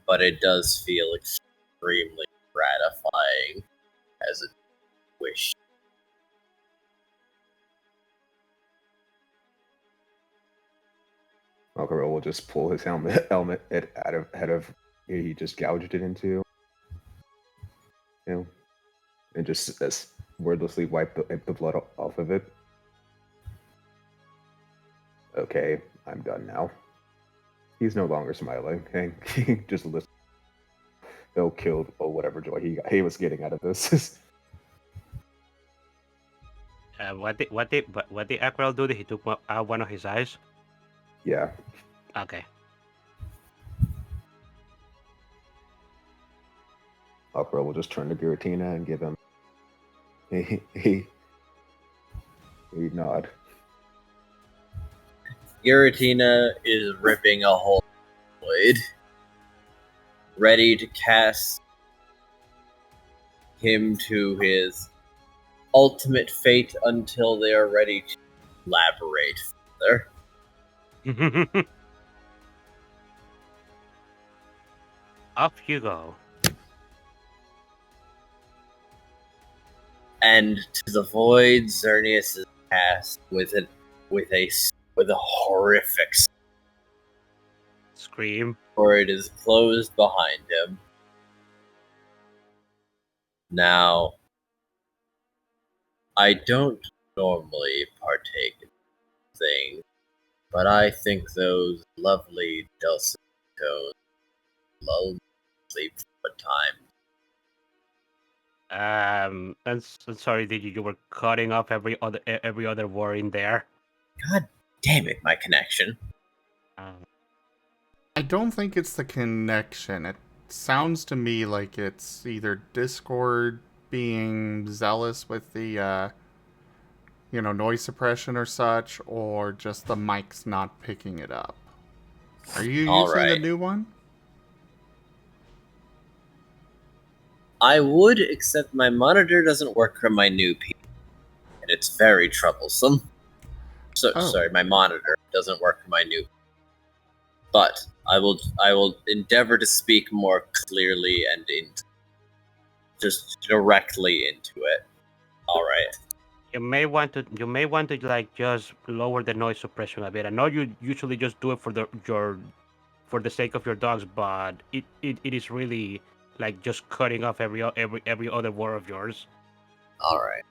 Speaker 2: but it does feel extremely gratifying as a wish.
Speaker 3: Aquarelle will just pull his helmet out of head of he just gouged it into, and just as wordlessly wipe the blood off of it. Okay, I'm done now. He's no longer smiling. Okay, just listen. He'll killed or whatever joy he was getting out of this.
Speaker 4: What did Aquarelle do? Did he took out one of his eyes?
Speaker 3: Yeah.
Speaker 4: Okay.
Speaker 3: Aquarelle will just turn to Giratina and give him a nod.
Speaker 2: Giratina is ripping a hole in the blade, ready to cast him to his ultimate fate until they are ready to elaborate further.
Speaker 4: Off you go.
Speaker 2: And to the void, Xerneas is cast with a horrific
Speaker 4: scream,
Speaker 2: or it is closed behind him. Now, I don't normally partake in things, but I think those lovely dulcet tones lull me to sleep for a time.
Speaker 4: Sorry, did you were cutting off every other word in there?
Speaker 2: God damn it, my connection.
Speaker 1: I don't think it's the connection. It sounds to me like it's either Discord being zealous with the, noise suppression or such, or just the mic's not picking it up. Are you
Speaker 2: All
Speaker 1: using the
Speaker 2: right.
Speaker 1: new one?
Speaker 2: I would, except my monitor doesn't work from my new PC, and it's very troublesome. So
Speaker 1: Oh.
Speaker 2: sorry, my monitor doesn't work from my new. But I will endeavor to speak more clearly and just directly into it. All right.
Speaker 4: You may want to like just lower the noise suppression a bit. I know you usually just do it for the sake of your dogs, but it is really like just cutting off every other word of yours.
Speaker 2: All right.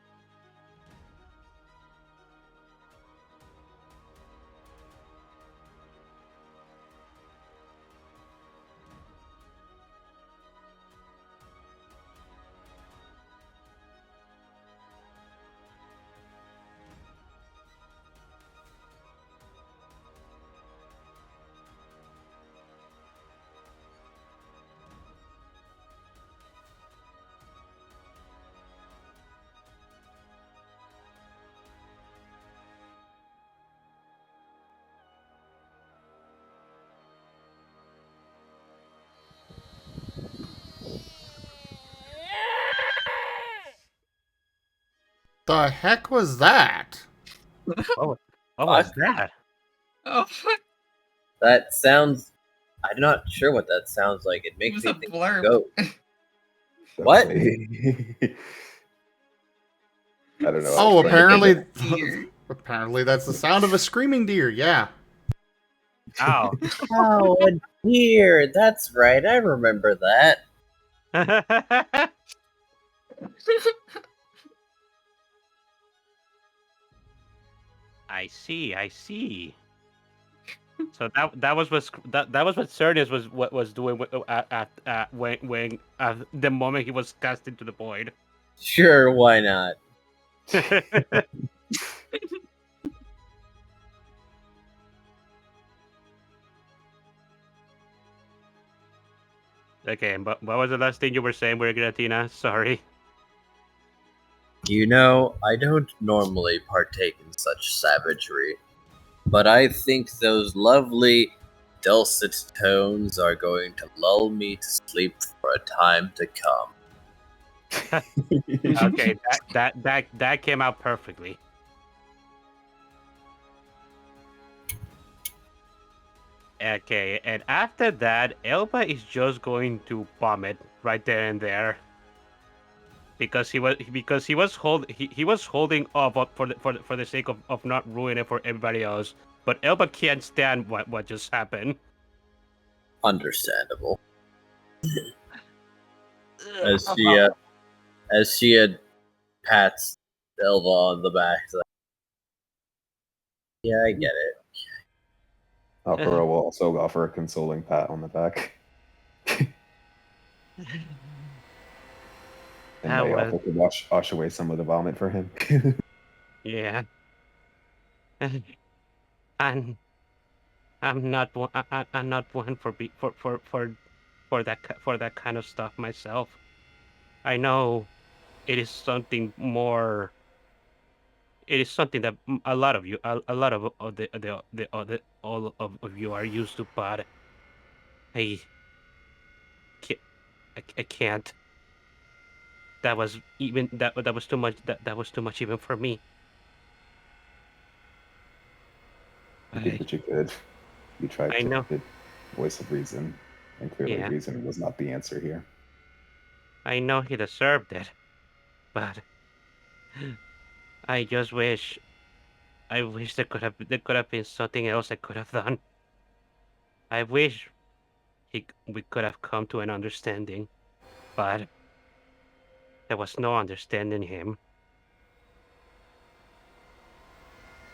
Speaker 1: The heck was that?
Speaker 4: What was that?
Speaker 5: Oh,
Speaker 2: That sounds. I'm not sure what that sounds like. It
Speaker 5: it
Speaker 2: makes
Speaker 5: was
Speaker 2: me
Speaker 5: a
Speaker 2: think
Speaker 5: blurb.
Speaker 2: goat. What?
Speaker 3: I don't know.
Speaker 1: Oh,
Speaker 3: I was trying to think
Speaker 1: apparently, apparently that's the sound of a screaming deer. Yeah.
Speaker 4: Ow.
Speaker 2: Oh, a deer. That's right. I remember that.
Speaker 4: I see. So that was what Xerneas was doing when the moment he was cast into the void.
Speaker 2: Sure, why not?
Speaker 4: Okay, but what was the last thing you were saying, Brigatina? Sorry.
Speaker 2: You know, I don't normally partake in such savagery, but I think those lovely, dulcet tones are going to lull me to sleep for a time to come.
Speaker 4: Okay, that came out perfectly. Okay, and after that, Elba is just going to vomit right there and there. Because he was holding up for the sake of not ruining it for everybody else. But Elba can't stand what just happened.
Speaker 2: Understandable. As she pats Elva on the back. Like, yeah, I get it.
Speaker 3: Aquarelle will also offer a consoling pat on the back. And may offer to wash away some of the vomit for him.
Speaker 4: Yeah. And I'm not one. I'm not one for that kind of stuff myself. I know it is something more. It is something that a lot of you, a lot of all of you are used to, but I can't. That was too much. That was too much even for me.
Speaker 3: You did what you could. You tried
Speaker 4: I
Speaker 3: to
Speaker 4: know.
Speaker 3: voice of reason, and clearly
Speaker 4: Yeah.
Speaker 3: reason was not the answer here.
Speaker 4: I know he deserved it, but I just wish. I wish there could have been something else I could have done. I wish we could have come to an understanding, but there was no understanding him.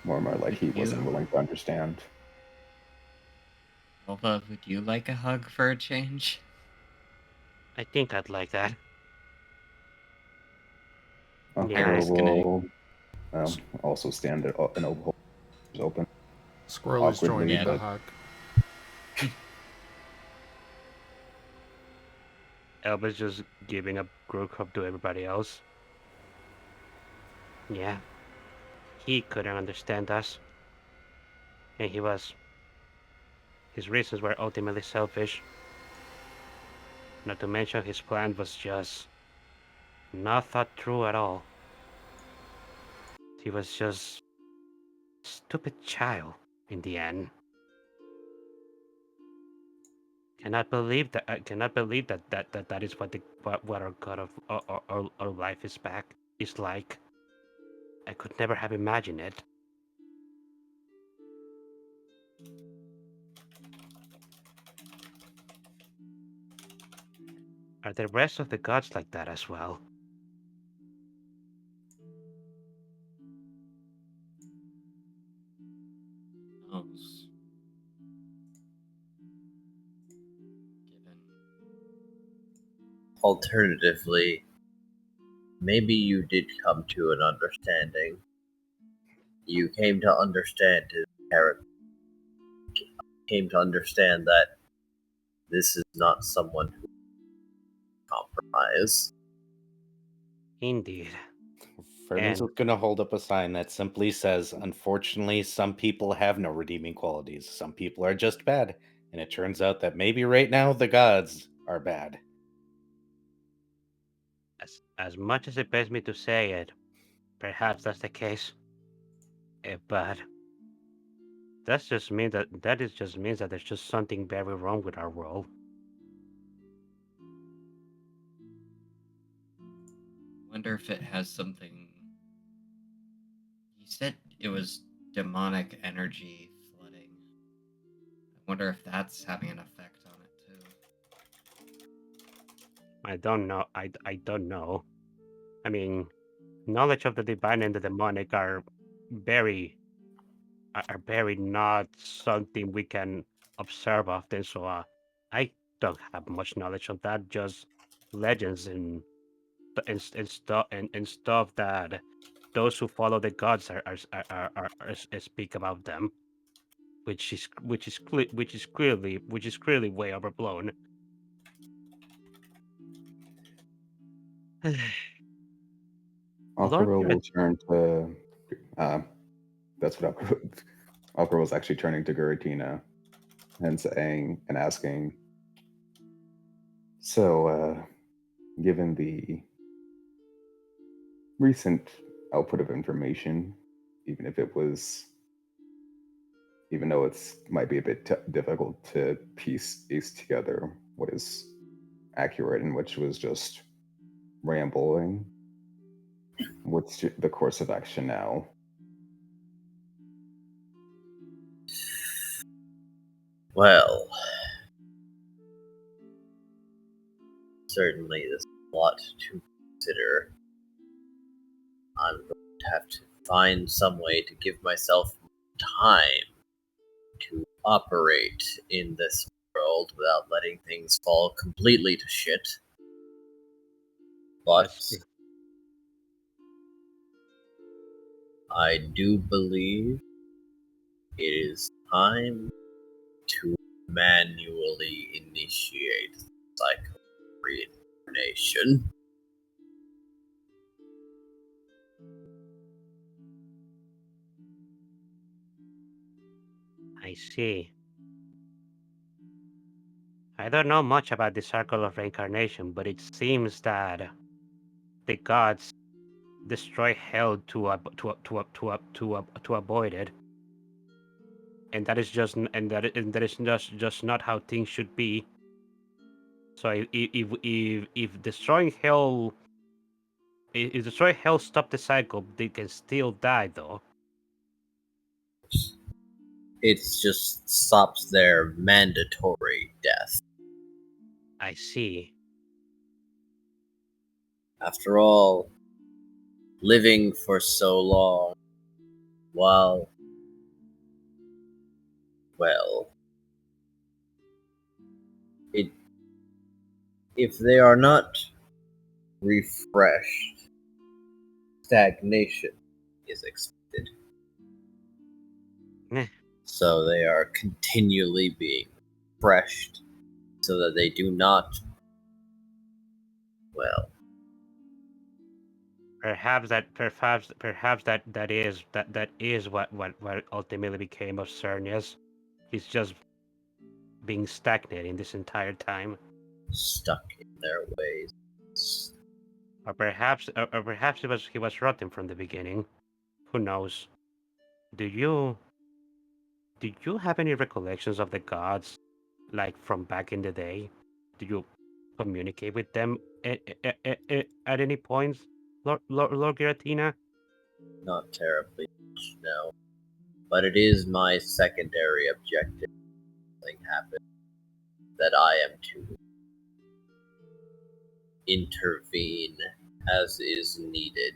Speaker 3: More like he wasn't willing to understand.
Speaker 5: Elva, would you like a hug for a change?
Speaker 4: I think I'd like that. Yeah.
Speaker 3: Aquarelle will also stand and hold open
Speaker 1: Squirrel is
Speaker 3: awkwardly,
Speaker 1: joining the
Speaker 3: but
Speaker 1: hug.
Speaker 4: Elba's just giving a group hug to everybody else. Yeah. He couldn't understand us. And his reasons were ultimately selfish. Not to mention his plan was just not thought through at all. He was just a stupid child in the end. Cannot believe that. I cannot believe that is what our god of our life is like. I could never have imagined it. Are the rest of the gods like that as well?
Speaker 5: Knows. Given
Speaker 2: Alternatively, maybe you did come to an understanding. You came to understand his character. Came to understand that this is not someone who compromise.
Speaker 4: Indeed.
Speaker 6: Vernon's
Speaker 4: And
Speaker 6: going to hold up a sign that simply says, unfortunately, some people have no redeeming qualities. Some people are just bad. And it turns out that maybe right now the gods are bad.
Speaker 4: as much as it pains me to say it, perhaps that's the case. But that just means that there's just something very wrong with our world.
Speaker 5: wonder if it has something. He said it was demonic energy flooding. I wonder if that's having an effect on it too.
Speaker 4: I don't know. I don't know. I mean, knowledge of the divine and the demonic are very not something we can observe often. So I don't have much knowledge of that. Just legends and stuff that those who follow the gods speak about them, which is clearly way overblown. Lord,
Speaker 3: Aquarelle will turn to. That's what Aquarelle was actually turning to Guratina and saying and asking. So, given the recent output of information, even if it was, even though it's might be a bit difficult to piece together what is accurate and which was just rambling. What's the course of action now?
Speaker 2: Well, certainly there's a lot to consider. I'm going to have to find some way to give myself time to operate in this world without letting things fall completely to shit. But I do believe it is time to manually initiate the cycle of reincarnation.
Speaker 4: I see. I don't know much about the cycle of reincarnation, but it seems that the gods destroy hell to avoid it, and that is just not how things should be. So if destroying hell, if destroying hell stop the cycle, they can still die though.
Speaker 2: It just stops their mandatory death.
Speaker 4: I see.
Speaker 2: After all, living for so long, while, well, if they are not refreshed stagnation is expected.
Speaker 4: Meh.
Speaker 2: So they are continually being refreshed so that they do not, well,
Speaker 4: Perhaps that is what ultimately became of Xerneas. He's just being stagnating this entire time.
Speaker 2: stuck in their ways.
Speaker 4: Or perhaps he was rotten from the beginning. Who knows? Do you have any recollections of the gods, like from back in the day? Do you communicate with them at any point, Lord Giratina?
Speaker 2: Not terribly much, no. But it is my secondary objective. Something happens that I am to intervene as is needed.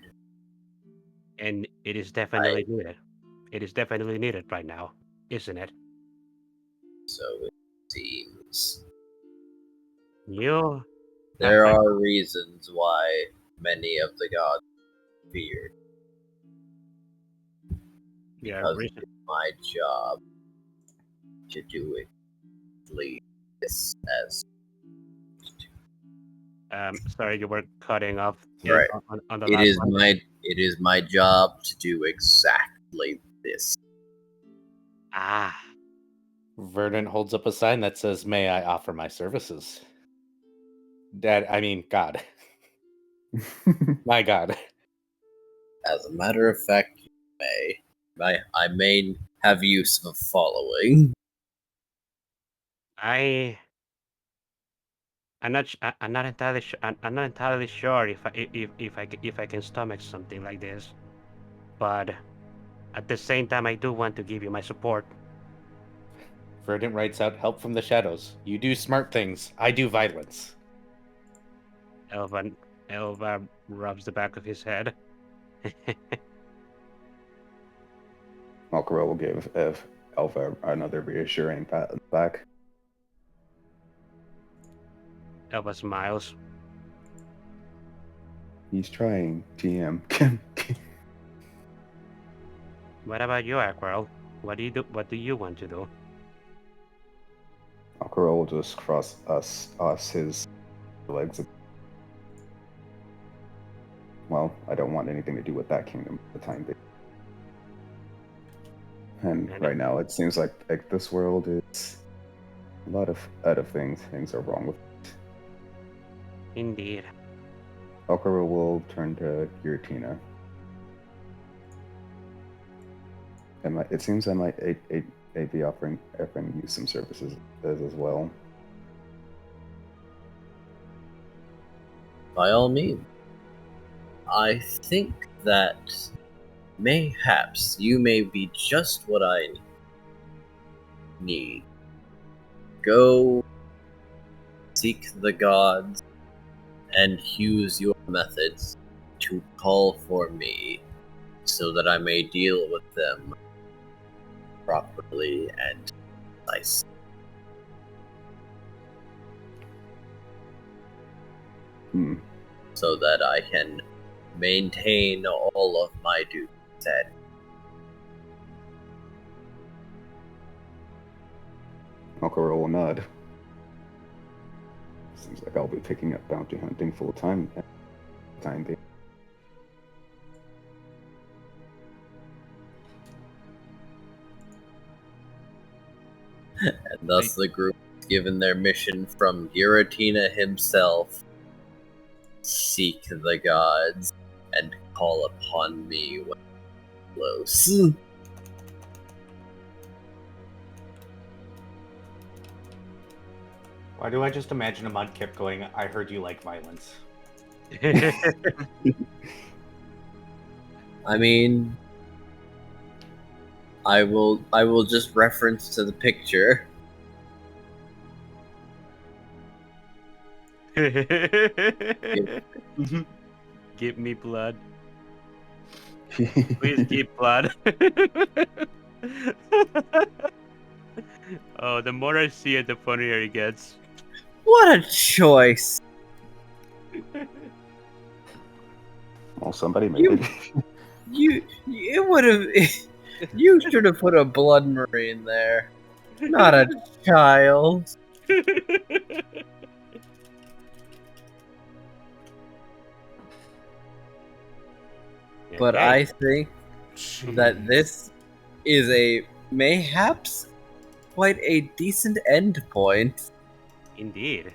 Speaker 4: And it is definitely needed. It is definitely needed right now, isn't it?
Speaker 2: So it seems.
Speaker 4: You
Speaker 2: There are reasons why many of the gods feared. Because it is my job to do exactly this as.
Speaker 4: Sorry, you were cutting off
Speaker 2: Right.
Speaker 4: on the
Speaker 2: It
Speaker 4: last
Speaker 2: is
Speaker 4: one.
Speaker 2: it is my job to do exactly this.
Speaker 4: Ah,
Speaker 6: Verdant holds up a sign that says, "May I offer my services?" God. My God.
Speaker 2: As a matter of fact, you may. I may have use of following.
Speaker 4: I'm not. I'm not entirely. I'm not entirely sure if I can stomach something like this. But at the same time, I do want to give you my support.
Speaker 6: Verdant writes out, "Help from the shadows. You do smart things. I do violence."
Speaker 4: Elva rubs the back of his head.
Speaker 3: Aquarelle will give Elva another reassuring pat on the back.
Speaker 4: Elva smiles.
Speaker 3: He's trying, TM.
Speaker 4: What about you, Aquarelle? What do you do? What do you want to do?
Speaker 3: Aquarelle will just cross his legs. Well, I don't want anything to do with that kingdom at the time being. And right now, it seems like this world is a lot of things. Things are wrong with it.
Speaker 4: Indeed.
Speaker 3: Aquarelle will turn to Giratina. It seems I might be offering you some services as well.
Speaker 2: By all means. I think that mayhaps you may be just what I need. Go seek the gods and use your methods to call for me so that I may deal with them properly and precisely. So that I can maintain all of my duties at.
Speaker 3: Aquarelle will nod. Seems like I'll be picking up bounty hunting full time. Being.
Speaker 2: And thus the group is given their mission from Giratina himself. Seek the gods and call upon me when close.
Speaker 6: Why do I just imagine a Mudkip going, "I heard you like violence"?
Speaker 2: I mean, I will just reference to the picture.
Speaker 4: Give me blood. Please keep blood. Oh, the more I see it, the funnier it gets.
Speaker 2: What a choice!
Speaker 3: Well, somebody made it.
Speaker 2: It would have. You should have put a blood marine there, not a child. But
Speaker 4: Okay.
Speaker 2: I think that this is a mayhaps quite a decent end point.
Speaker 4: Indeed.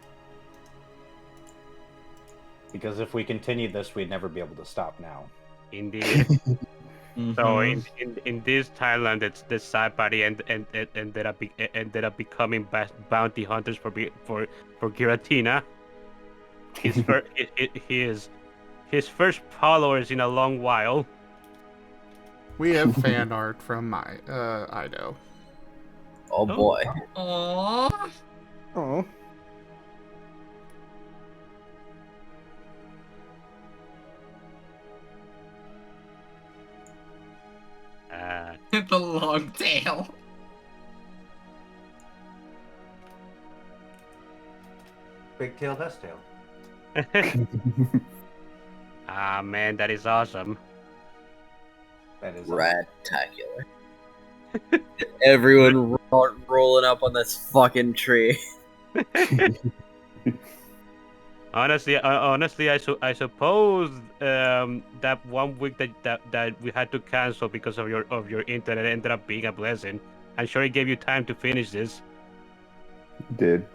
Speaker 6: Because if we continued this, we'd never be able to stop now.
Speaker 4: Indeed.
Speaker 5: Mhm.
Speaker 4: So in this Thailand, it's the side party and ended up becoming bounty hunters for Giratina. His first followers in a long while.
Speaker 1: We have fan art from Ido.
Speaker 2: Oh boy.
Speaker 5: Aww.
Speaker 6: Oh.
Speaker 5: The long tail.
Speaker 6: Big tail, best tail.
Speaker 4: Ah man, that is awesome.
Speaker 6: That is
Speaker 2: Radtacular. Everyone rolling up on this fucking tree.
Speaker 4: Honestly, I suppose that 1 week that we had to cancel because of your internet ended up being a blessing. I'm sure it gave you time to finish this.
Speaker 3: Did.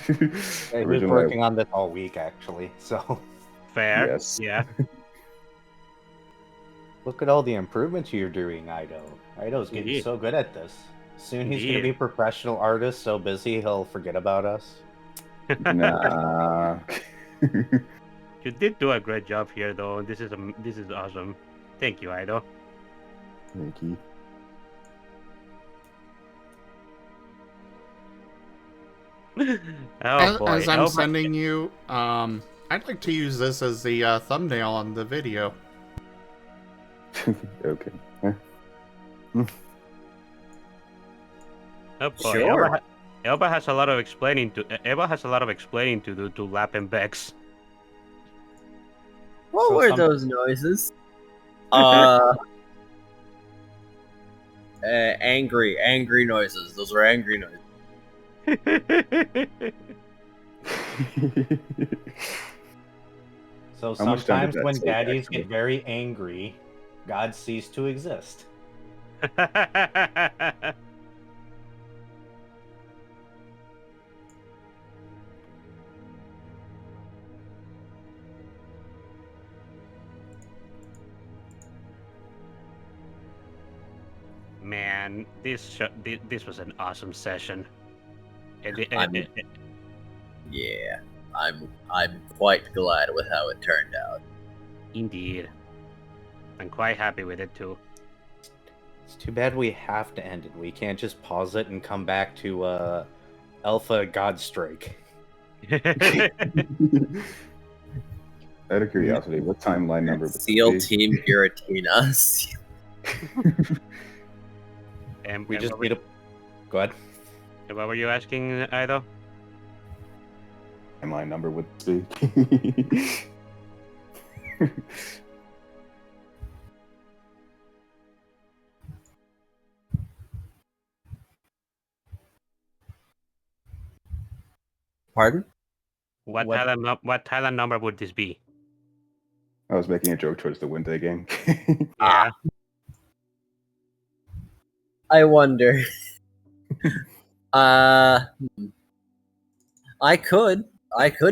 Speaker 6: He was working on this all week, actually. So
Speaker 4: Fair.
Speaker 3: Yes.
Speaker 4: Yeah.
Speaker 6: look at all the improvements you're doing, Ido. Ido's getting
Speaker 4: Indeed.
Speaker 6: so good at this. Soon he's going to
Speaker 4: Indeed.
Speaker 6: be a professional artist, so busy he'll forget about us.
Speaker 3: Nah.
Speaker 4: You did do a great job here, though. This is awesome. Thank you, Ido.
Speaker 3: Thank you.
Speaker 4: Oh boy.
Speaker 1: As I'm
Speaker 4: Elva-
Speaker 1: sending you, I'd like to use this as the thumbnail on the video.
Speaker 3: Okay.
Speaker 4: Oh boy.
Speaker 2: Sure.
Speaker 4: Elba has a lot of explaining to. Elba has a lot of explaining to do to Lap and Bex.
Speaker 2: What
Speaker 6: So
Speaker 2: were
Speaker 6: some-
Speaker 2: those noises? Angry noises. Those were angry noises.
Speaker 6: So
Speaker 3: How much time did
Speaker 6: sometimes
Speaker 3: that
Speaker 6: when
Speaker 3: take,
Speaker 6: daddies
Speaker 3: actually?
Speaker 6: get very angry, God cease to exist.
Speaker 4: Man, this was an awesome session.
Speaker 2: Yeah, I'm quite glad with how it turned out.
Speaker 4: Indeed. I'm quite happy with it too.
Speaker 6: It's too bad we have to end it. We can't just pause it and come back to Alpha Godstrike.
Speaker 3: Out of curiosity, what timeline number would
Speaker 2: Seal
Speaker 3: this be?
Speaker 2: Team Giratina.
Speaker 4: And
Speaker 6: We just
Speaker 4: what,
Speaker 6: need a. Go ahead.
Speaker 4: what were you asking, Ido?
Speaker 3: Timeline number would this be?
Speaker 2: Pardon?
Speaker 4: What Thailand number would this be?
Speaker 3: I was making a joke towards the Wednesday game.
Speaker 4: Yeah.
Speaker 2: I wonder. I could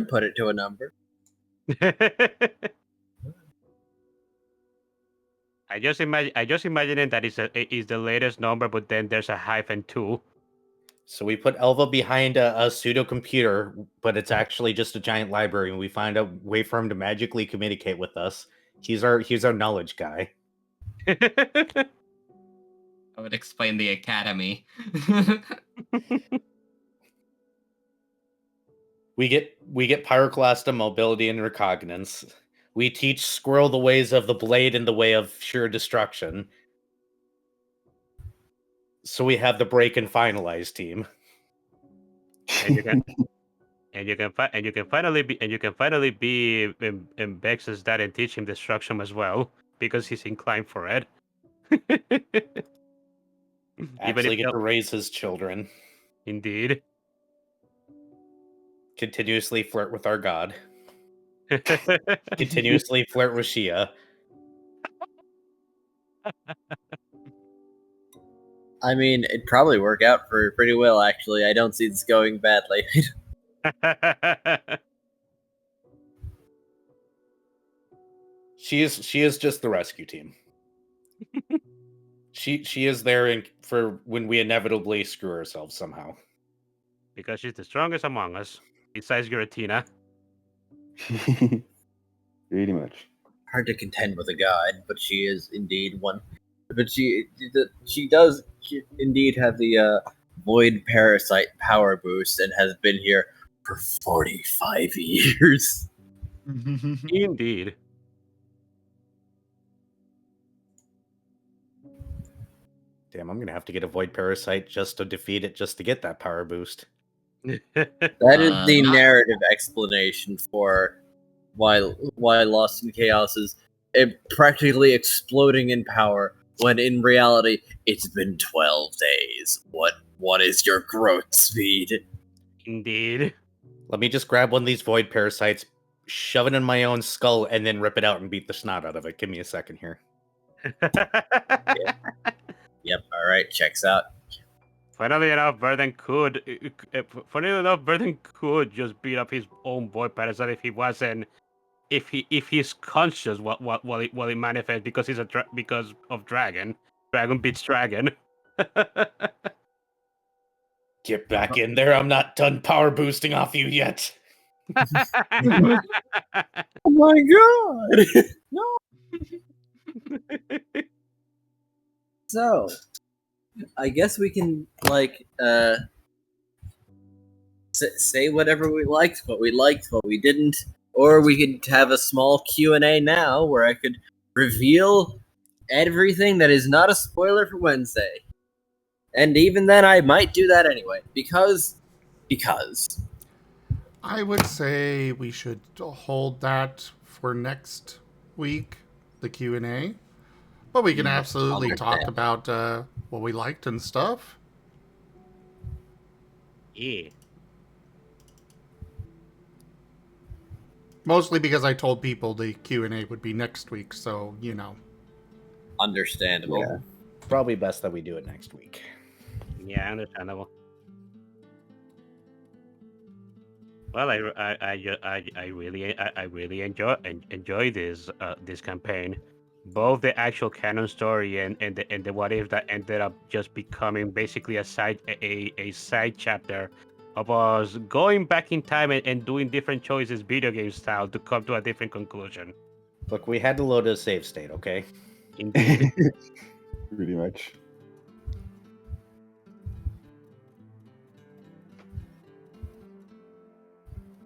Speaker 2: put it to a number.
Speaker 4: I just imagine that is the latest number, but then there's a -2.
Speaker 6: So we put Elva behind a pseudo computer, but it's actually just a giant library, and we find a way for him to magically communicate with us. He's our knowledge guy.
Speaker 5: I would explain the academy.
Speaker 6: We get Pyroclast mobility and recognizance. We teach Squirrel the ways of the blade and the way of sure destruction. So we have the break and finalize team.
Speaker 4: And and you can finally be in Bex's dad and teach him destruction as well because he's inclined for it.
Speaker 6: Actually get to raise his children.
Speaker 4: Indeed.
Speaker 6: Continuously flirt with our god. Continuously flirt with Shia.
Speaker 2: I mean, it'd probably work out for pretty well, actually. I don't see this going badly.
Speaker 6: She is just the rescue team. She is there for when we inevitably screw ourselves somehow.
Speaker 4: Because she's the strongest among us, besides Giratina.
Speaker 3: Pretty much.
Speaker 2: Hard to contend with a god, but she is indeed one. But she does indeed have the void parasite power boost and has been here for 45 years.
Speaker 4: Indeed.
Speaker 6: Damn, I'm gonna have to get a void parasite just to defeat it, just to get that power boost.
Speaker 2: That is the narrative explanation for why Lost in Chaos is practically exploding in power, when in reality it's been 12 days. What is your growth speed?
Speaker 4: Indeed.
Speaker 6: Let me just grab one of these void parasites, shove it in my own skull, and then rip it out and beat the snot out of it. Give me a second here.
Speaker 2: Yep, alright, checks out.
Speaker 4: Funnily enough, Verden could just beat up his own void parasite if he wasn't, if he's conscious while he manifests, because he's because of dragon. Dragon beats dragon.
Speaker 6: Get back in there! I'm not done power boosting off you yet.
Speaker 2: Oh my god! No. So, I guess we can say whatever we liked, what we didn't, or we could have a small Q&A now where I could reveal everything that is not a spoiler for Wednesday. And even then, I might do that anyway, because.
Speaker 1: I would say we should hold that for next week, the Q&A. But we can absolutely talk about what we liked and stuff.
Speaker 4: Yeah.
Speaker 1: Mostly because I told people the Q&A would be next week, so, you know.
Speaker 2: Understandable.
Speaker 6: Yeah. Probably best that we do it next week.
Speaker 4: Yeah, understandable. Well, I really enjoy this campaign, both the actual canon story and the what if that ended up just becoming basically a side chapter of us going back in time and doing different choices, video game style, to come to a different conclusion.
Speaker 6: Look, we had to load a save state, okay?
Speaker 4: Indeed.
Speaker 3: Pretty much.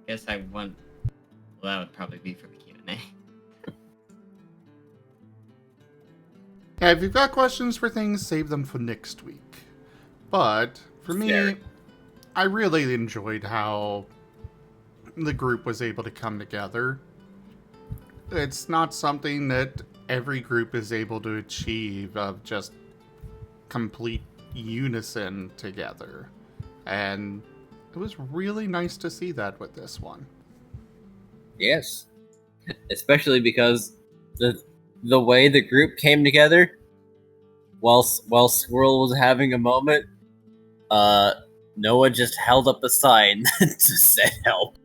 Speaker 5: Guess I want. Well, that would probably be for the Q&A.
Speaker 1: Yeah, if you've got questions for things, save them for next week. But, for me, I really enjoyed how the group was able to come together. It's not something that every group is able to achieve, of just complete unison together. And it was really nice to see that with this one.
Speaker 2: Yes. Especially because the way the group came together, while Squirrel was having a moment, Noah just held up a sign to say help.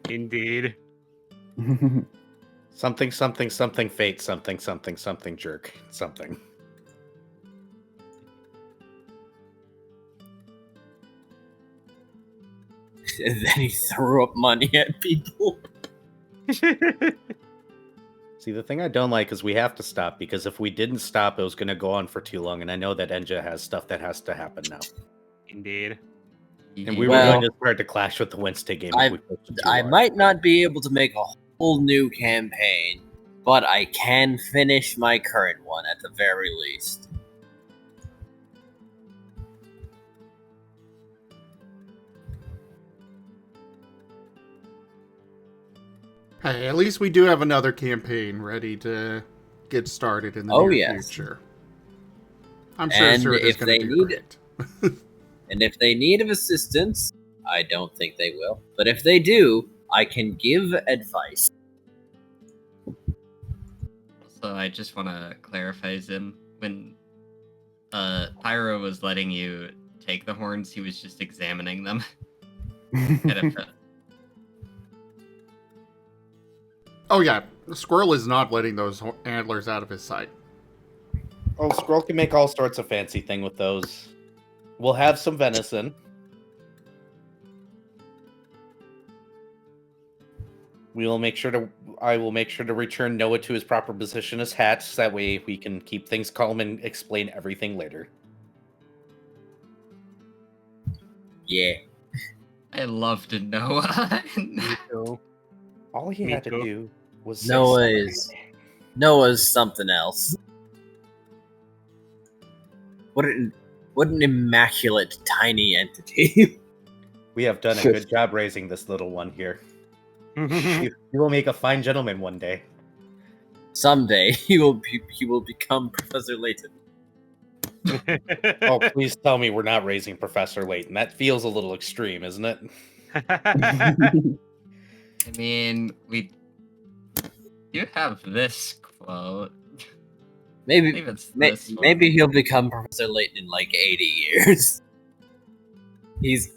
Speaker 4: Indeed.
Speaker 6: Something, fate, something, jerk, something.
Speaker 2: And then he threw up money at people.
Speaker 6: See, the thing I don't like is we have to stop, because if we didn't stop, it was going to go on for too long, and I know that Enja has stuff that has to happen now.
Speaker 4: Indeed.
Speaker 6: And we were going to start to clash with the Wednesday game.
Speaker 2: I might not be able to make a whole new campaign, but I can finish my current one at the very least.
Speaker 1: Hey, at least we do have another campaign ready to get started in the
Speaker 2: Oh,
Speaker 1: near
Speaker 2: yes.
Speaker 1: future. I'm sure
Speaker 2: And
Speaker 1: Sir is
Speaker 2: if
Speaker 1: going
Speaker 2: they
Speaker 1: to do
Speaker 2: need
Speaker 1: great.
Speaker 2: And if they need of assistance, I don't think they will. But if they do, I can give advice.
Speaker 5: Also, I just want to clarify, Zim. When Pyro was letting you take the horns, he was just examining them.
Speaker 1: Oh yeah, the Squirrel is not letting those antlers out of his sight.
Speaker 6: Oh, Squirrel can make all sorts of fancy thing with those. We'll have some venison. I will make sure to return Noah to his proper position as Hatch. That way we can keep things calm and explain everything later.
Speaker 2: Yeah.
Speaker 5: I loved Noah.
Speaker 4: Me too.
Speaker 6: All he
Speaker 4: Me
Speaker 6: had to
Speaker 4: too.
Speaker 6: do was say something.
Speaker 2: Noah's something else. What an immaculate tiny entity.
Speaker 6: We have done a good job raising this little one here. He will make a fine gentleman one day.
Speaker 2: Someday he will become Professor Layton.
Speaker 6: Oh, please tell me we're not raising Professor Layton. That feels a little extreme, isn't it?
Speaker 5: I mean, we do have this quote.
Speaker 2: Maybe
Speaker 5: it's this one.
Speaker 2: maybe he'll become Professor Layton in like 80 years. He's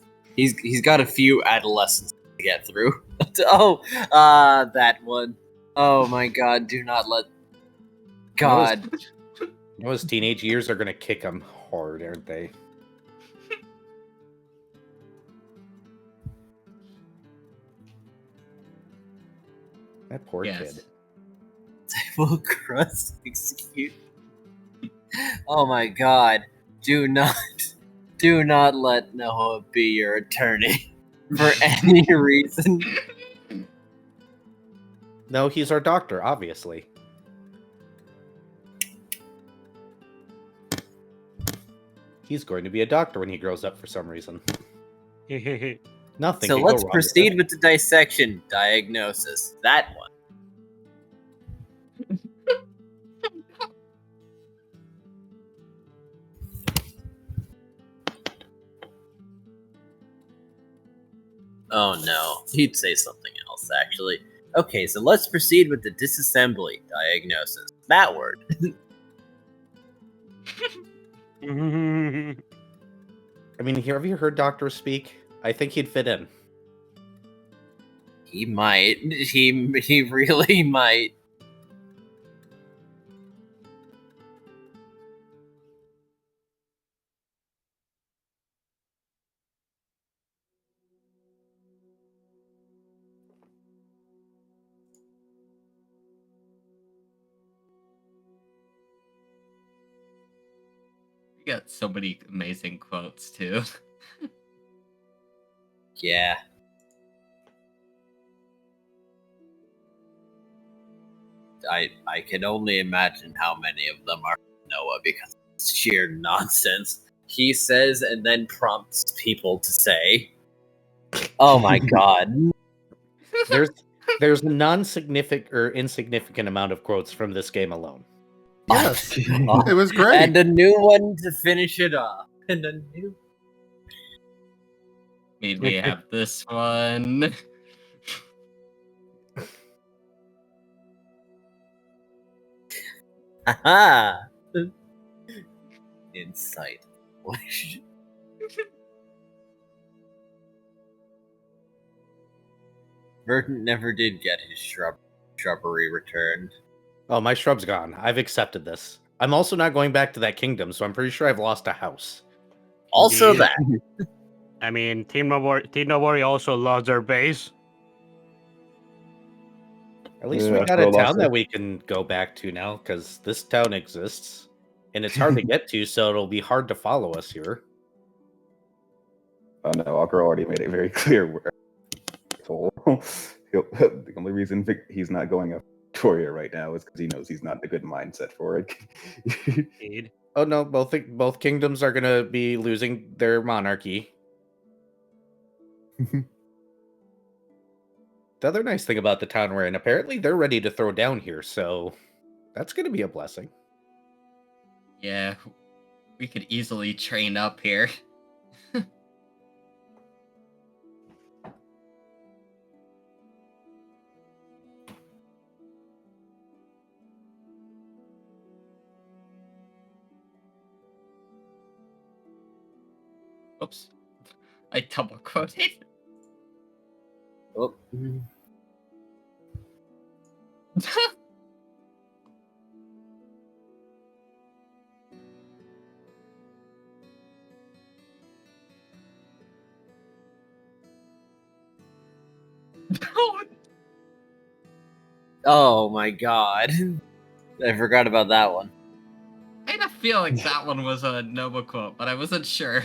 Speaker 2: got a few adolescents to get through. That one. Oh my God! Do not let. God.
Speaker 6: Noah's teenage years are gonna kick him hard, aren't they? That poor kid.
Speaker 2: Table crust execute. Oh my God! Do not let Noah be your attorney for any reason.
Speaker 6: No, he's our doctor, obviously. He's going to be a doctor when he grows up for some reason. Nothing.
Speaker 2: So let's proceed with the dissection diagnosis. That one. Oh no, he'd say something else actually. Okay, so let's proceed with the disassembly diagnosis. That word.
Speaker 6: I mean, have you heard doctors speak? I think he'd fit in.
Speaker 2: He might. He really might.
Speaker 5: We got so many amazing quotes too.
Speaker 2: Yeah. I can only imagine how many of them are Noah because it's sheer nonsense. He says and then prompts people to say. Oh my God.
Speaker 6: There's a non-significant or insignificant amount of quotes from this game alone.
Speaker 1: Yes, it was great.
Speaker 2: And a new one to finish it off. And a new.
Speaker 5: We have this one.
Speaker 2: Haha. Insight. Verdant never did get his shrubbery returned.
Speaker 6: Oh, my shrub's gone. I've accepted this. I'm also not going back to that kingdom, so I'm pretty sure I've lost a house.
Speaker 2: Also
Speaker 4: Yeah.
Speaker 2: that.
Speaker 4: I mean, Team Nobori also lost their base.
Speaker 6: At least we got a town that we can go back to now, because this town exists. And it's hard to get to, so it'll be hard to follow us here.
Speaker 3: Oh no, Aquarelle already made it very clear where the only reason he's not going up Victoria right now is because he knows he's not in a good mindset for it.
Speaker 4: Indeed.
Speaker 6: Oh no, both kingdoms are gonna be losing their monarchy. the other nice thing about the town we're in, apparently they're ready to throw down here, so that's going to be a blessing.
Speaker 5: Yeah, we could easily train up here. Oops. I double quoted.
Speaker 2: Oh. Oh my god. I forgot about that one.
Speaker 5: I had a feeling that one was a Nova quote, but I wasn't sure.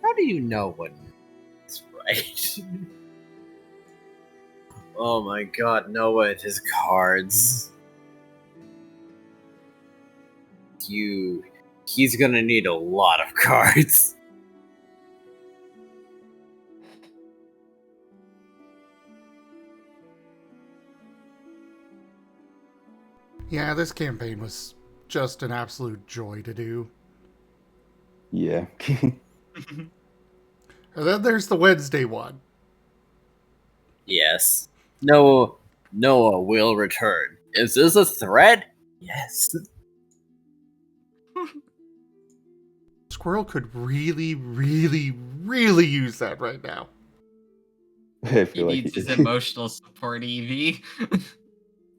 Speaker 2: How do you know when it's right? Oh my god, Noah and his cards. He's gonna need a lot of cards.
Speaker 1: Yeah, this campaign was just an absolute joy to do.
Speaker 3: Yeah.
Speaker 1: And then there's the Wednesday one.
Speaker 2: Yes. Noah will return. Is this a threat? Yes.
Speaker 1: Squirrel could really, really, really use that right now.
Speaker 3: I
Speaker 5: He
Speaker 3: feel like
Speaker 5: needs his emotional support, Evie.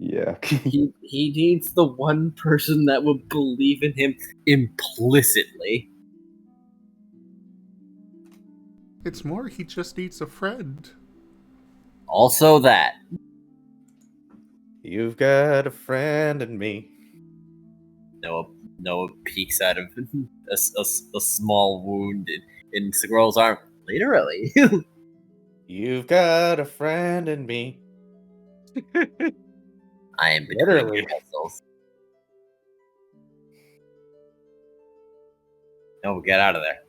Speaker 3: yeah.
Speaker 2: He needs the one person that will believe in him implicitly.
Speaker 1: It's more he just needs a friend.
Speaker 2: Also that.
Speaker 6: You've got a friend in me.
Speaker 2: Noah peeks out of a small wound in Squirrel's arm. Literally.
Speaker 6: You've got a friend in me.
Speaker 2: I am between
Speaker 6: Literally.
Speaker 2: your vessels. No, get out of there.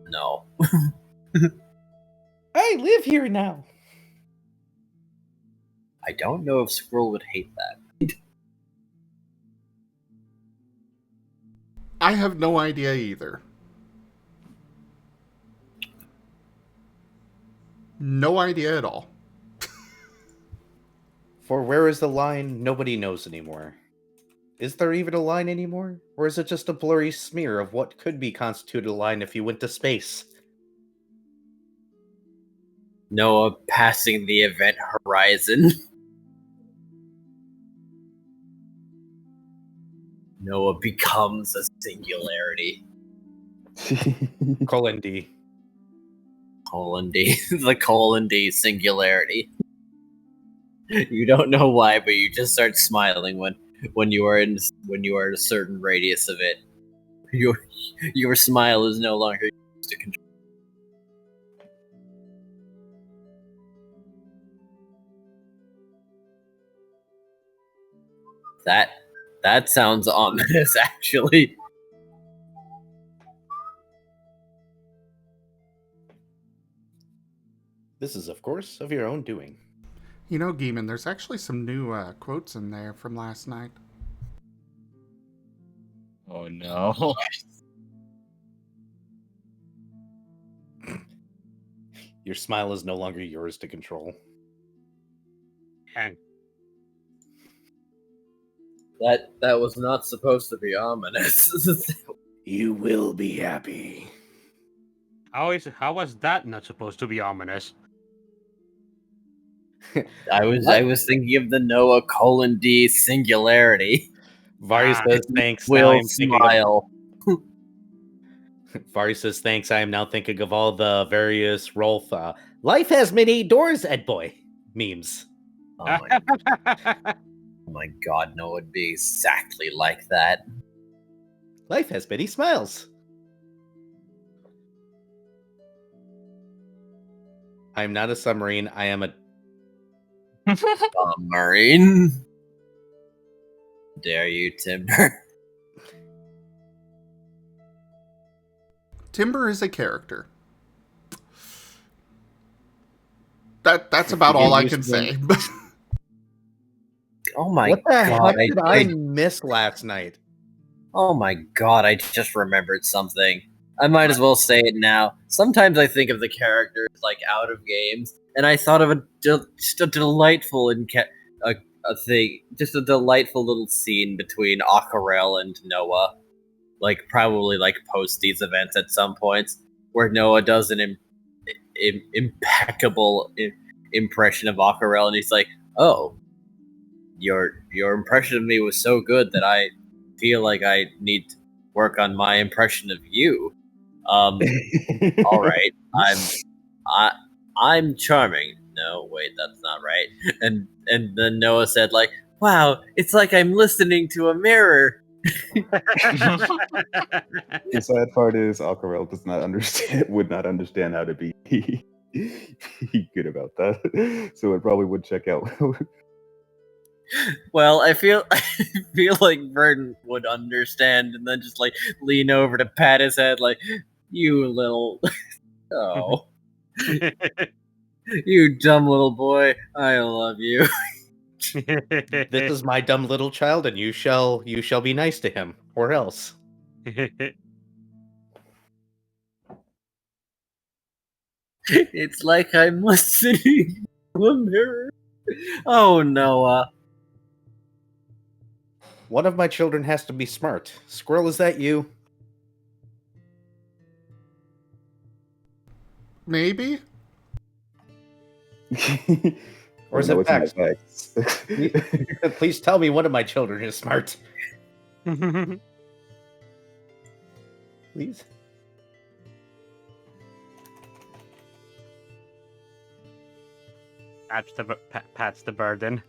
Speaker 2: No.
Speaker 6: I live here now.
Speaker 2: I don't know if Squirrel would hate that.
Speaker 1: I have no idea either. No idea at all.
Speaker 6: For where is the line, nobody knows anymore. Is there even a line anymore? Or is it just a blurry smear of what could be constituted a line if you went to space?
Speaker 2: Noah passing the event horizon. Noah becomes a singularity.
Speaker 6: Colon D.
Speaker 2: Colon D. The colon D singularity. You don't know why, but you just start smiling when you are at a certain radius of it. Your smile is no longer used to control. That sounds ominous, actually.
Speaker 6: This is, of course, of your own doing.
Speaker 1: You know, Gimund, there's actually some new quotes in there from last night.
Speaker 5: Oh no.
Speaker 6: Your smile is no longer yours to control.
Speaker 4: And
Speaker 2: That was not supposed to be ominous.
Speaker 6: You will be happy.
Speaker 4: how was that not supposed to be ominous?
Speaker 2: I was thinking of the Noah colon D singularity.
Speaker 6: Vari says thanks. Now
Speaker 2: Will
Speaker 6: I'm thinking
Speaker 2: smile.
Speaker 6: Vari says thanks. I am now thinking of all the various Rolf life has many doors, Ed boy memes.
Speaker 2: Oh my god, Noah would be exactly like that.
Speaker 6: Life has many smiles. I am not a submarine. I am a
Speaker 2: Marine. Dare you, Timber?
Speaker 1: Timber is a character. That's about all I can
Speaker 6: Used to-
Speaker 1: say.
Speaker 2: Oh my
Speaker 6: What the
Speaker 2: god!
Speaker 6: heck did I miss last night?
Speaker 2: Oh my god! I just remembered something. I might as well say it now. Sometimes I think of the characters like out of games, and I thought of just a delightful a thing, just a delightful little scene between Aquarelle and Noah, like probably like post these events at some points, where Noah does an impeccable impression of Aquarelle, and he's like, "Oh, your impression of me was so good that I feel like I need to work on my impression of you." All right, I'm charming. No, wait, that's not right. And then Noah said, like, "Wow, it's like I'm listening to a mirror."
Speaker 3: The sad part is Aquarelle does not understand, would not understand how to be good about that. So it probably would check out.
Speaker 2: Well, I feel like Verdant would understand, and then just like lean over to pat his head, like, "You little, oh, you dumb little boy, I love you."
Speaker 6: This is my dumb little child, and you shall be nice to him, or else.
Speaker 2: It's like I'm listening to a mirror. Oh, Noah.
Speaker 6: One of my children has to be smart. Squirrel, is that you?
Speaker 1: Maybe?
Speaker 6: Or is
Speaker 3: no,
Speaker 6: it
Speaker 3: it's my
Speaker 6: Vex?
Speaker 3: ex.
Speaker 6: Please tell me one of my children is smart. Please.
Speaker 4: Pats the burden.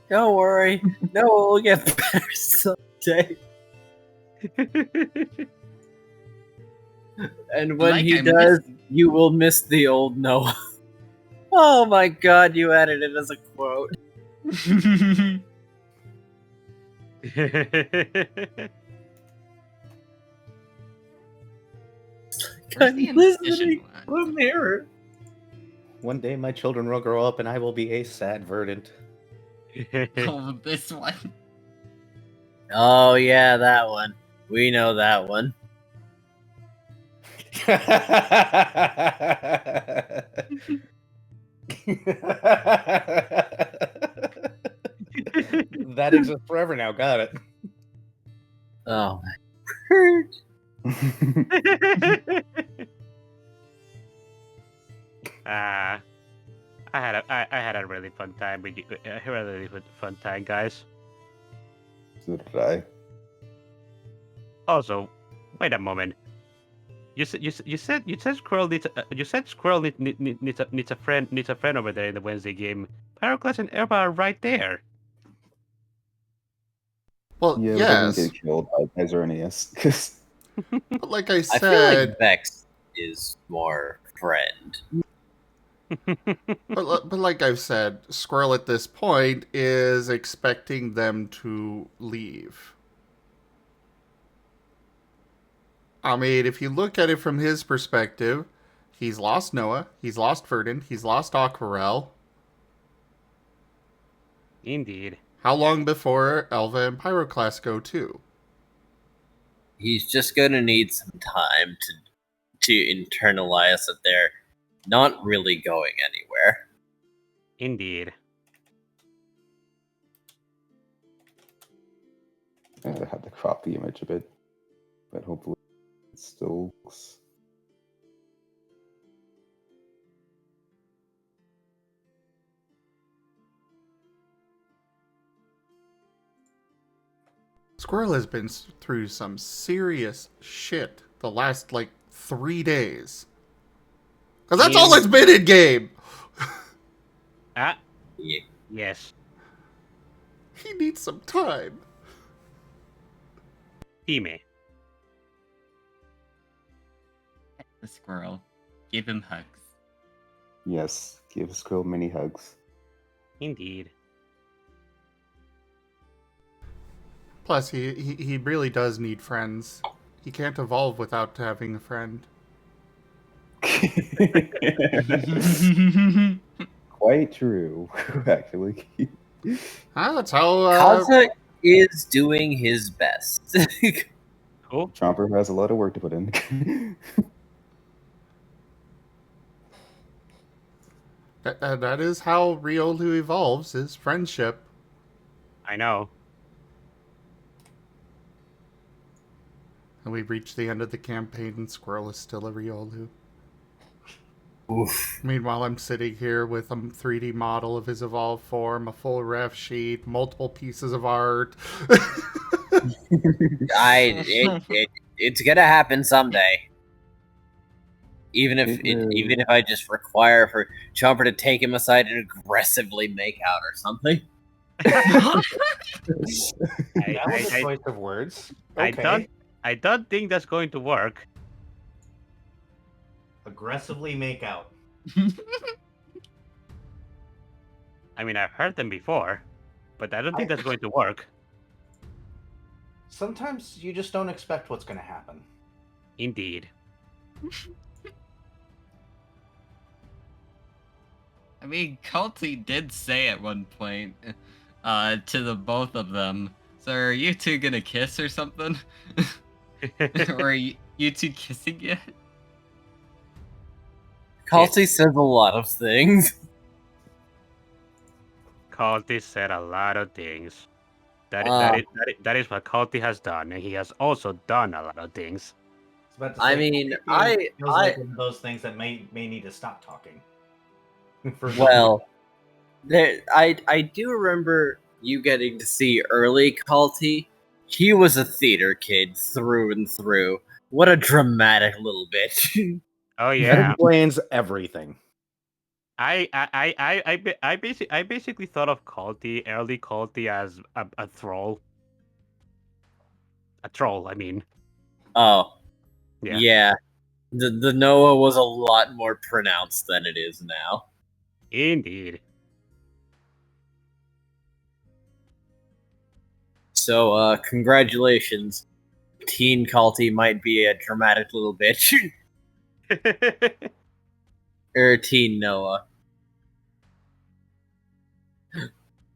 Speaker 2: Don't worry. Noah will get better someday. And when
Speaker 5: Like
Speaker 2: he
Speaker 5: I'm
Speaker 2: does, you will miss the old Noah. Oh my god, you added it as a quote.
Speaker 5: Where's the
Speaker 2: I'm listening
Speaker 5: incision
Speaker 2: to a mirror.
Speaker 6: One day my children will grow up and I will be a sad verdant.
Speaker 5: Oh, this one.
Speaker 2: Oh yeah, that one. We know that one.
Speaker 6: That exists forever now. Got it.
Speaker 2: Oh my.
Speaker 4: I had a really fun time with you. A really fun time, guys.
Speaker 3: So did I.
Speaker 4: Also, wait a moment. You said Squirrel needs a friend over there in the Wednesday game. Pyroclast and Elba are right there.
Speaker 1: Well,
Speaker 3: Yeah,
Speaker 1: yes.
Speaker 3: we didn't get killed by Xerneas.
Speaker 1: But like I
Speaker 2: I feel
Speaker 1: said,
Speaker 2: like Vex is more friend.
Speaker 1: but like I've said, Squirrel at this point is expecting them to leave. I mean, if you look at it from his perspective, he's lost Noah, he's lost Verdant, he's lost Aquarelle.
Speaker 4: Indeed.
Speaker 1: How long before Elva and Pyroclast go too?
Speaker 2: He's just gonna need some time to internalize that they're not really going anywhere.
Speaker 4: Indeed.
Speaker 3: I had to crop the image a bit, but hopefully it still looks.
Speaker 1: Squirrel has been through some serious shit the last, 3 days. Because that's all it's been in game!
Speaker 4: Ah,
Speaker 2: Yeah.
Speaker 4: yes.
Speaker 1: He needs some time.
Speaker 4: Hime.
Speaker 5: The squirrel. Give him hugs.
Speaker 3: Yes, give Squirrel many hugs.
Speaker 4: Indeed.
Speaker 1: Plus, he really does need friends. You can't evolve without having a friend.
Speaker 3: Quite true, actually.
Speaker 1: That's how.
Speaker 2: Kaza is doing his best.
Speaker 4: Cool.
Speaker 3: Chomper has a lot of work to put in.
Speaker 1: That is how Riolu evolves, is friendship.
Speaker 4: I know.
Speaker 1: And we've reached the end of the campaign and Squirrel is still a Riolu.
Speaker 2: Oof.
Speaker 1: Meanwhile, I'm sitting here with a 3D model of his evolved form, a full ref sheet, multiple pieces of art.
Speaker 2: It's gonna happen someday. Even if I just require for Chomper to take him aside and aggressively make out or something.
Speaker 6: That was a choice of words. Okay.
Speaker 4: I don't think that's going to work.
Speaker 6: Aggressively make out.
Speaker 4: I mean, I've heard them before, but I don't think that's going to work.
Speaker 6: Sometimes you just don't expect what's going to happen.
Speaker 4: Indeed.
Speaker 5: I mean, Culty did say at one point to the both of them, so are you two gonna kiss or something? Or are you two kissing yet?
Speaker 2: Kalti says a lot of things.
Speaker 4: Kalti said a lot of things. That is what Kalti has done, and he has also done a lot of things.
Speaker 2: I mean,
Speaker 6: feels like one of those things that may need to stop talking.
Speaker 2: Well, I do remember you getting to see early Kalti. He was a theater kid through and through. What a dramatic little bitch.
Speaker 4: Oh
Speaker 6: That
Speaker 4: yeah.
Speaker 6: explains everything.
Speaker 4: I basically thought of early Kalti as a troll. A troll, I mean.
Speaker 2: Oh.
Speaker 4: Yeah.
Speaker 2: Yeah. The Noah was a lot more pronounced than it is now.
Speaker 4: Indeed.
Speaker 2: So, congratulations. Teen Kalti might be a dramatic little bitch. Teen Noah.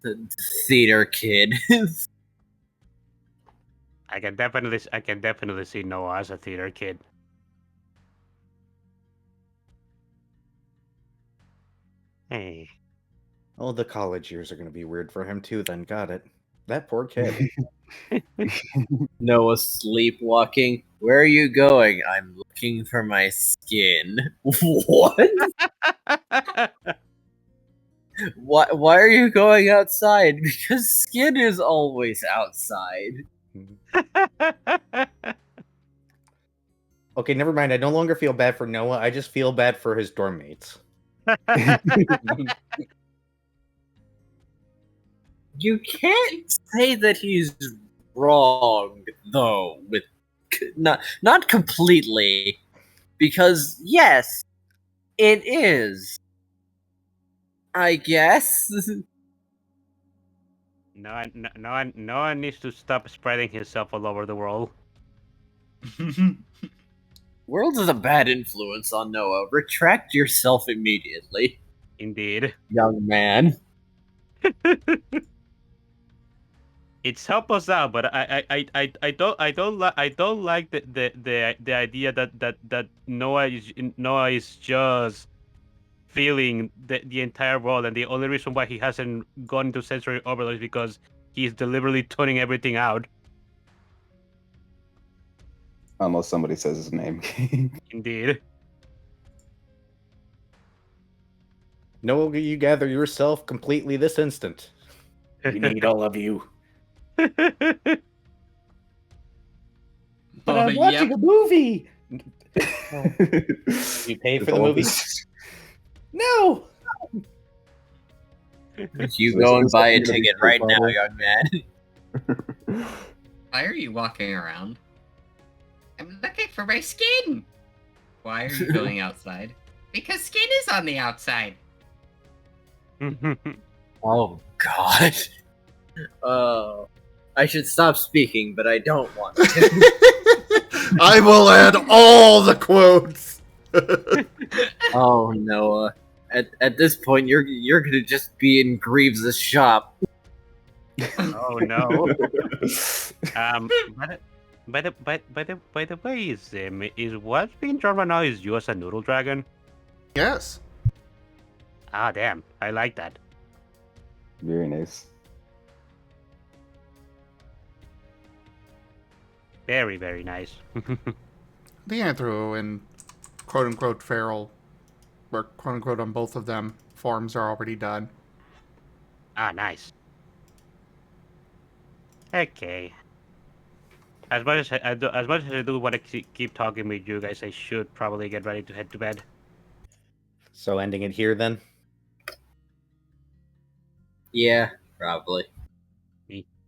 Speaker 2: The theater kid.
Speaker 4: I can definitely see Noah as a theater kid. Hey.
Speaker 6: Oh, the college years are going to be weird for him too, then. Got it. That poor kid.
Speaker 2: Noah sleepwalking. Where are you going? I'm looking for my skin. What? Why are you going outside? Because skin is always outside.
Speaker 6: Okay, never mind. I no longer feel bad for Noah. I just feel bad for his dorm mates.
Speaker 2: You can't say that he's wrong, though, with not completely, because yes, it is. I guess.
Speaker 4: No one needs to stop spreading himself all over the world.
Speaker 2: World is a bad influence on Noah. Retract yourself immediately.
Speaker 4: Indeed.
Speaker 2: Young man.
Speaker 4: It's helped us out, but I don't like the idea that Noah is just feeling the entire world, and the only reason why he hasn't gone into sensory overload is because he's deliberately tuning everything out.
Speaker 3: Unless somebody says his name.
Speaker 4: Indeed.
Speaker 6: Noah, you gather yourself completely this instant. We need all of you. But I'm watching a movie! You paid for the movie? No!
Speaker 2: You go and buy a ticket right now, young man.
Speaker 5: Why are you walking around? I'm looking for my skin! Why are you going outside? Because skin is on the outside.
Speaker 2: Oh, God. I should stop speaking, but I don't want to.
Speaker 1: I will add all the quotes.
Speaker 2: Oh no! At this point, you're gonna just be in Greaves' shop.
Speaker 4: Oh no. By the way, is what's being drawn right now is you as a noodle dragon?
Speaker 1: Yes.
Speaker 4: Ah, damn! I like that.
Speaker 3: Very nice.
Speaker 4: Very, very nice.
Speaker 1: The anthro and quote-unquote feral, or quote-unquote on both of them, forms are already done.
Speaker 4: Ah, nice. Okay. As much as I do want to keep talking with you guys, I should probably get ready to head to bed.
Speaker 6: So ending it here then.
Speaker 2: Yeah, probably.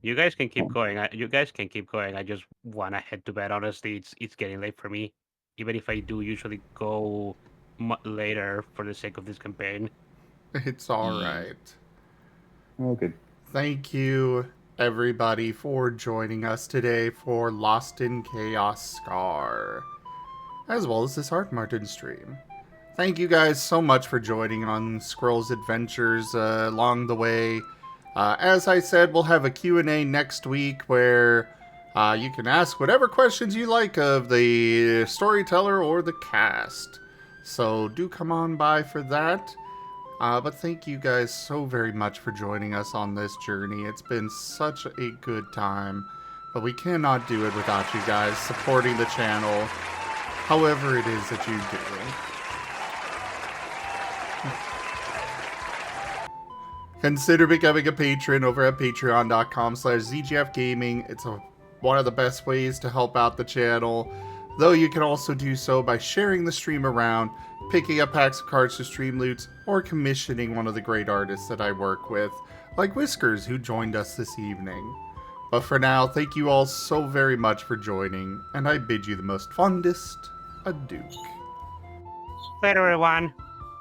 Speaker 4: You guys can keep going. You guys can keep going. I just want to head to bed. Honestly, it's getting late for me. Even if I do usually go later for the sake of this campaign.
Speaker 1: It's alright.
Speaker 3: Oh, good.
Speaker 1: Thank you, everybody, for joining us today for Lost in Chaos Scar, as well as this Art Marten stream. Thank you guys so much for joining on Squirrel's adventures along the way. As I said, we'll have a Q&A next week where you can ask whatever questions you like of the storyteller or the cast. So do come on by for that. But thank you guys so very much for joining us on this journey. It's been such a good time. But we cannot do it without you guys supporting the channel, however it is that you do. Consider becoming a patron over at patreon.com/zgfgaming. It's one of the best ways to help out the channel, though you can also do so by sharing the stream around, picking up packs of cards to stream loots, or commissioning one of the great artists that I work with, like Whiskers, who joined us this evening. But for now, thank you all so very much for joining, and I bid you the most fondest adieu.
Speaker 4: Later, everyone.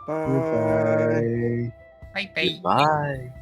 Speaker 3: Bye.
Speaker 5: Bye bye.
Speaker 2: Goodbye.